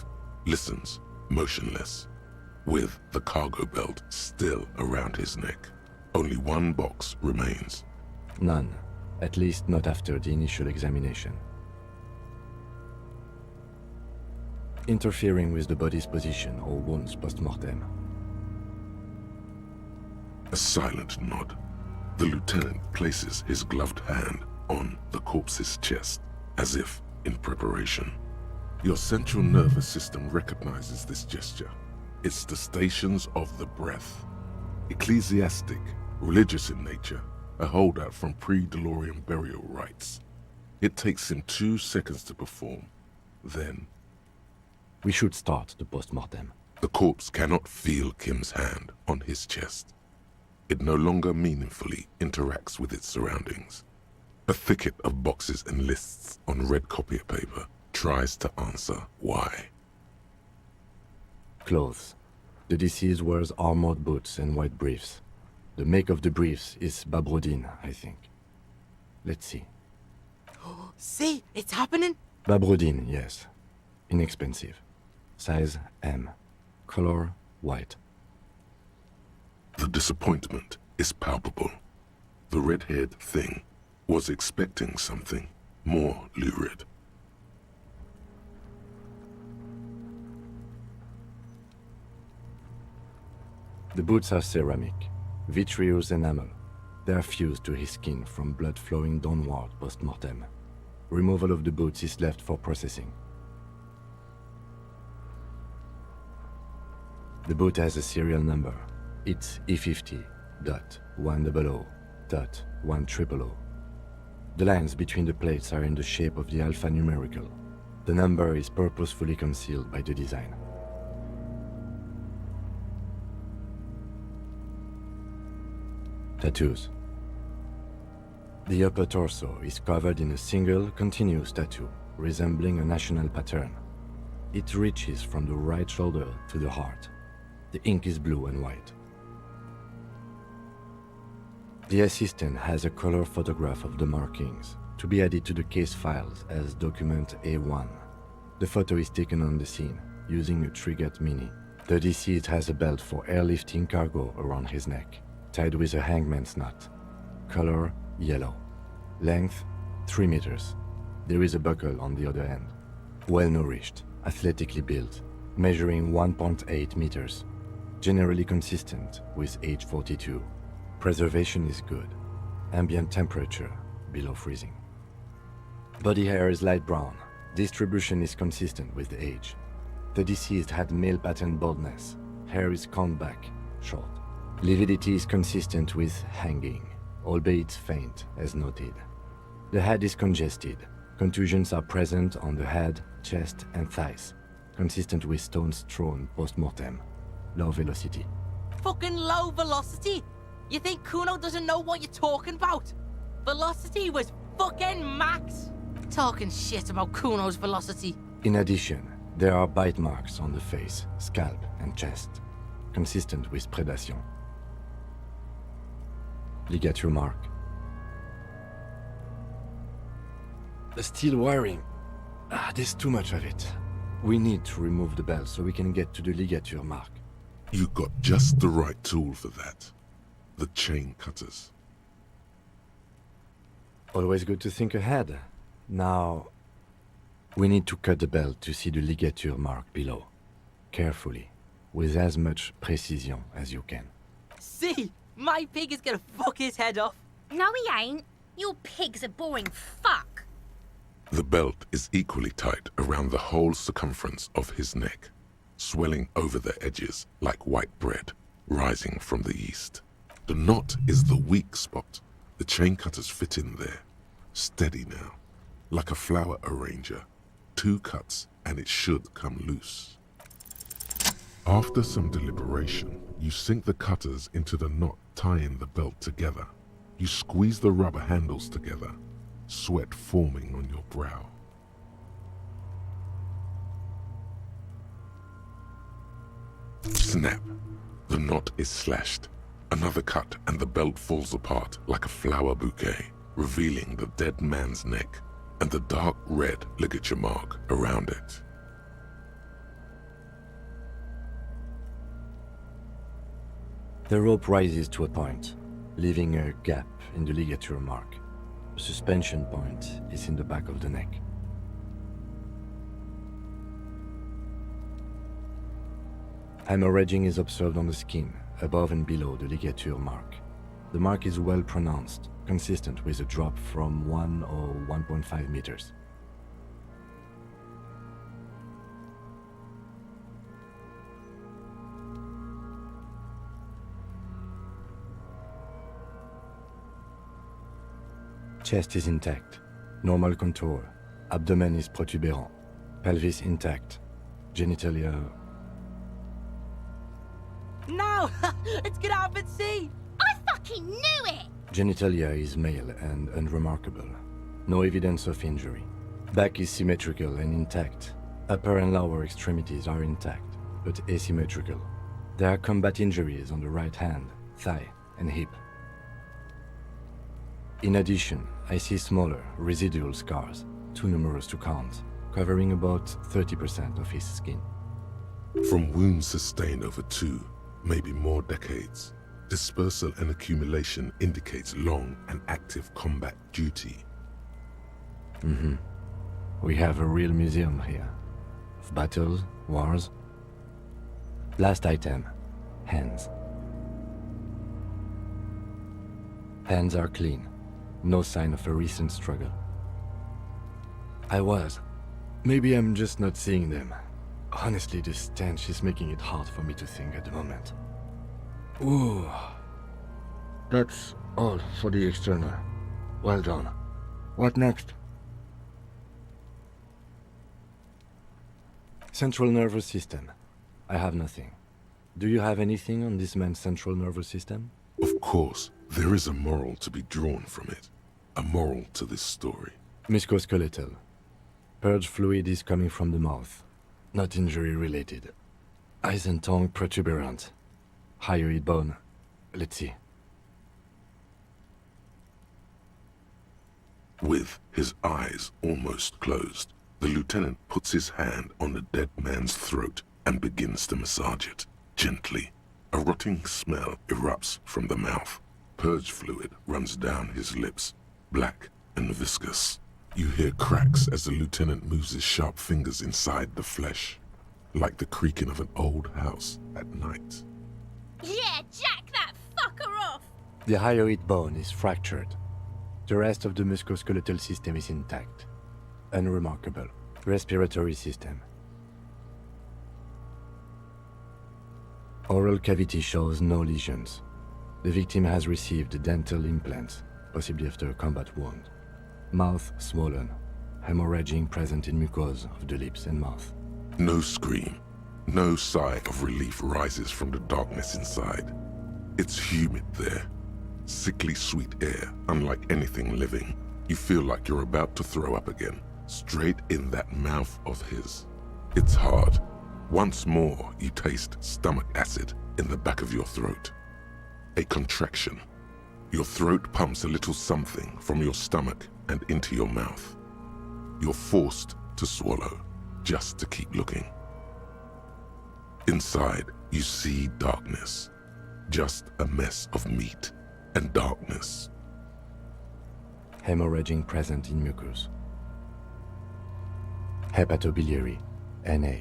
listens motionless, with the cargo belt still around his neck. Only 1 box remains. None, at least not after the initial examination. Interfering with the body's position or wounds post-mortem. A silent nod. The lieutenant places his gloved hand on the corpse's chest, as if in preparation. Your central nervous system recognizes this gesture. It's the stations of the breath. Ecclesiastic, religious in nature, a holdout from pre-DeLorean burial rites. It takes him 2 seconds to perform. Then, we should start the post-mortem. The corpse cannot feel Kim's hand on his chest. It no longer meaningfully interacts with its surroundings. A thicket of boxes and lists on red copier paper tries to answer why. Clothes. The deceased wears armored boots and white briefs. The make of the briefs is Babrodine, I think. Let's see. See, it's happening. Babrodine, yes. Inexpensive. Size M. Color white. The disappointment is palpable. The red-haired thing was expecting something more lurid. The boots are ceramic, vitreous enamel. They are fused to his skin from blood flowing downward post-mortem. Removal of the boots is left for processing. The boot has a serial number. It's E50.100.100. The lines between the plates are in the shape of the alphanumerical. The number is purposefully concealed by the design. Tattoos. The upper torso is covered in a single, continuous tattoo, resembling a national pattern. It reaches from the right shoulder to the heart. The ink is blue and white. The assistant has a color photograph of the markings, to be added to the case files as document A1. The photo is taken on the scene, using a Trigat Mini. The deceased has a belt for airlifting cargo around his neck, tied with a hangman's knot. Color, yellow. Length, 3 meters. There is a buckle on the other end. Well-nourished, athletically built, measuring 1.8 meters. Generally consistent with age 42. Preservation is good. Ambient temperature, below freezing. Body hair is light brown. Distribution is consistent with the age. The deceased had male pattern baldness. Hair is combed back, short. Lividity is consistent with hanging, albeit faint, as noted. The head is congested. Contusions are present on the head, chest, and thighs, consistent with stones thrown post-mortem. Low velocity. Fucking low velocity? You think Kuno doesn't know what you're talking about? Velocity was fucking max. Talking shit about Kuno's velocity. In addition, there are bite marks on the face, scalp, and chest, consistent with predation. Ligature mark. The steel wiring. There's too much of it. We need to remove the belt so we can get to the ligature mark. You got just the right tool for that. The chain cutters. Always good to think ahead. Now, we need to cut the belt to see the ligature mark below. Carefully, with as much precision as you can. See? My pig is gonna fuck his head off. No, he ain't. Your pig's a boring fuck. The belt is equally tight around the whole circumference of his neck, swelling over the edges like white bread rising from the east. The knot is the weak spot. The chain cutters fit in there. Steady now, like a flower arranger. 2 cuts and it should come loose. After some deliberation, you sink the cutters into the knot tying the belt together. You squeeze the rubber handles together, sweat forming on your brow. Snap! The knot is slashed. Another cut and the belt falls apart like a flower bouquet, revealing the dead man's neck and the dark red ligature mark around it. The rope rises to a point, leaving a gap in the ligature mark. The suspension point is in the back of the neck. Hemorrhaging is observed on the skin, above and below the ligature mark. The mark is well pronounced, consistent with a drop from 1 or 1.5 meters. Chest is intact, normal contour. Abdomen is protuberant, pelvis intact, genitalia. No! It's gonna happen, see! I fucking knew it! Genitalia is male and unremarkable. No evidence of injury. Back is symmetrical and intact. Upper and lower extremities are intact, but asymmetrical. There are combat injuries on the right hand, thigh, and hip. In addition, I see smaller, residual scars, too numerous to count, covering about 30% of his skin. From wounds sustained over 2, maybe more decades, dispersal and accumulation indicates long and active combat duty. We have a real museum here. Of battles, wars. Last item, hands. Hands are clean. No sign of a recent struggle. Maybe I'm just not seeing them. Honestly, this stench is making it hard for me to think at the moment. Ooh. That's all for the external. Well done. What next? Central nervous system. I have nothing. Do you have anything on this man's central nervous system? Of course, there is a moral to be drawn from it. a moral to this story. Musculoskeletal. Purge fluid is coming from the mouth, not injury-related. Eyes and tongue protuberant. Hyoid bone. Let's see. With his eyes almost closed, the lieutenant puts his hand on the dead man's throat and begins to massage it, gently. A rotting smell erupts from the mouth. Purge fluid runs down his lips, black and viscous. You hear cracks as the lieutenant moves his sharp fingers inside the flesh, like the creaking of an old house at night. Yeah, jack that fucker off! The hyoid bone is fractured. The rest of the musculoskeletal system is intact. Unremarkable. Respiratory system. Oral cavity shows no lesions. The victim has received dental implants, possibly after a combat wound. Mouth swollen. Hemorrhaging present in mucosa of the lips and mouth. No scream, no sigh of relief rises from the darkness inside. It's humid there. Sickly sweet air, unlike anything living. You feel like you're about to throw up again, straight in that mouth of his. It's hard. Once more, you taste stomach acid in the back of your throat. A contraction. Your throat pumps a little something from your stomach and into your mouth. You're forced to swallow, just to keep looking. Inside, you see darkness. Just a mess of meat and darkness. Hemorrhaging present in mucus. Hepatobiliary, Na.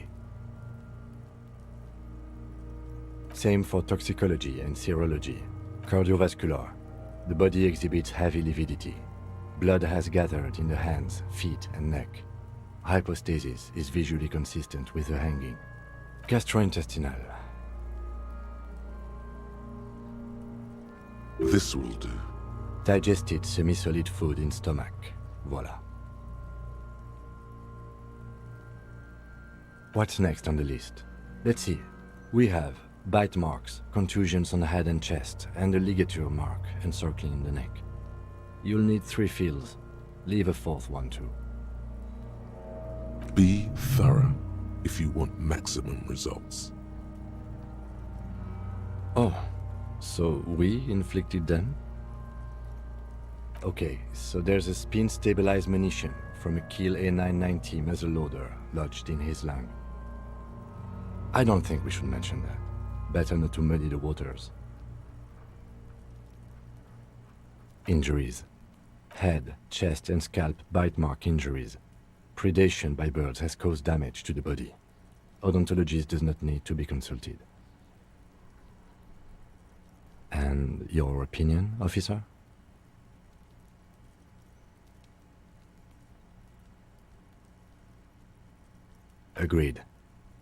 Same for toxicology and serology. Cardiovascular. The body exhibits heavy lividity. Blood has gathered in the hands, feet, and neck. Hypostasis is visually consistent with the hanging. Gastrointestinal. This will do. Digested semi-solid food in stomach. Voila. What's next on the list? Let's see. We have bite marks, contusions on the head and chest, and a ligature mark encircling the neck. You'll need 3 feels. Leave a 4th one too. Be thorough if you want maximum results. Oh, so we inflicted them? Okay, so there's a spin-stabilized munition from a Kiel A990 muzzleloader lodged in his lung. I don't think we should mention that. Better not to muddy the waters. Injuries. Head, chest and scalp bite mark injuries. Predation by birds has caused damage to the body. Odontologist does not need to be consulted. And your opinion, officer? Agreed.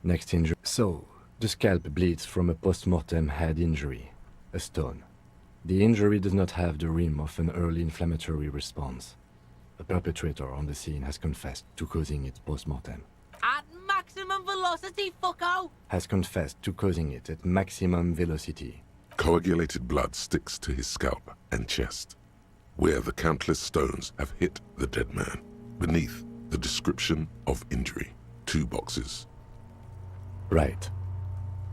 Next injury. So, the scalp bleeds from a post-mortem head injury, a stone. The injury does not have the rim of an early inflammatory response. The perpetrator on the scene has confessed to causing it post-mortem. At maximum velocity, fucko! Has confessed to causing it at maximum velocity. Coagulated blood sticks to his scalp and chest, where the countless stones have hit the dead man. Beneath, the description of injury. 2 boxes. Right.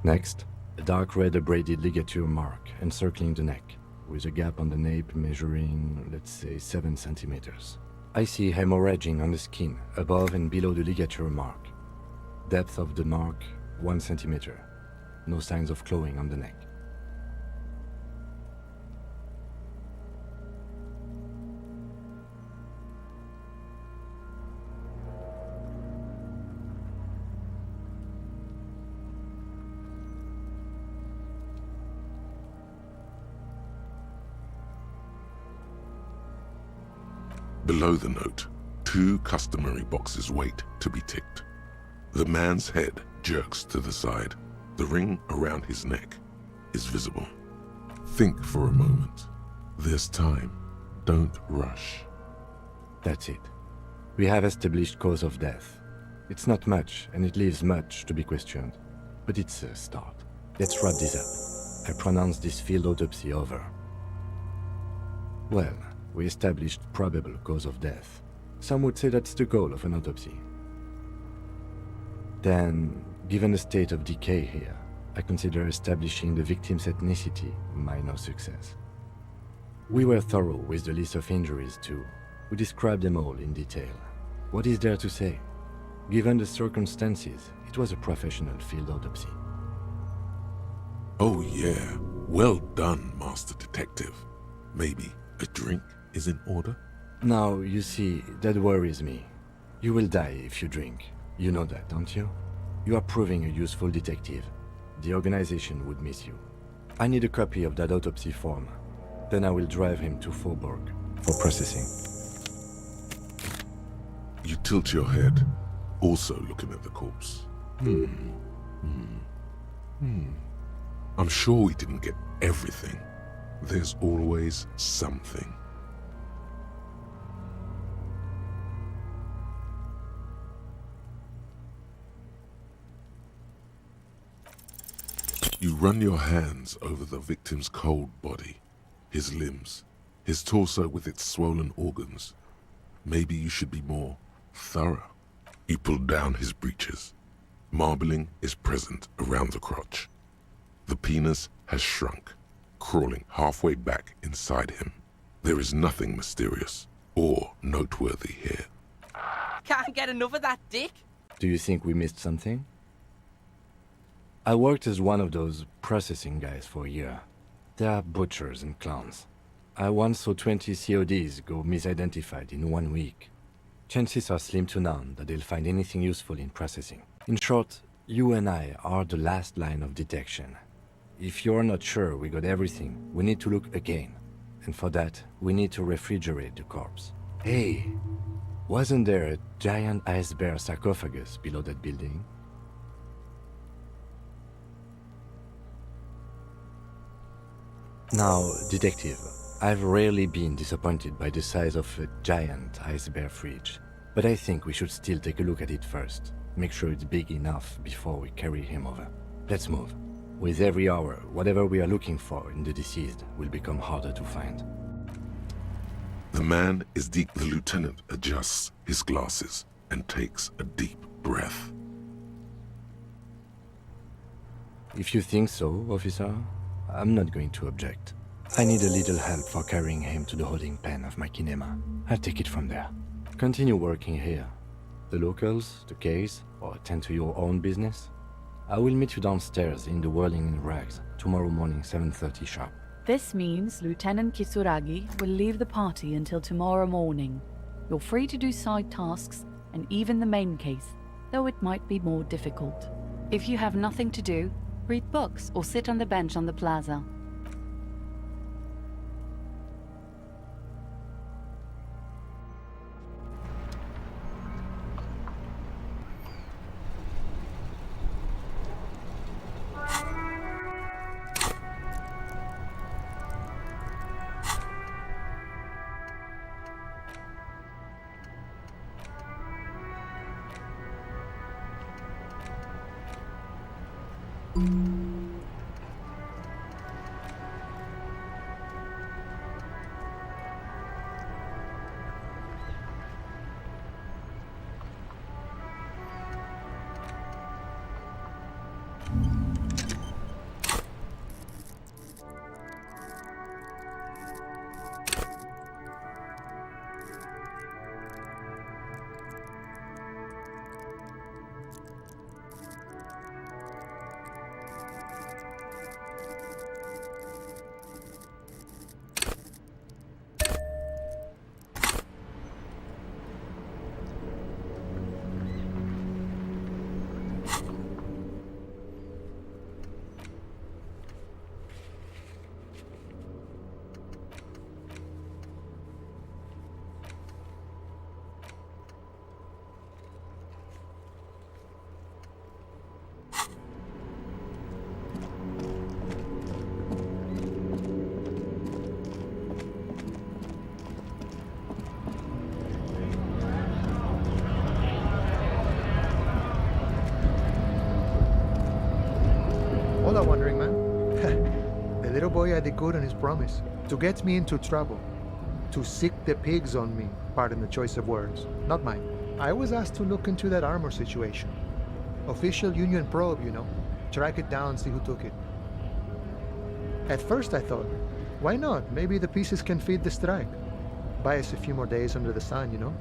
Next, a dark red abraded ligature mark encircling the neck, with a gap on the nape measuring, let's say, 7 centimeters. I see hemorrhaging on the skin, above and below the ligature mark. Depth of the mark, 1 centimeter. No signs of clawing on the neck. Below the note, 2 customary boxes wait to be ticked. The man's head jerks to the side. The ring around his neck is visible. Think for a moment. There's time. Don't rush. That's it. We have established cause of death. It's not much, and it leaves much to be questioned. But it's a start. Let's wrap this up. I pronounce this field autopsy over. Well, we established probable cause of death. Some would say that's the goal of an autopsy. Then, given the state of decay here, I consider establishing the victim's ethnicity minor success. We were thorough with the list of injuries too. We described them all in detail. What is there to say? Given the circumstances, it was a professional field autopsy. Oh yeah, well done, Master Detective. Maybe a drink is in order? Now, you see, that worries me. You will die if you drink. You know that, don't you? You are proving a useful detective. The organization would miss you. I need a copy of that autopsy form. Then I will drive him to Faubourg for processing. You tilt your head, also looking at the corpse. I'm sure we didn't get everything. There's always something. You run your hands over the victim's cold body, his limbs, his torso with its swollen organs. Maybe you should be more thorough. You pull down his breeches. Marbling is present around the crotch. The penis has shrunk, crawling halfway back inside him. There is nothing mysterious or noteworthy here. Can't get enough of that dick. Do you think we missed something? I worked as one of those processing guys for a year. They are butchers and clowns. I once saw 20 CODs go misidentified in 1 week. Chances are slim to none that they'll find anything useful in processing. In short, you and I are the last line of detection. If you're not sure we got everything, we need to look again. And for that, we need to refrigerate the corpse. Hey, wasn't there a giant ice bear sarcophagus below that building? Now, detective, I've rarely been disappointed by the size of a giant ice bear fridge, but I think we should still take a look at it first. Make sure it's big enough before we carry him over. Let's move. With every hour, whatever we are looking for in the deceased will become harder to find. The man is deep. The lieutenant adjusts his glasses and takes a deep breath. If you think so, officer, I'm not going to object. I need a little help for carrying him to the holding pen of my kinema. I'll take it from there. Continue working here. The locals, the case, or attend to your own business. I will meet you downstairs in the Whirling in Rags tomorrow morning, 7:30 sharp. This means Lieutenant Kisuragi will leave the party until tomorrow morning. You're free to do side tasks and even the main case, though it might be more difficult. If you have nothing to do, read books or sit on the bench on the plaza. All I'm wondering, man. The little boy had it good on his promise to get me into trouble. To sick the pigs on me, pardon the choice of words, not mine. I was asked to look into that armor situation. Official Union probe, you know. Track it down, see who took it. At first I thought, why not? Maybe the pieces can feed the strike. Buy us a few more days under the sun, you know?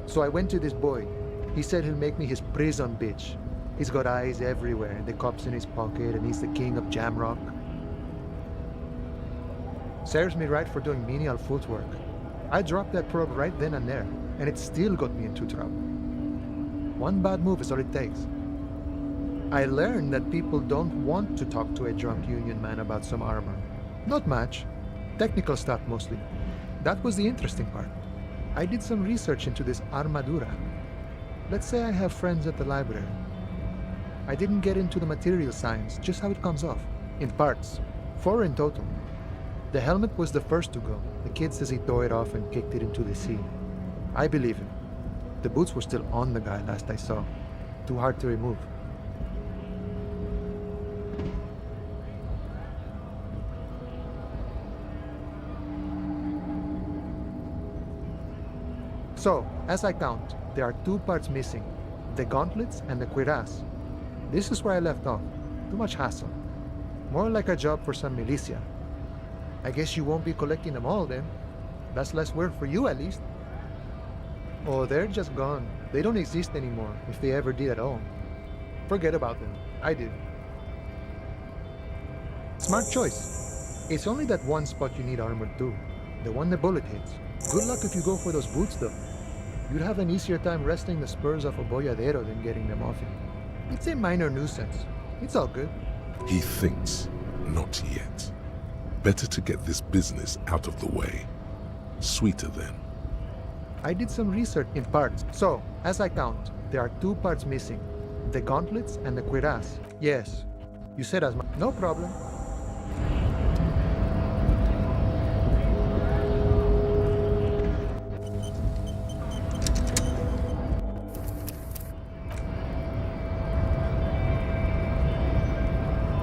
So I went to this boy. He said he'll make me his prison bitch. He's got eyes everywhere, the cops in his pocket, and he's the king of Jamrock. Serves me right for doing menial footwork. I dropped that probe right then and there, and it still got me into trouble. One bad move is all it takes. I learned that people don't want to talk to a drunk Union man about some armor. Not much. Technical stuff mostly. That was the interesting part. I did some research into this armadura. Let's say I have friends at the library. I didn't get into the material science, just how it comes off. In parts. 4 in total. The helmet was the first to go. The kid says he tore it off and kicked it into the sea. I believe him. The boots were still on the guy last I saw. Too hard to remove. So, as I count, there are 2 parts missing. The gauntlets and the cuirass. This is where I left off. Too much hassle. More like a job for some militia. I guess you won't be collecting them all then. That's less work for you at least. Oh, they're just gone. They don't exist anymore, if they ever did at all. Forget about them. I did. Smart choice. It's only that one spot you need armor too. The one the bullet hits. Good luck if you go for those boots though. You'd have an easier time wresting the spurs off a boyadero than getting them off him. It's a minor nuisance. It's all good. He thinks, not yet. Better to get this business out of the way. Sweeter then. I did some research in parts. So, as I count, there are 2 parts missing. The gauntlets and the cuirass. Yes, you said as much. No problem.